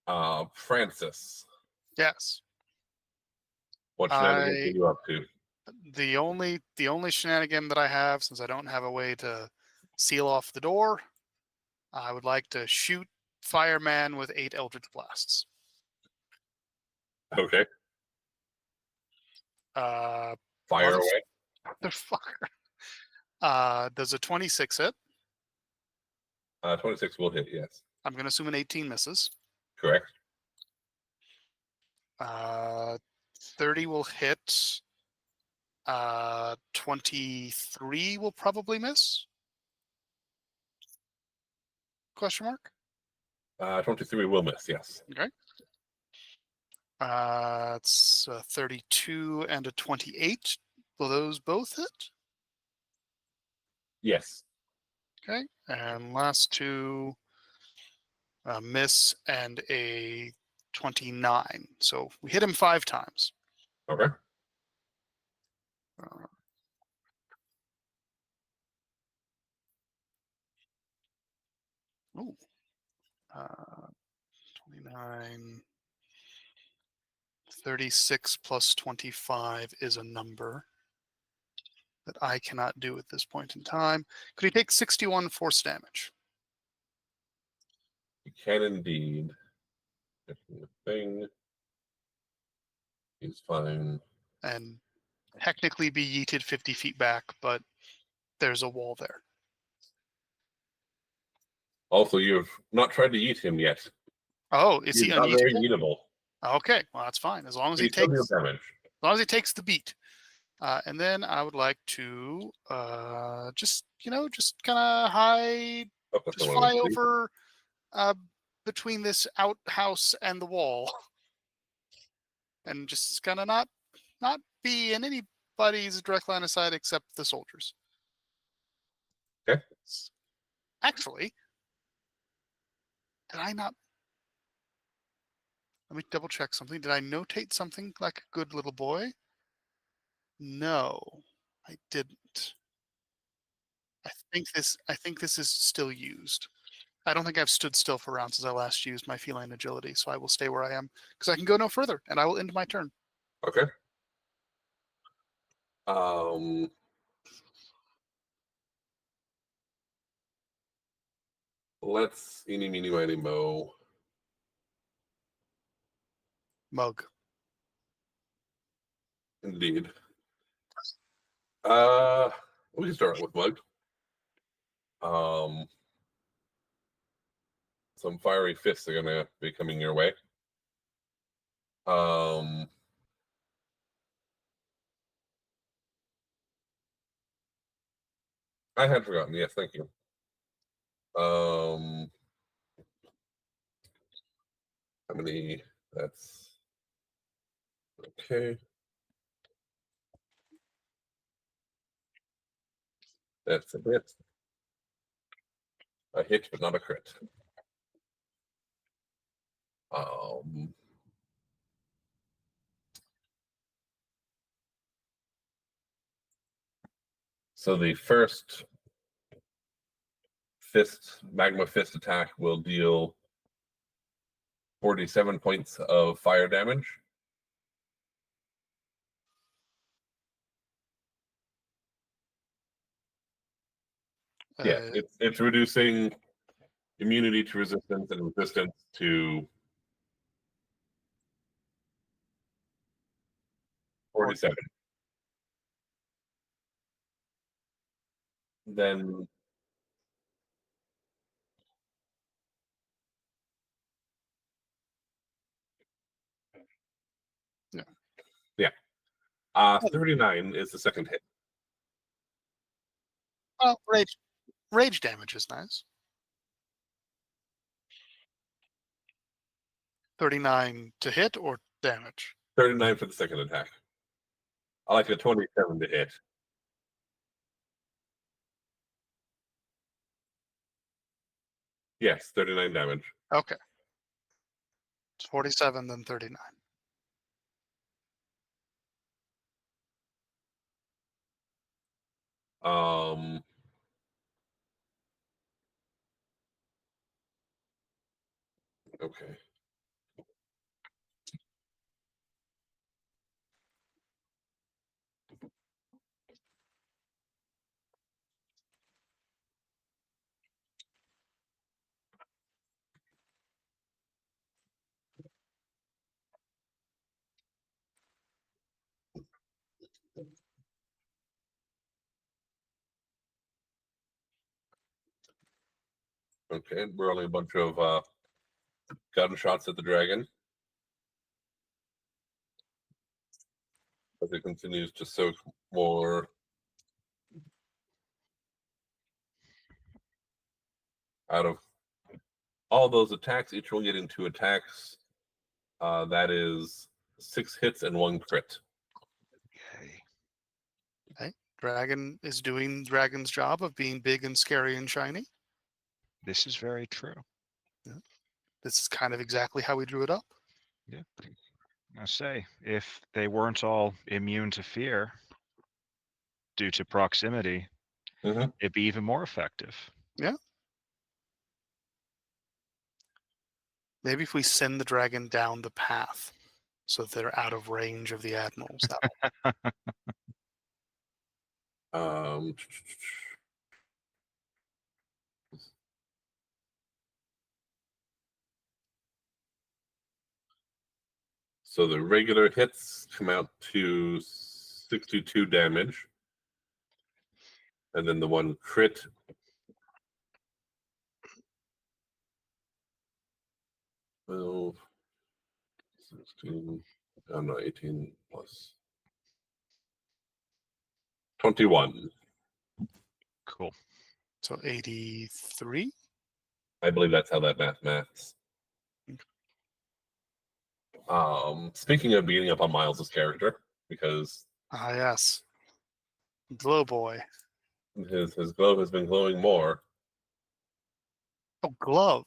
Mm-hmm. Francis. Yes. What shenanigans are you up to? The only shenanigan that I have, since I don't have a way to seal off the door, I would like to shoot Fireman with 8 Eldritch Blasts. Okay. Fire away. Motherfucker. Does a 26 hit? 26 will hit, yes. I'm going to assume an 18 misses. Correct. 30 will hit. 23 will probably miss? Question mark? 23 will miss, yes. Okay. It's a 32 and a 28. Will those both hit? Yes. Okay. And last two, a miss and a 29. So we hit him 5 times. Okay. Ooh. 29. 36 plus 25 is a number that I cannot do at this point in time. Could he take 61 force damage? can indeed. Checking the thing. He's fine. And technically be yeeted 50 feet back, but there's a wall there. Also, you have not tried to eat him yet. Oh, is He's he not very uneatable? eatable. Okay, well that's fine as long as He he still takes deals damage. the beat. And then I would like to just kind of hide, Up with just the fly one. over between this outhouse and the wall, and just kind of not be in anybody's direct line of sight except the soldiers. Okay. Actually, did I not? Let me double check something. Did I notate something like a good little boy? No, I didn't. I think this is still used. I don't think I've stood still for rounds since I last used my feline agility, so I will stay where I am because I can go no further, and I will end my turn. Okay. Let's eeny, meeny, miny, mo. Mug. Indeed. We can start with Mug. Some fiery fists are gonna be coming your way. I had forgotten. Yes, thank you. How many? That's okay. That's a hit. A hit, but not a crit. So the first magma fist attack will deal 47 points of fire damage. Yeah, it's reducing immunity to resistance and resistance to 47. Then yeah. 39 is the second hit. Oh, rage damage is nice. 39 to hit or damage? 39 for the second attack. I like a 27 to hit. Yes, 39 damage. Okay. It's 47, then 39. Okay. Okay, we're only a bunch of gunshots at the dragon as it continues to soak more out of all those attacks. Each one getting 2 attacks. That is 6 hits and 1 crit. Okay. Dragon is doing Dragon's job of being big and scary and shiny. This is very true. Yeah. This is kind of exactly how we drew it up. Yeah. I say, if they weren't all immune to fear due to proximity, it'd be even more effective. Yeah. Maybe if we send the dragon down the path so that they're out of range of the admirals. So the regular hits come out to 62 damage. And then the one crit. Well, 16. Oh no, 18 plus 21. Cool. So 83. I believe that's how that maths. Speaking of beating up on Miles' character, because Ah, yes. Glow boy. his glow has been glowing more. Oh, glove.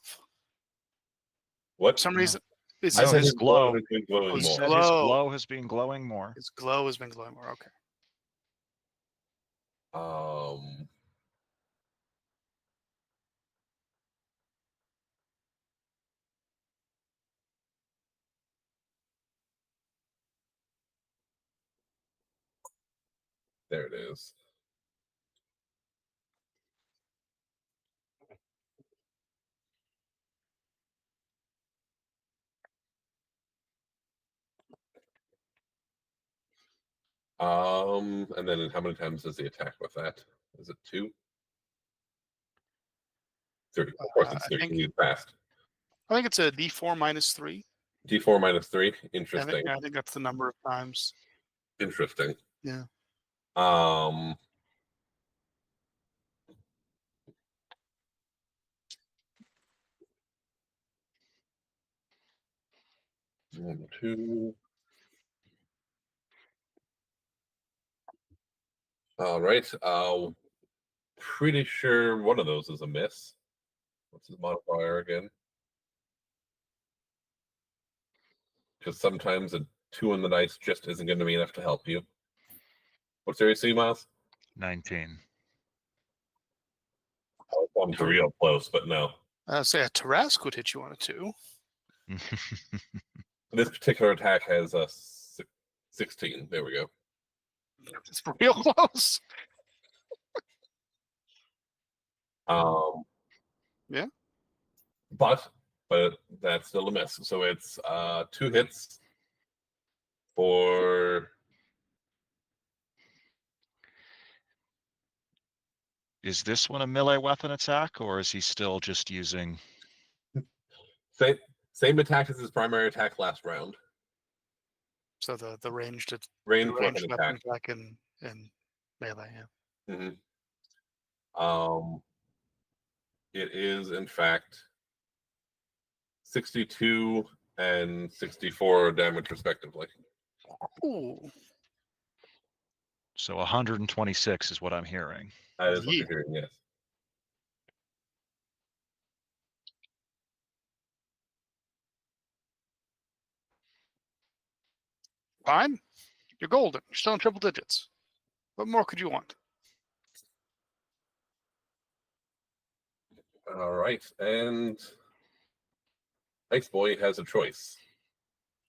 What? For some reason, I No, said his his glow glow. has been glowing His He more. said his glow. glow has been glowing more. His glow has been glowing more. Okay. There it is. And then how many times does he attack with that? Is it 2? 3. Of course, it's 3. He's fast. I think it's a D4 minus 3. D4 minus 3. Interesting. I think that's the number of times. Interesting. Yeah. 1, 2. All right. Pretty sure one of those is a miss. What's his modifier again? Because sometimes a 2 on the dice just isn't going to be enough to help you. What's your AC, Miles? 19. I'm real close, but no. Say a Tarrasque would hit you on a 2. This particular attack has a 16. There we go. It's real close. Yeah. But that's still a miss. So it's 2 hits for. Is this one a melee weapon attack, or is he still just using? Same attack as his primary attack last round. So the ranged Weapon weapon attack. in melee. Yeah. Mm-hmm. It is in fact 62 and 64 damage respectively. Ooh. So 126 is what I'm hearing. That is what you're hearing, yes. Fine. You're golden. You're still in triple digits. What more could you want? All right, and Ice Boy has a choice.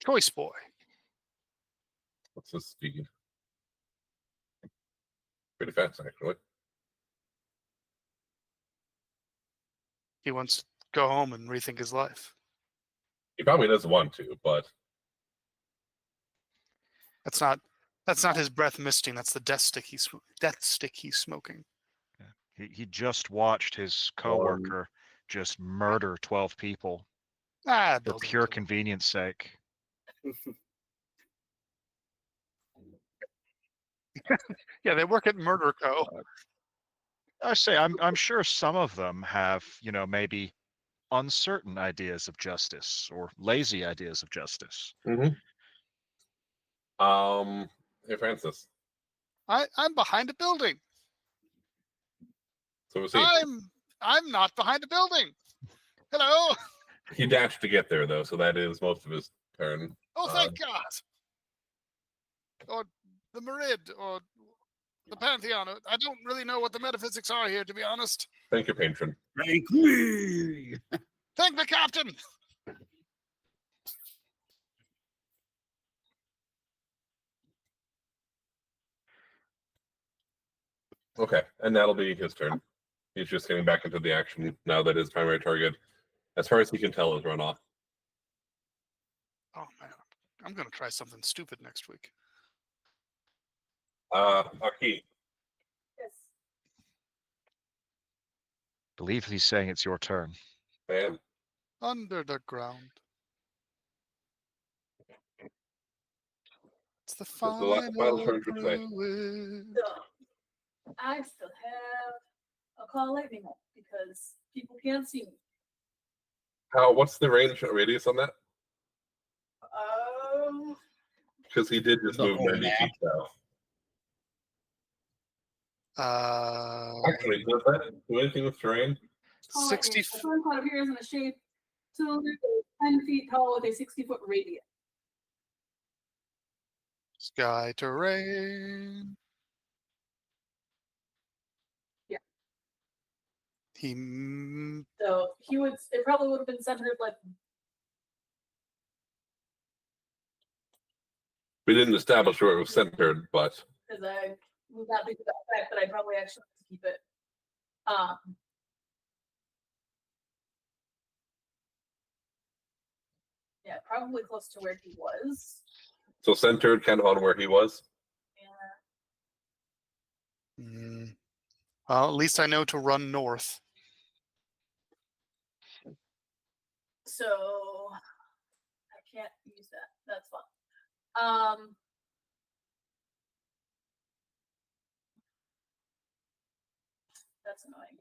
Choice boy. What's his speed? Pretty fast, actually. He wants to go home and rethink his life. He probably doesn't want to, but That's not his breath misting. That's the death stick he's smoking. He just watched his coworker just murder 12 people for pure convenience sake. Yeah, they work at Murder Co. I say I'm sure some of them have, maybe uncertain ideas of justice or lazy ideas of justice. Mm-hmm. Hey Francis. I'm behind a building. So is he. I'm not behind a building. Hello. He dashed to get there though, so that is most of his turn. Oh, thank God. Or the Merid, or the Pantheon. I don't really know what the metaphysics are here, to be honest. Thank you, patron. Thank me. Thank the captain. Okay, and that'll be his turn. He's just getting back into the action now that his primary target, as far as he can tell, is run off. Oh man. I'm gonna try something stupid next week. Aki, Yes. Believe he's saying it's your turn. man. Under the ground. It's the This is the last final final turn for today. druid. So I still have a call lightning up because people can't see me. What's the range radius on that? Um, Because he did just The move whole 90 map. feet south. Actually, does that do anything with terrain? call 60 lightning. A storm cloud appears in a shape cylinder 10 feet tall with a 60-foot radius. sky terrain. Yeah. He So it probably would have been centered like We didn't establish where it was centered, but because I was not thinking about the fact that I'd probably actually have to keep it. Yeah, probably close to where he was. so centered kind of on where he was. Yeah. Well, at least I know to run north. So I can't use that. That's fine. That's annoying.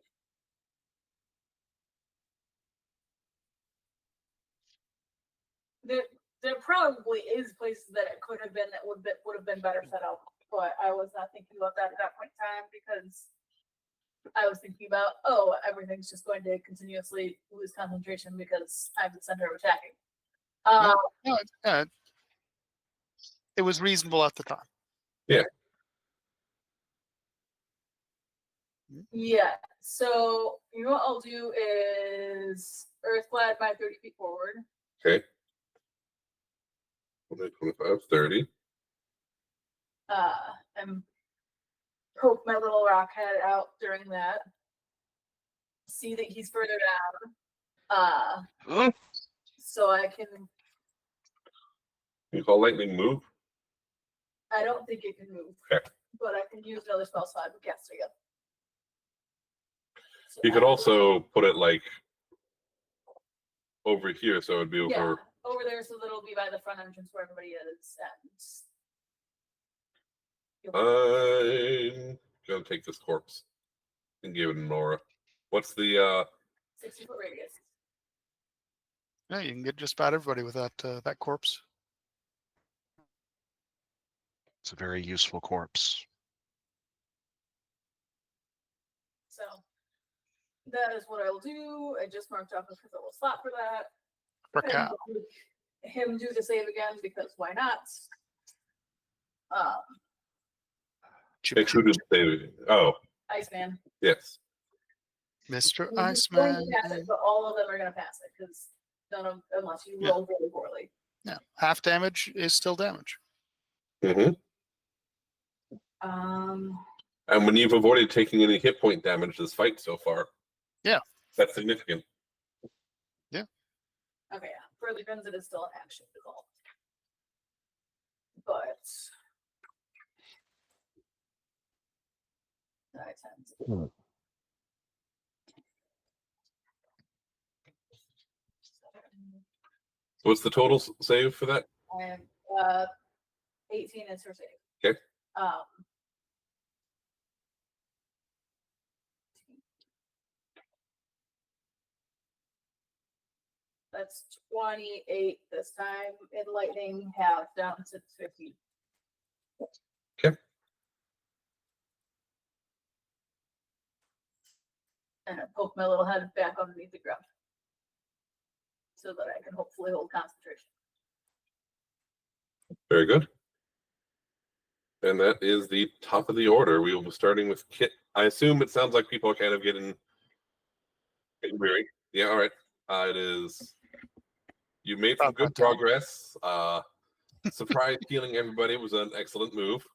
There probably is places that it could have been that would have been better set up, but I was not thinking about that at that point in time because I was thinking about everything's just going to continuously lose concentration because I'm the center of attacking. No, it was reasonable at the time. Yeah. So you know what I'll do is Earth Glad by 30 feet forward. Okay. 25, 30. And poke my little rock head out during that. See that he's further down. So I can. You call lightning move? I don't think it can move. Okay. But I can use another spell slot to cast it again. So You could also put it like over here, so it would be over. over there, so that it'll be by the front entrance where everybody is, and I'm gonna take this corpse and give it an aura. What's the 60-foot radius. Yeah, you can get just about everybody with that corpse. It's a very useful corpse. So that is what I'll do. I just marked off a little slot for that. For cow. And him do the save again because why not? make who did save? Oh, Iceman. yes. Mr. He's going Iceman. to pass it, but all of them are going to pass it because unless you roll really poorly. Yeah, half damage is still damage. Mm-hmm. And when you've avoided taking any hit point damage this fight so far, yeah, that's significant. Yeah. Okay, yeah. For the guns, it is still an action result. But I tend to. What's the total save for that? I am 18 is her save. Okay. That's 28 this time. In lightning, half down to 50. Okay. And I poke my little head back underneath the ground so that I can hopefully hold concentration. Very good. And that is the top of the order. We will be starting with Kit. I assume it sounds like people are kind of getting weary. Yeah, all right. It is. You made some good progress. Surprise healing everybody was an excellent move.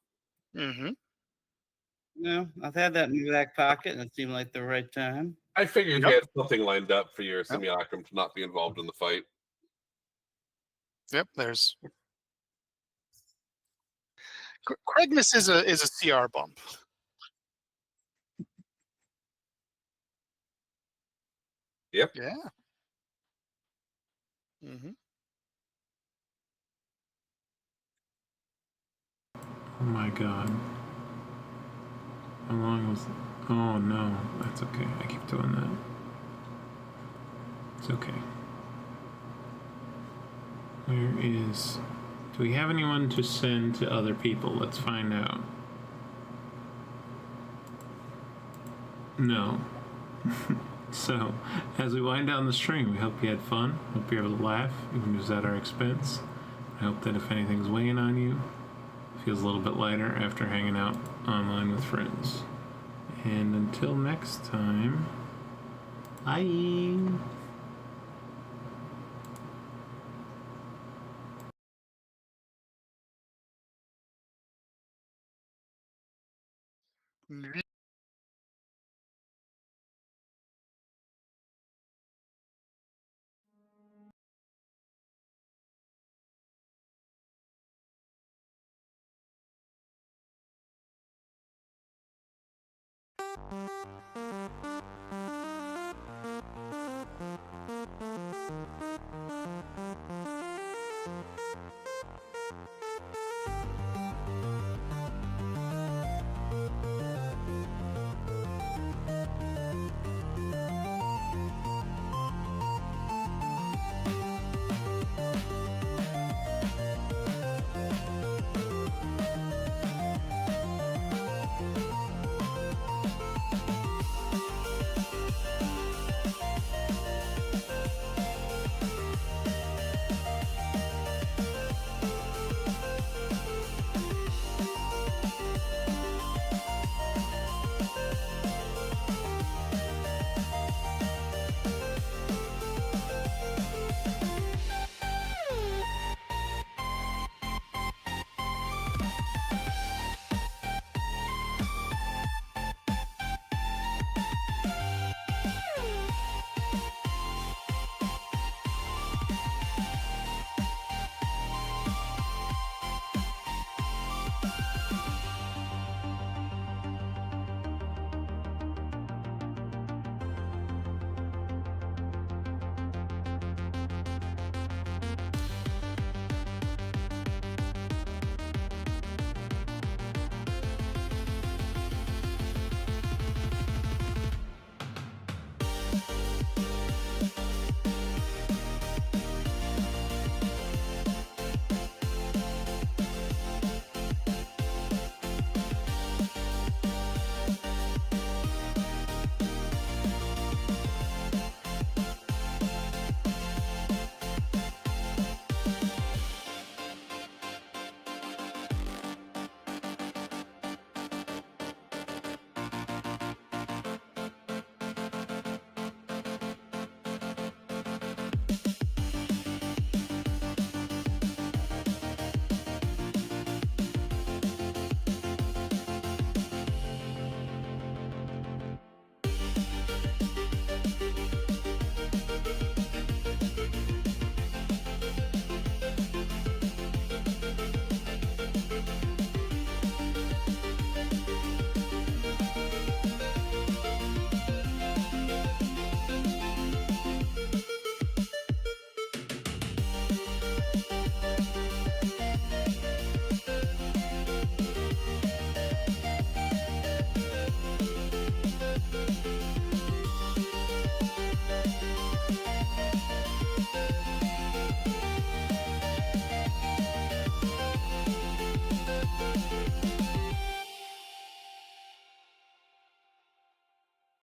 Mm-hmm. No, I've had that in my back pocket, and it seemed like the right time. I figured you had something lined up for your simulacrum to not be involved in the fight. Yep, there's Craigness is a CR bump. Yep. Yeah. Mm-hmm. Oh my god. How long was... Oh no, that's okay. I keep doing that. It's okay. Where is... Do we have anyone to send to other people? Let's find out. No. So, as we wind down the stream, we hope you had fun. Hope you're able to laugh, even if it's at our expense. I hope that if anything's weighing on you, it feels a little bit lighter after hanging out online with friends. And until next time, bye!